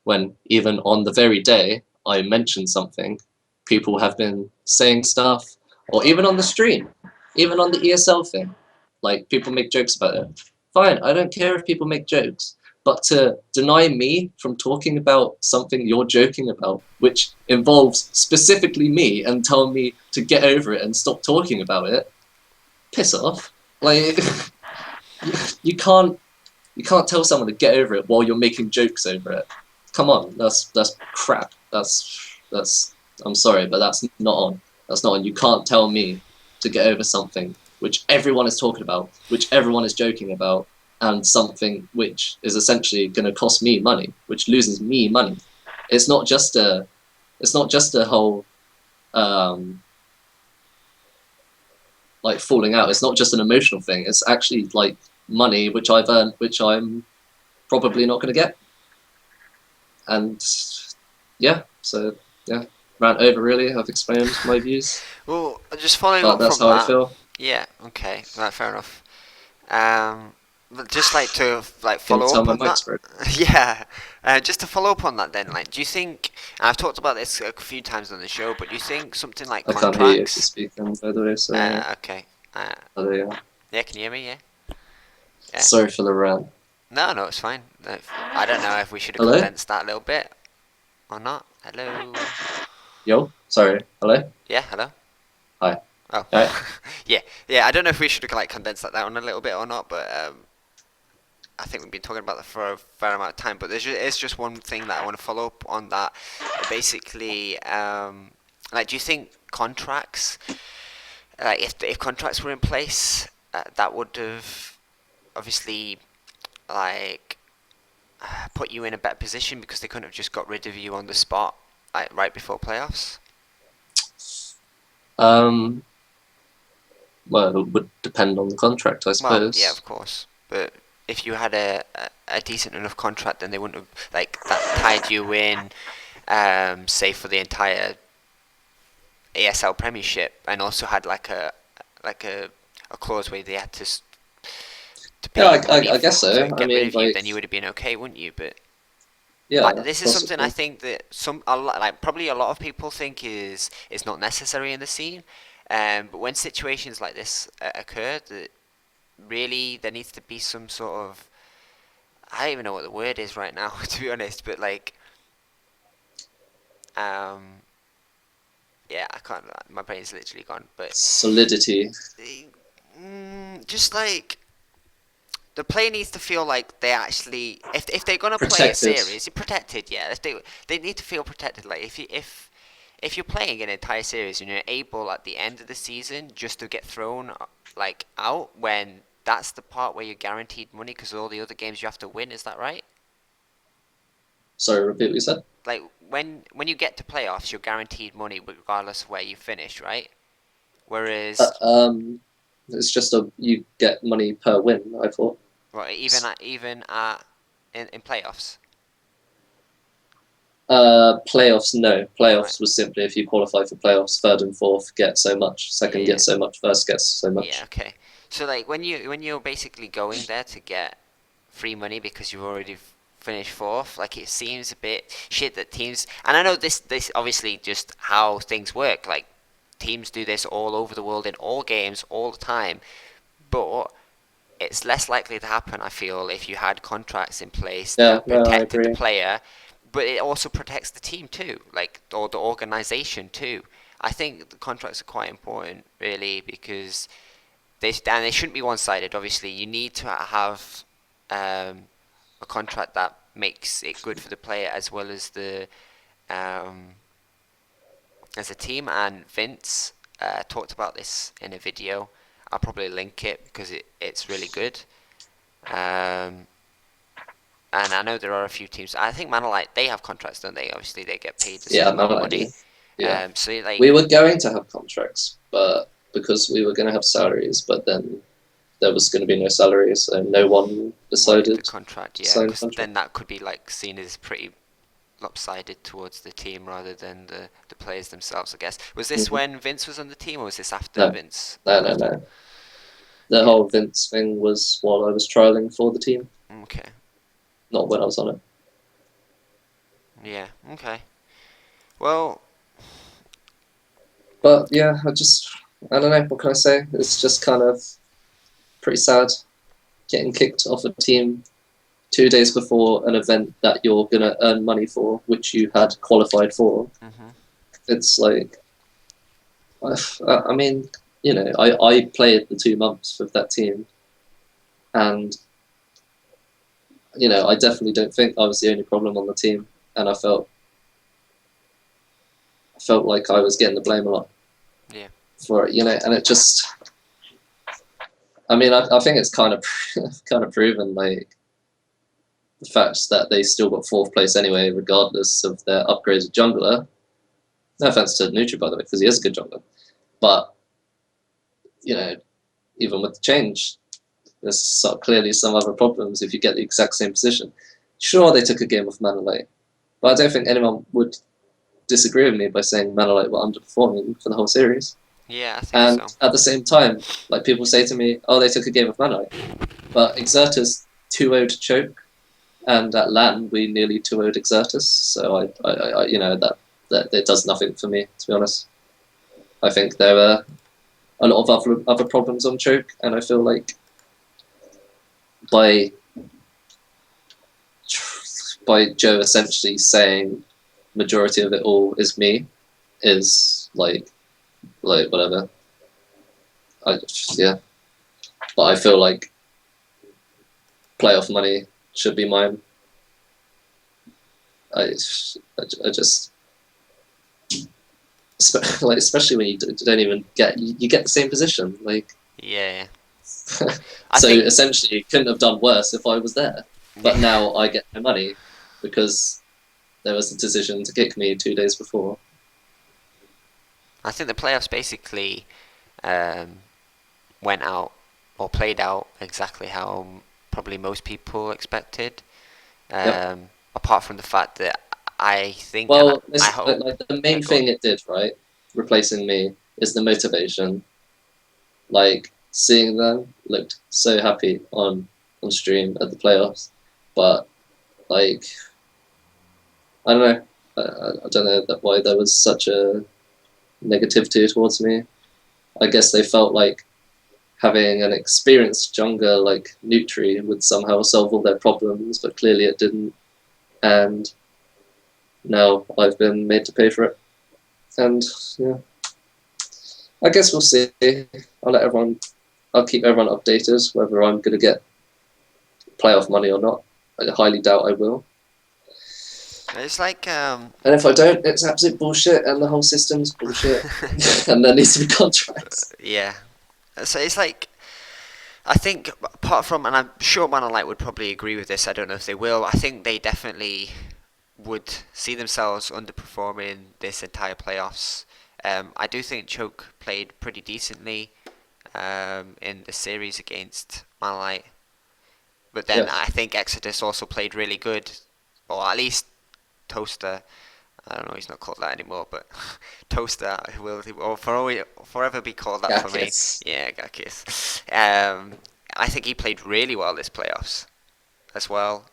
[SPEAKER 2] when even on the very day I mentioned something, people have been saying stuff, or even on the stream, even on the ESL thing, like people make jokes about it. Fine, I don't care if people make jokes, but to deny me from talking about something you're joking about, which involves specifically me, and tell me to get over it and stop talking about it, piss off. Like, you can't tell someone to get over it while you're making jokes over it. Come on, that's crap. That's I'm sorry, but that's not on. That's not on. You can't tell me to get over something which everyone is talking about, which everyone is joking about, and something which is essentially going to cost me money, which loses me money. It's not just a whole like falling out. It's not just an emotional thing. It's actually like money which I've earned, which I'm probably not going to get. And yeah, so yeah, rant over really. I've explained my views.
[SPEAKER 1] Well, just following
[SPEAKER 2] But
[SPEAKER 1] up
[SPEAKER 2] that's
[SPEAKER 1] from
[SPEAKER 2] how
[SPEAKER 1] that.
[SPEAKER 2] I feel.
[SPEAKER 1] Yeah. Okay. Right. Fair enough. But just like to
[SPEAKER 2] Can you
[SPEAKER 1] follow
[SPEAKER 2] tell
[SPEAKER 1] up
[SPEAKER 2] my
[SPEAKER 1] on that.
[SPEAKER 2] mic's broke?
[SPEAKER 1] Yeah. Just to follow up on that, then, like, do you think? And I've talked about this a few times on the show, but do you think something like
[SPEAKER 2] I can't hear you if you're
[SPEAKER 1] contracts?
[SPEAKER 2] speaking, by the way. So
[SPEAKER 1] Okay. Uh,
[SPEAKER 2] there you are.
[SPEAKER 1] yeah. Can you hear me? Yeah. Yeah.
[SPEAKER 2] Sorry for the rant.
[SPEAKER 1] No, no, it's fine. I don't know if we should have
[SPEAKER 2] Hello?
[SPEAKER 1] condensed that a little bit or not. Hello.
[SPEAKER 2] Yo? Sorry. Hello?
[SPEAKER 1] Yeah. Hello.
[SPEAKER 2] Hi.
[SPEAKER 1] Oh.
[SPEAKER 2] Alright.
[SPEAKER 1] Yeah. Yeah. I don't know if we should have like condensed that down a little bit or not, but I think we've been talking about that for a fair amount of time, but it's just one thing that I want to follow up on that. Basically, like, do you think contracts, if contracts were in place, that would have obviously like put you in a better position because they couldn't have just got rid of you on the spot, like right before playoffs?
[SPEAKER 2] Um. Well, it would depend on the contract, I
[SPEAKER 1] Well, yeah,
[SPEAKER 2] suppose.
[SPEAKER 1] of course, but if you had a decent enough contract, then they wouldn't have like that tied you in, say for the entire ASL Premiership, and also had like a clause where they had to
[SPEAKER 2] Yeah,
[SPEAKER 1] pay you money
[SPEAKER 2] I guess
[SPEAKER 1] to
[SPEAKER 2] so. I
[SPEAKER 1] get rid
[SPEAKER 2] mean,
[SPEAKER 1] of you,
[SPEAKER 2] like,
[SPEAKER 1] then you would have been okay, wouldn't you? But
[SPEAKER 2] yeah,
[SPEAKER 1] this is something I
[SPEAKER 2] possibly.
[SPEAKER 1] think that like probably a lot of people think is not necessary in the scene. But when situations like this occur, that really there needs to be some sort of, I don't even know what the word is right now, to be honest. But like, um, yeah, I can't. My brain's literally gone. But
[SPEAKER 2] Solidity.
[SPEAKER 1] just like the player needs to feel like they actually, if they're gonna play a
[SPEAKER 2] Protected.
[SPEAKER 1] series, protected. Yeah, they need to feel protected. Like if you're playing an entire series and you're able at the end of the season just to get thrown like out when that's the part where you're guaranteed money because all the other games you have to win. Is that right?
[SPEAKER 2] Sorry, repeat what you said?
[SPEAKER 1] Like when you get to playoffs, you're guaranteed money regardless of where you finish, right?
[SPEAKER 2] Uh,
[SPEAKER 1] Whereas,
[SPEAKER 2] um, it's just you get money per win, I thought.
[SPEAKER 1] well, even at in playoffs,
[SPEAKER 2] Playoffs, no.
[SPEAKER 1] right?
[SPEAKER 2] Playoffs was simply if you qualify for playoffs, third and fourth get so much, second
[SPEAKER 1] Yeah,
[SPEAKER 2] gets so much, first gets so
[SPEAKER 1] yeah,
[SPEAKER 2] much.
[SPEAKER 1] okay. So like when you're basically going there to get free money because you've already finished fourth, like it seems a bit shit that teams. And I know this obviously just how things work. Like teams do this all over the world in all games all the time, but it's less likely to happen. I feel if you had contracts in place
[SPEAKER 2] Yeah,
[SPEAKER 1] that
[SPEAKER 2] no, I
[SPEAKER 1] protected the
[SPEAKER 2] agree.
[SPEAKER 1] player, but it also protects the team too, like or the organization too. I think the contracts are quite important, really, because they shouldn't be one-sided. Obviously, you need to have a contract that makes it good for the player as well um, as a team. And Vince talked about this in a video. I'll probably link it because it's really good. Um, and I know there are a few teams. I think Manolite, they have contracts, don't they? Obviously, they get paid a
[SPEAKER 2] Yeah,
[SPEAKER 1] certain
[SPEAKER 2] none
[SPEAKER 1] amount
[SPEAKER 2] of
[SPEAKER 1] of
[SPEAKER 2] that
[SPEAKER 1] money.
[SPEAKER 2] do. Yeah.
[SPEAKER 1] So like,
[SPEAKER 2] We were going to have contracts, but because we were going to have salaries, but then there was going to be no salaries, so no one
[SPEAKER 1] wanted the
[SPEAKER 2] decided
[SPEAKER 1] contract,
[SPEAKER 2] to
[SPEAKER 1] yeah,
[SPEAKER 2] sign a
[SPEAKER 1] because
[SPEAKER 2] contract.
[SPEAKER 1] then that could be like seen as pretty lopsided towards the team rather than the players themselves, I guess. Was this
[SPEAKER 2] Hmm.
[SPEAKER 1] when Vince was on the team, or was this after
[SPEAKER 2] No,
[SPEAKER 1] Vince
[SPEAKER 2] no, no,
[SPEAKER 1] left?
[SPEAKER 2] no. The
[SPEAKER 1] Yeah.
[SPEAKER 2] whole Vince thing was while I was trialing for the team,
[SPEAKER 1] Okay.
[SPEAKER 2] not when I was on it.
[SPEAKER 1] Yeah. Okay. Well,
[SPEAKER 2] But yeah, I don't know, what can I say? It's just kind of pretty sad getting kicked off a team 2 days before an event that you're going to earn money for, which you had qualified for.
[SPEAKER 1] mhm.
[SPEAKER 2] It's like, I mean, I played the 2 months with that team, and I definitely don't think I was the only problem on the team, and I felt like I was getting the blame a lot
[SPEAKER 1] Yeah.
[SPEAKER 2] for it, and it just, I mean, I think it's kind of kind of proven like the fact that they still got fourth place anyway, regardless of their upgraded jungler. No offense to Nutri, by the way, because he is a good jungler, but you know, even with the change, there's clearly some other problems if you get the exact same position. Sure, they took a game off Mana Lake, but I don't think anyone would disagree with me by saying Mana Lake were underperforming for the whole series.
[SPEAKER 1] Yeah, I think
[SPEAKER 2] And
[SPEAKER 1] so.
[SPEAKER 2] at the same time, like people say to me, "Oh, they took a game off Mana Lake," but Exertus 2-0'd Choke, and at LAN we nearly 2-0'd Exertus. So that it does nothing for me, to be honest. I think there were a lot of other problems on Choke, and I feel like by Joe essentially saying majority of it all is me is like whatever. Yeah, but I feel like playoff money should be mine. I just like, especially when you don't even you get the same position, like.
[SPEAKER 1] Yeah. I
[SPEAKER 2] So
[SPEAKER 1] think.
[SPEAKER 2] essentially, you couldn't have done worse if I was there. But
[SPEAKER 1] Yeah.
[SPEAKER 2] now I get no money because there was a decision to kick me 2 days before.
[SPEAKER 1] I think the playoffs basically um, went out or played out exactly how probably most people expected.
[SPEAKER 2] Yep.
[SPEAKER 1] Apart from the fact that I think, and
[SPEAKER 2] Well,
[SPEAKER 1] I hope,
[SPEAKER 2] like the
[SPEAKER 1] yeah,
[SPEAKER 2] main
[SPEAKER 1] go on.
[SPEAKER 2] thing it did, right, replacing me, is the motivation. Like seeing them looked so happy on stream at the playoffs, but like I don't know, I don't know why there was such a negativity towards me. I guess they felt like having an experienced jungler like Nutri would somehow solve all their problems, but clearly it didn't. And now I've been made to pay for it. And yeah, I guess we'll see. I'll keep everyone updated whether I'm going to get playoff money or not. I highly doubt I will.
[SPEAKER 1] It's like,
[SPEAKER 2] And if I don't, it's absolute bullshit, and the whole system's bullshit, and there needs to be contracts.
[SPEAKER 1] yeah. So it's like, I think apart from, and I'm sure Man and Light would probably agree with this. I don't know if they will. I think they definitely would see themselves underperforming this entire playoffs. I do think Choke played pretty decently in the series against Manlight, but then
[SPEAKER 2] Yeah,
[SPEAKER 1] I think Exodus also played really good, or at least Toaster. I don't know, he's not called that anymore, but Toaster will forever be called that
[SPEAKER 2] yeah,
[SPEAKER 1] for me.
[SPEAKER 2] yes.
[SPEAKER 1] Yeah, Gakis. I think he played really well this playoffs as well.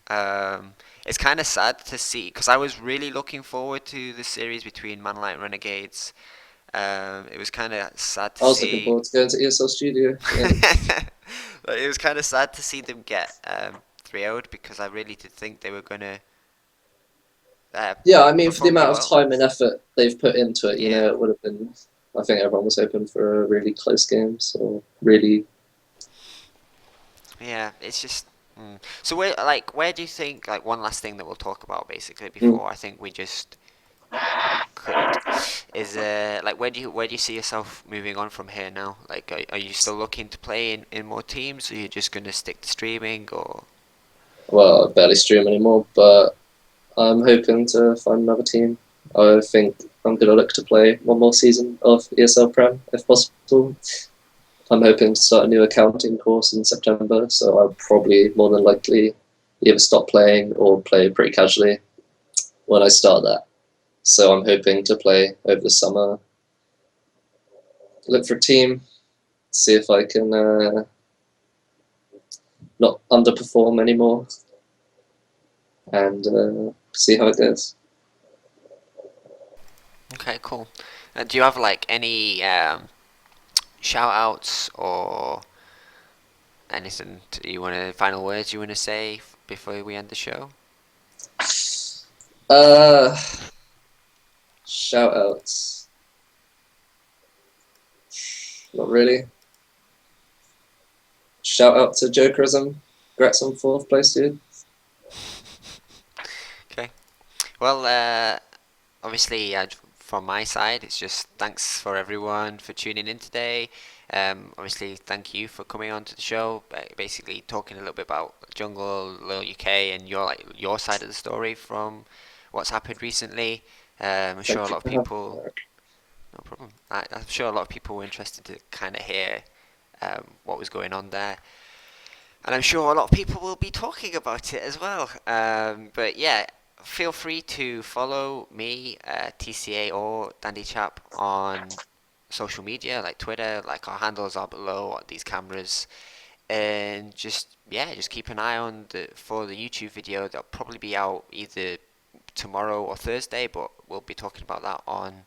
[SPEAKER 1] Um, it's kind of sad to see because I was really looking forward to the series between Manlight and Renegades. It was kind of sad to
[SPEAKER 2] I was looking
[SPEAKER 1] see.
[SPEAKER 2] forward to going to ESL Studio. Yeah.
[SPEAKER 1] But it was kind of sad to see them get 3-0'd because I really did think they were gonna
[SPEAKER 2] Yeah, I mean, for the
[SPEAKER 1] perform really
[SPEAKER 2] amount of
[SPEAKER 1] well.
[SPEAKER 2] time and effort they've put into it,
[SPEAKER 1] Yeah,
[SPEAKER 2] it would have been. I think everyone was hoping for a really close game, so really.
[SPEAKER 1] yeah. It's just. So where do you think, like, one last thing that we'll talk about basically
[SPEAKER 2] Mm.
[SPEAKER 1] before I think we just cut is like where do you see yourself moving on from here now? Like, are you still looking to play in more teams? Or are you just gonna stick to streaming or?
[SPEAKER 2] Well, I barely stream anymore, but I'm hoping to find another team. I think I'm going to look to play one more season of ESL Prem if possible. I'm hoping to start a new accounting course in September, so I'll probably more than likely either stop playing or play pretty casually when I start that. So I'm hoping to play over the summer, look for a team, see if I can not underperform anymore, and see how it goes.
[SPEAKER 1] Okay, cool. Do you have like any shout outs or anything final words you want to say before we end the show?
[SPEAKER 2] Uh, Shoutouts. Not really. Shout out to Jokerism. Congrats on fourth place, dude.
[SPEAKER 1] Okay. Well, obviously, from my side, it's just thanks for everyone for tuning in today. Obviously, thank you for coming on to the show. Basically, talking a little bit about Jungle, Little UK, and your side of the story from what's happened recently. I'm sure a
[SPEAKER 2] Thank you
[SPEAKER 1] lot of
[SPEAKER 2] for having me,
[SPEAKER 1] people.
[SPEAKER 2] Eric.
[SPEAKER 1] No problem. I'm sure a lot of people were interested to kind of hear what was going on there. And I'm sure a lot of people will be talking about it as well. But yeah, feel free to follow me, TCA or DandyChap on social media like Twitter. Like our handles are below on these cameras, and just keep an eye on for the YouTube video. That'll probably be out either tomorrow or Thursday, but we'll be talking about that on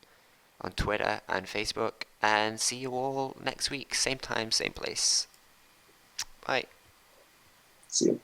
[SPEAKER 1] Twitter and Facebook. And see you all next week, same time, same place. Bye.
[SPEAKER 2] See you.